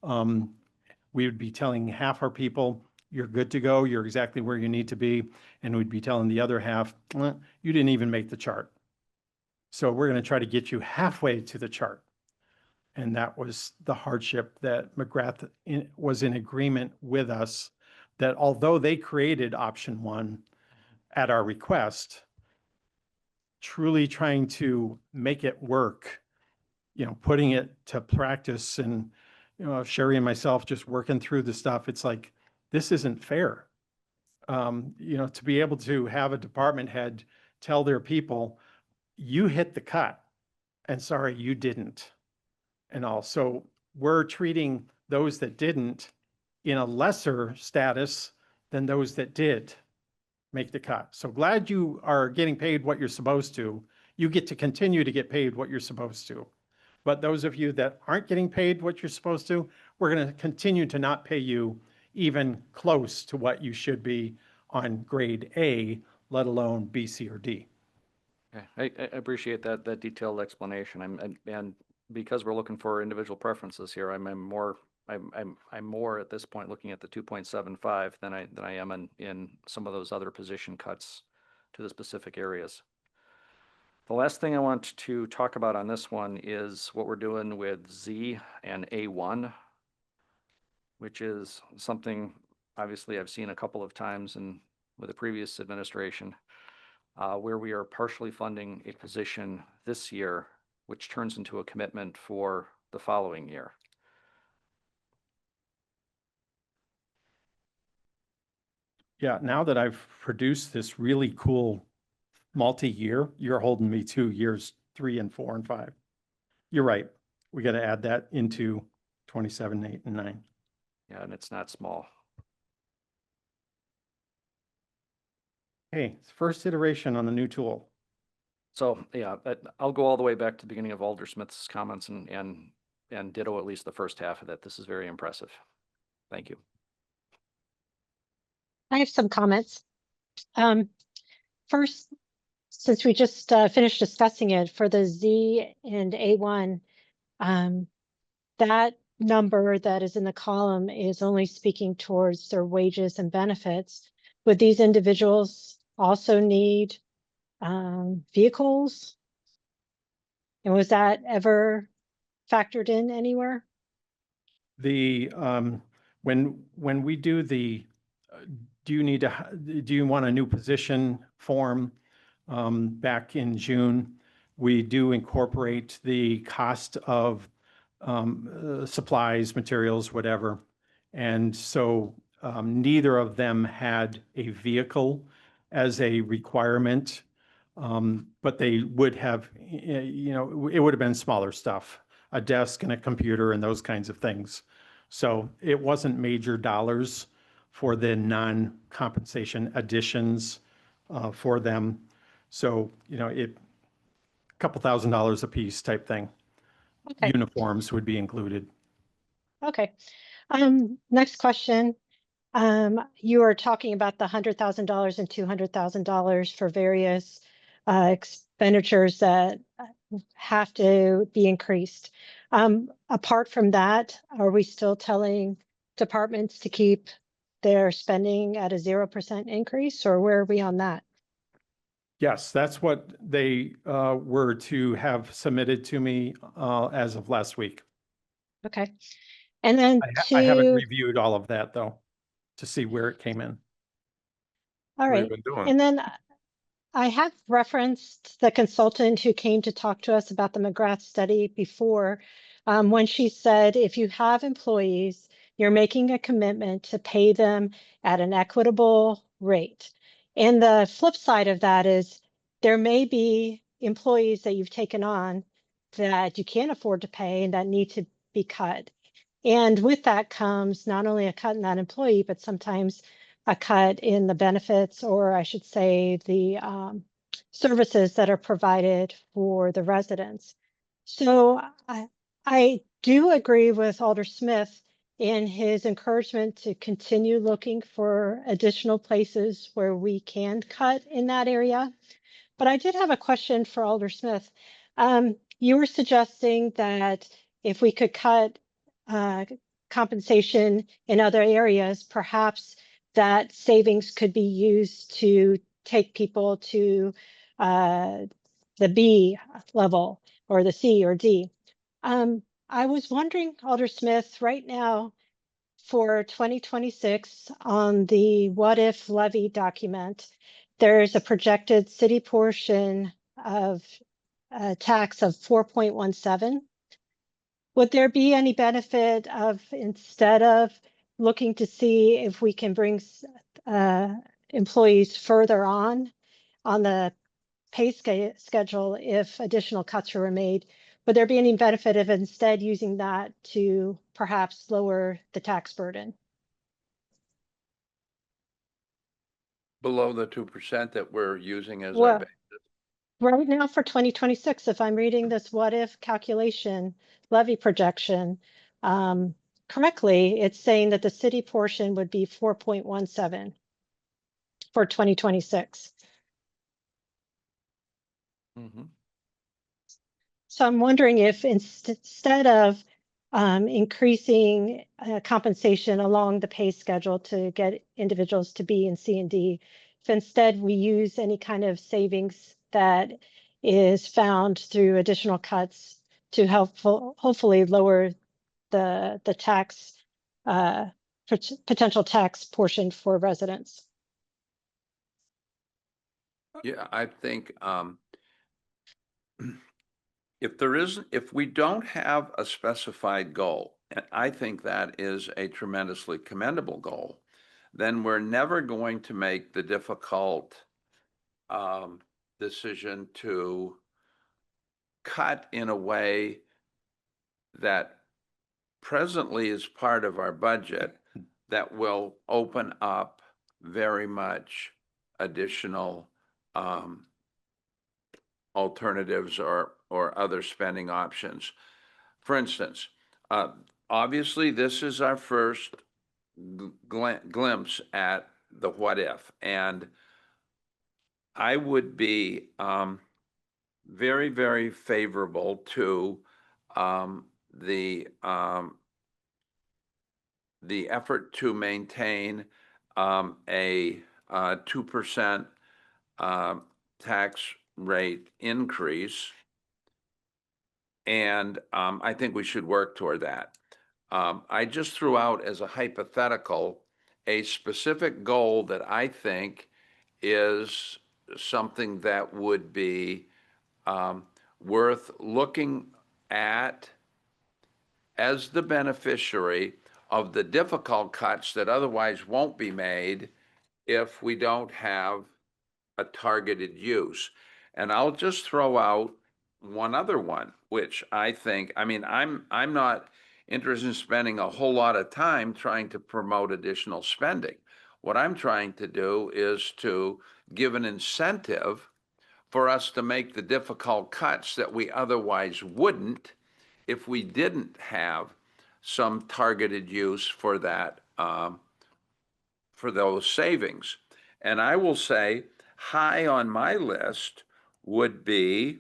Speaker 8: We would be telling half our people, you're good to go, you're exactly where you need to be. And we'd be telling the other half, you didn't even make the chart. So we're going to try to get you halfway to the chart. And that was the hardship that McGrath was in agreement with us, that although they created option one at our request, truly trying to make it work, putting it to practice, and, Sherry and myself just working through the stuff, it's like, this isn't fair. To be able to have a department head tell their people, you hit the cut, and sorry, you didn't. And also, we're treating those that didn't in a lesser status than those that did make the cut. So glad you are getting paid what you're supposed to. You get to continue to get paid what you're supposed to. But those of you that aren't getting paid what you're supposed to, we're going to continue to not pay you even close to what you should be on grade A, let alone B, C, or D.
Speaker 6: Okay, I appreciate that detailed explanation. And because we're looking for individual preferences here, I'm more at this point looking at the 2.75 than I am in some of those other position cuts to the specific areas. The last thing I want to talk about on this one is what we're doing with Z and A1, which is something obviously I've seen a couple of times with the previous administration, where we are partially funding a position this year, which turns into a commitment for the following year.
Speaker 8: Yeah, now that I've produced this really cool multi-year, you're holding me to years 3 and 4 and 5. You're right. We got to add that into 27, 8, and 9.
Speaker 6: Yeah, and it's not small.
Speaker 8: Hey, it's first iteration on the new tool.
Speaker 6: So yeah, I'll go all the way back to the beginning of Aldersmith's comments and ditto at least the first half of that. This is very impressive. Thank you.
Speaker 7: I have some comments. First, since we just finished discussing it for the Z and A1, that number that is in the column is only speaking towards their wages and benefits. Would these individuals also need vehicles? And was that ever factored in anywhere?
Speaker 8: The when we do the do you want a new position form back in June, we do incorporate the cost of supplies, materials, whatever. And so neither of them had a vehicle as a requirement, but they would have, it would have been smaller stuff, a desk and a computer and those kinds of things. So it wasn't major dollars for the non-compensation additions for them. So, a couple $1,000s a piece type thing.
Speaker 7: Okay.
Speaker 8: Uniforms would be included.
Speaker 7: Okay. Next question. You are talking about the $100,000 and $200,000 for various expenditures that have to be increased. Apart from that, are we still telling departments to keep their spending at a 0% increase, or where are we on that?
Speaker 8: Yes, that's what they were to have submitted to me as of last week.
Speaker 7: Okay. And then
Speaker 8: I haven't reviewed all of that though, to see where it came in.
Speaker 7: All
Speaker 1: What have
Speaker 7: right.
Speaker 1: you been doing?
Speaker 7: And then I have referenced the consultant who came to talk to us about the McGrath study before, when she said, if you have employees, you're making a commitment to pay them at an equitable rate. And the flip side of that is there may be employees that you've taken on that you can't afford to pay and that need to be cut. And with that comes not only a cut in that employee, but sometimes a cut in the benefits, or I should say the services that are provided for the residents. So I do agree with Alder Smith and his encouragement to continue looking for additional places where we can cut in that area. But I did have a question for Alder Smith. You were suggesting that if we could cut compensation in other areas, perhaps that savings could be used to take people to the B level or the C or D. I was wondering, Alder Smith, right now for 2026 on the what if levy document, there's a projected city portion of tax of 4.17. Would there be any benefit of, instead of looking to see if we can bring employees further on the pay schedule if additional cuts were made, would there be any benefit of instead using that to perhaps lower the tax burden?
Speaker 2: Below the 2% that we're using as our
Speaker 7: Well,
Speaker 2: base.
Speaker 7: right now for 2026, if I'm reading this what if calculation levy projection correctly, it's saying that the city portion would be 4.17 for 2026.
Speaker 6: Mhm.
Speaker 7: So I'm wondering if instead of increasing compensation along the pay schedule to get individuals to B and C and D, if instead we use any kind of savings that is found through additional cuts to help hopefully lower the tax potential tax portion for residents.
Speaker 2: Yeah, I think, if we don't have a specified goal, and I think that is a tremendously commendable goal, then we're never going to make the difficult decision to cut in a way that presently is part of our budget that will open up very much additional alternatives or other spending options. For instance, obviously, this is our first glimpse at the what if, and I would be very, very favorable to the effort to maintain a 2% tax rate increase. And I think we should work toward that. I just threw out as a hypothetical a specific goal that I think is something that would be worth looking at as the beneficiary of the difficult cuts that otherwise won't be made if we don't have a targeted use. And I'll just throw out one other one, which I think, I mean, I'm not interested in spending a whole lot of time trying to promote additional spending. What I'm trying to do is to give an incentive for us to make the difficult cuts that we otherwise wouldn't if we didn't have some targeted use for that, for those savings. And I will say, high on my list would be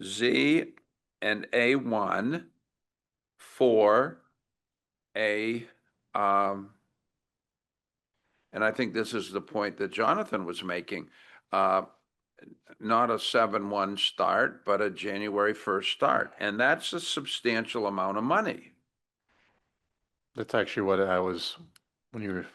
Speaker 2: Z and A1 for a, and I think this is the point that Jonathan was making, not a 7/1 start, but a January 1st start. And that's a substantial amount of money.
Speaker 1: That's actually what I was, when you were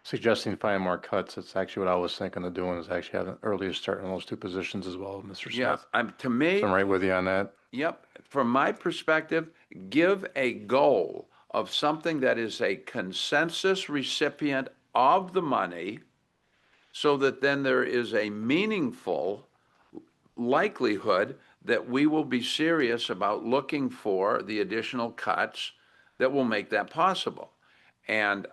Speaker 1: suggesting finding more cuts, it's actually what I was thinking of doing, is actually having an earlier start in those two positions as well, Mr.
Speaker 2: Yeah,
Speaker 1: Smith.
Speaker 2: to me,
Speaker 1: So I'm right with you on that.
Speaker 2: yep, from my perspective, give a goal of something that is a consensus recipient of the money so that then there is a meaningful likelihood that we will be serious about looking for the additional cuts that will make that possible. And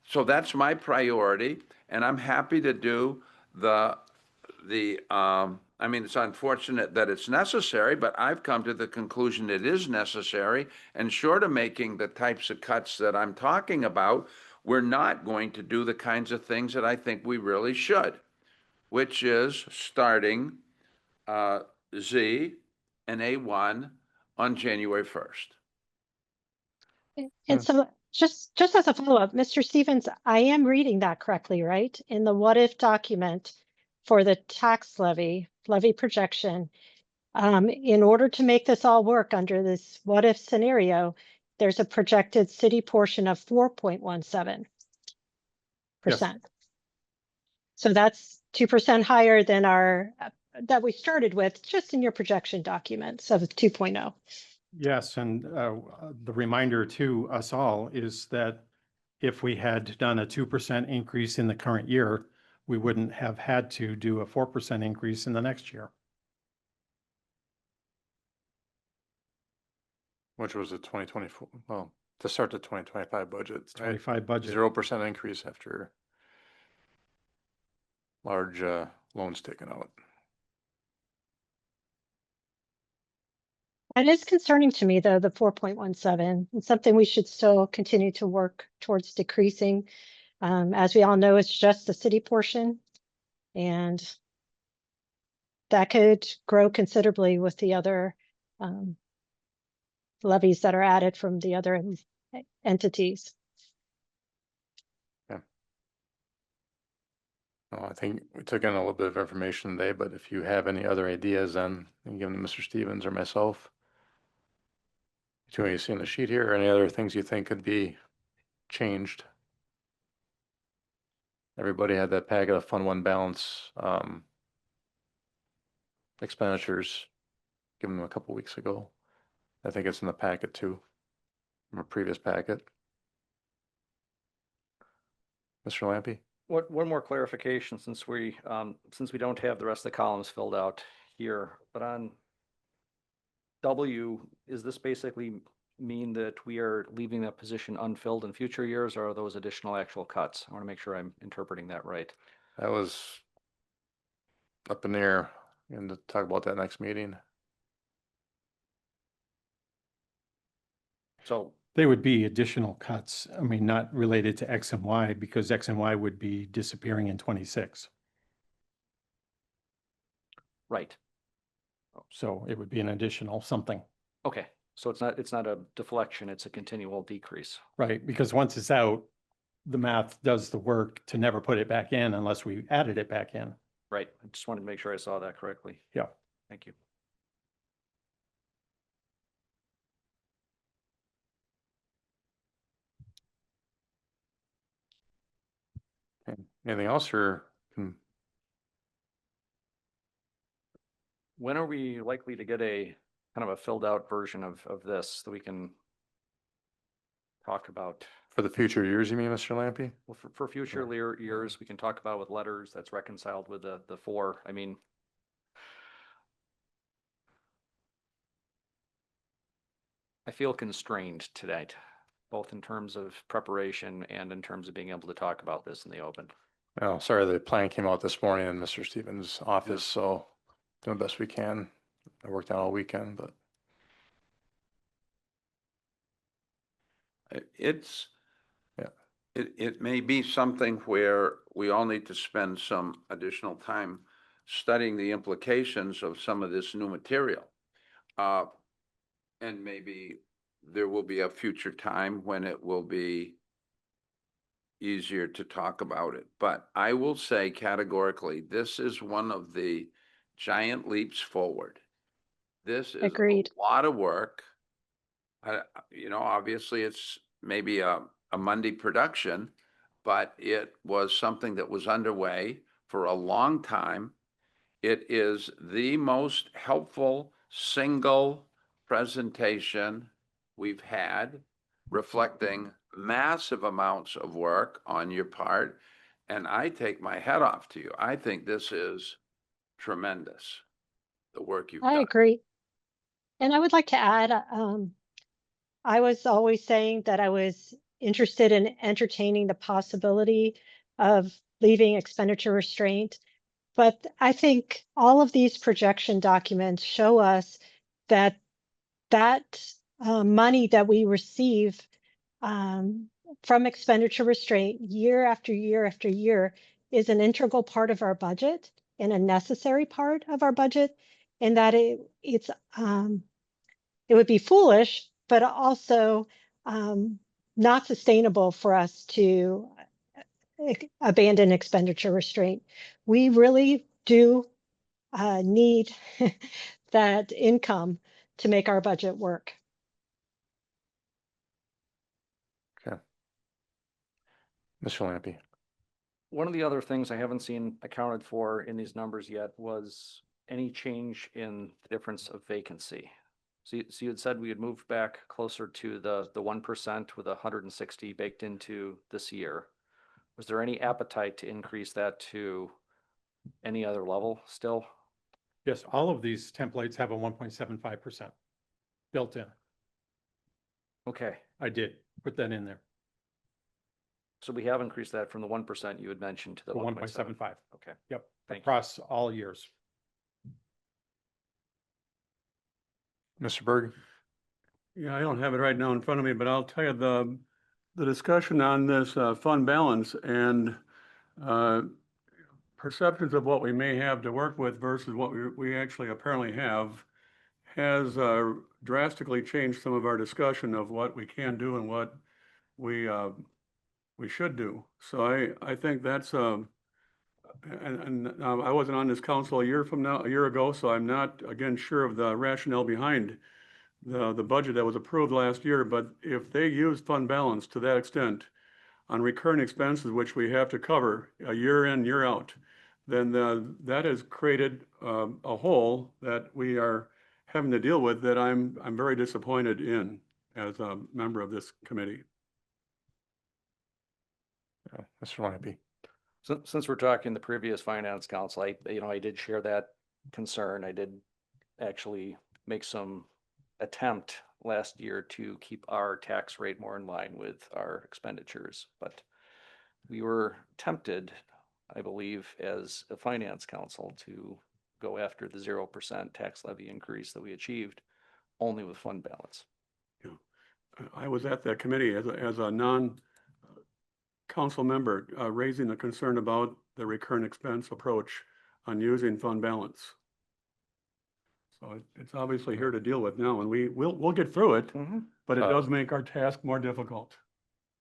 Speaker 2: so that's my priority, and I'm happy to do the I mean, it's unfortunate that it's necessary, but I've come to the conclusion it is necessary. And short of making the types of cuts that I'm talking about, we're not going to do the kinds of things that I think we really should, which is starting Z and A1 on January 1st.
Speaker 7: And so just as a follow-up, Mr. Stevens, I am reading that correctly, right? In the what if document for the tax levy projection, in order to make this all work under this what if scenario, there's a projected city portion of 4.17%. So that's 2% higher than our, that we started with just in your projection documents of 2.0.
Speaker 8: Yes, and the reminder to us all is that if we had done a 2% increase in the current year, we wouldn't have had to do a 4% increase in the next year.
Speaker 1: Which was a 2024, well, to start the 2025 budget, right?
Speaker 8: 25 budget.
Speaker 1: 0% increase after large loans taken out.
Speaker 7: It is concerning to me, though, the 4.17. It's something we should still continue to work towards decreasing. As we all know, it's just the city portion. And that could grow considerably with the other levies that are added from the other entities.
Speaker 1: Well, I think we took in a little bit of information today, but if you have any other ideas, then you can give them to Mr. Stevens or myself. Do you see on the sheet here, or any other things you think could be changed? Everybody had that packet of Fund One balance expenditures, given them a couple weeks ago. I think it's in the packet too, from a previous packet. Mr. Lampy?
Speaker 6: One more clarification, since we don't have the rest of the columns filled out here, but on W, is this basically mean that we are leaving that position unfilled in future years, or are those additional actual cuts? I want to make sure I'm interpreting that right.
Speaker 1: That was up in the air, and to talk about that next meeting.
Speaker 6: So
Speaker 8: They would be additional cuts. I mean, not related to X and Y, because X and Y would be disappearing in 26.
Speaker 6: right.
Speaker 8: So it would be an additional something,
Speaker 6: Okay. So it's not a deflection, it's a continual decrease.
Speaker 8: right? Because once it's out, the math does the work to never put it back in unless we added it back in.
Speaker 6: Right. I just wanted to make sure I saw that correctly.
Speaker 8: Yeah.
Speaker 6: Thank you.
Speaker 1: Okay. Anything else, or
Speaker 6: When are we likely to get a kind of a filled out version of this that we can talk about?
Speaker 1: for the future years, you mean, Mr. Lampy?
Speaker 6: Well, for future years, we can talk about with letters that's reconciled with the four. I mean, I feel constrained tonight, both in terms of preparation and in terms of being able to talk about this in the open.
Speaker 1: Oh, sorry, the plan came out this morning in Mr. Stevens' office, so doing the best we can. I worked out all weekend, but
Speaker 2: It's,
Speaker 1: Yeah.
Speaker 2: it may be something where we all need to spend some additional time studying the implications of some of this new material. And maybe there will be a future time when it will be easier to talk about it. But I will say categorically, this is one of the giant leaps forward. This is
Speaker 7: Agreed.
Speaker 2: a lot of work. Obviously it's maybe a Monday production, but it was something that was underway for a long time. It is the most helpful single presentation we've had, reflecting massive amounts of work on your part. And I take my hat off to you. I think this is tremendous, the work you've
Speaker 7: I
Speaker 2: done.
Speaker 7: agree. And I would like to add, I was always saying that I was interested in entertaining the possibility of leaving expenditure restraint. But I think all of these projection documents show us that money that we receive from expenditure restraint year after year after year is an integral part of our budget and a necessary part of our budget, and that it would be foolish, but also not sustainable for us to abandon expenditure restraint. We really do need that income to make our budget work.
Speaker 1: Mr. Lampy.
Speaker 6: One of the other things I haven't seen accounted for in these numbers yet was any change in the difference of vacancy. So you had said we had moved back closer to the 1% with 160 baked into this year. Was there any appetite to increase that to any other level still?
Speaker 8: Yes, all of these templates have a 1.75% built in.
Speaker 6: Okay,
Speaker 8: I did put that in there,
Speaker 6: so we have increased that from the 1% you had mentioned to the
Speaker 8: the
Speaker 6: 1.75.
Speaker 8: 1.75.
Speaker 6: Okay,
Speaker 8: Yep,
Speaker 6: thank you.
Speaker 8: across all years.
Speaker 1: Mr. Berg.
Speaker 3: Yeah, I don't have it right now in front of me, but I'll tell you the discussion on this fund balance and perceptions of what we may have to work with versus what we actually apparently have has drastically changed some of our discussion of what we can do and what we should do. So I think that's and I wasn't on this council a year ago, so I'm not again sure of the rationale behind the budget that was approved last year. But if they use fund balance to that extent on recurring expenses, which we have to cover a year in, year out, then that has created a hole that we are having to deal with that I'm very disappointed in as a member of this committee.
Speaker 1: Mr. Lampy.
Speaker 6: Since we're talking the previous finance council, I did share that concern. I did actually make some attempt last year to keep our tax rate more in line with our expenditures, but we were tempted, I believe, as a finance council to go after the 0% tax levy increase that we achieved only with fund balance.
Speaker 3: I was at that committee as a non-council member, raising the concern about the recurrent expense approach on using fund balance. So it's obviously here to deal with now, and we'll get through it, but it does make our task more difficult.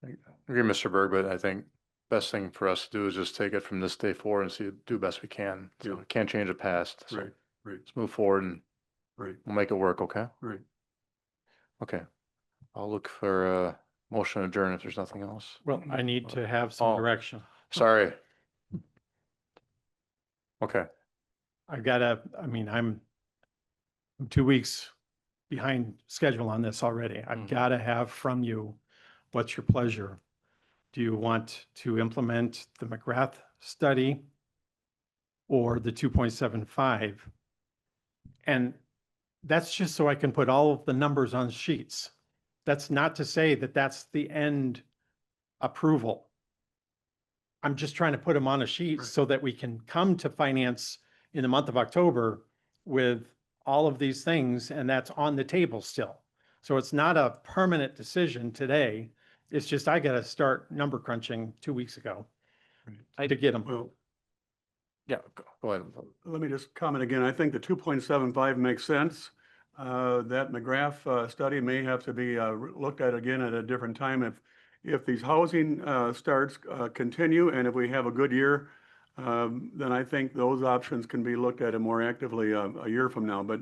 Speaker 1: I agree, Mr. Berg, but I think best thing for us to do is just take it from this day forward and do best we can. So
Speaker 3: Yeah.
Speaker 1: we can't change the past. So
Speaker 3: Right.
Speaker 1: let's move forward and
Speaker 3: Right.
Speaker 1: we'll make it work, okay?
Speaker 3: Right.
Speaker 1: Okay. I'll look for a motion to adjourn if there's nothing else.
Speaker 8: Well, I need to have some
Speaker 1: Oh.
Speaker 8: direction.
Speaker 1: Sorry. Okay.
Speaker 8: I'm 2 weeks behind schedule on this already. I've
Speaker 6: Mhm.
Speaker 8: got to have from you, what's your pleasure? Do you want to implement the McGrath study or the 2.75? And that's just so I can put all of the numbers on sheets. That's not to say that that's the end approval. I'm just trying to put them on a sheet so that we can come to finance in the month of October with all of these things, and that's on the table still. So it's not a permanent decision today. It's just I got to start number crunching 2 weeks ago to get them.
Speaker 3: Well,
Speaker 1: Yeah, go ahead.
Speaker 3: let me just comment again. I think the 2.75 makes sense. That McGrath study may have to be looked at again at a different time if these housing starts continue and if we have a good year, then I think those options can be looked at more actively a year from now. But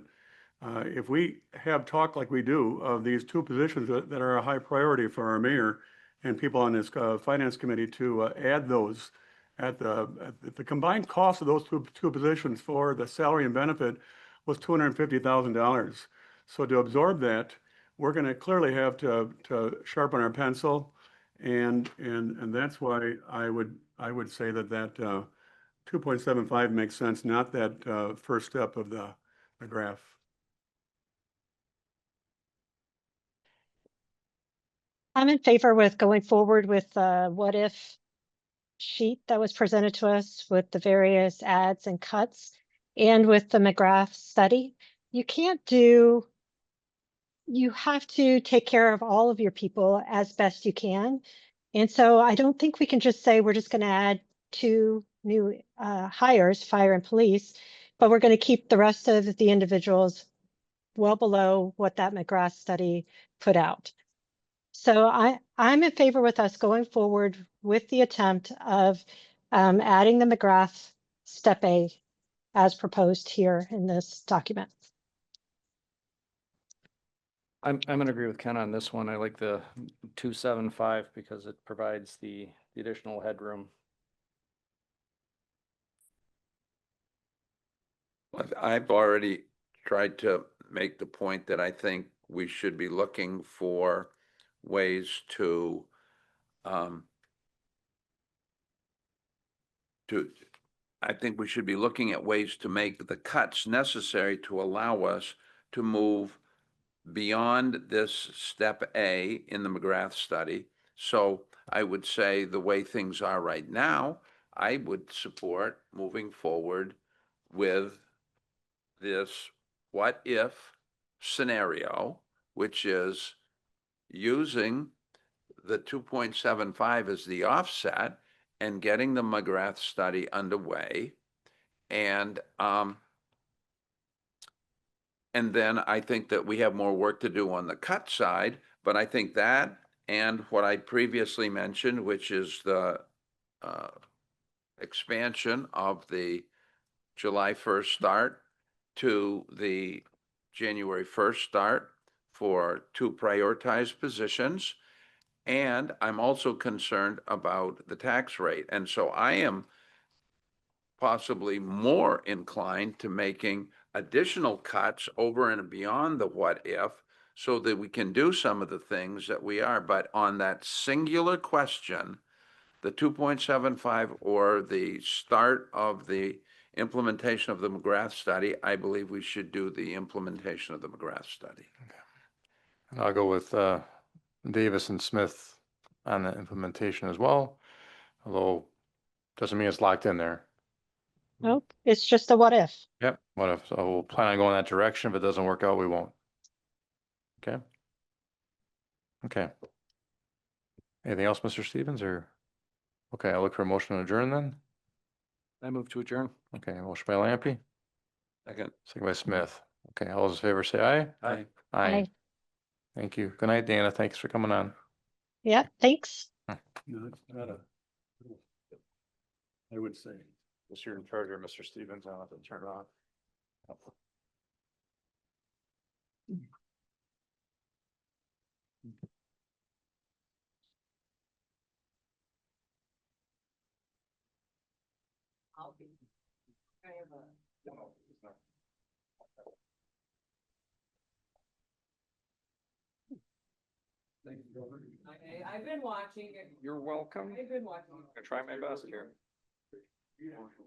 Speaker 3: if we have talk like we do of these two positions that are a high priority for our mayor and people on this finance committee to add those at the combined cost of those two positions for the salary and benefit was $250,000. So to absorb that, we're going to clearly have to sharpen our pencil, and that's why I would say that 2.75 makes sense, not that first step of the graph.
Speaker 7: I'm in favor with going forward with what if sheet that was presented to us with the various adds and cuts and with the McGrath study. You have to take care of all of your people as best you can. And so I don't think we can just say we're just going to add 2 new hires, fire and police, but we're going to keep the rest of the individuals well below what that McGrath study put out. So I'm in favor with us going forward with the attempt of adding the McGrath step A as proposed here in this document.
Speaker 6: I'm gonna agree with Ken on this one. I like the 275 because it provides the additional headroom.
Speaker 2: I've already tried to make the point that I think we should be looking for ways to I think we should be looking at ways to make the cuts necessary to allow us to move beyond this step A in the McGrath study. So I would say the way things are right now, I would support moving forward with this what if scenario, which is using the 2.75 as the offset and getting the McGrath study underway. And then I think that we have more work to do on the cut side, but I think that and what I previously mentioned, which is the expansion of the July 1st start to the January 1st start for 2 prioritized positions. And I'm also concerned about the tax rate. And so I am possibly more inclined to making additional cuts over and beyond the what if, so that we can do some of the things that we are. But on that singular question, the 2.75 or the start of the implementation of the McGrath study, I believe we should do the implementation of the McGrath study.
Speaker 1: And I'll go with Davis and Smith on the implementation as well, although doesn't mean it's locked in there.
Speaker 7: Nope, it's just a what if.
Speaker 1: Yep, what if, so we'll plan on going that direction. If it doesn't work out, we won't. Okay. Okay. Anything else, Mr. Stevens, or? Okay, I'll look for a motion to adjourn then.
Speaker 6: I move to adjourn.
Speaker 1: Okay, motion by Lampy,
Speaker 2: Second.
Speaker 1: second by Smith. Okay, all those in favor say aye.
Speaker 2: Aye.
Speaker 7: Aye.
Speaker 1: Thank you. Good night, Dana. Thanks for coming on.
Speaker 7: Yeah, thanks.
Speaker 3: No, it's not a, I would say.
Speaker 1: Mr. in charge or Mr. Stevens, I'll have to turn it on.
Speaker 9: I've been watching it.
Speaker 6: You're welcome.
Speaker 9: I've been watching.
Speaker 6: I try my best here.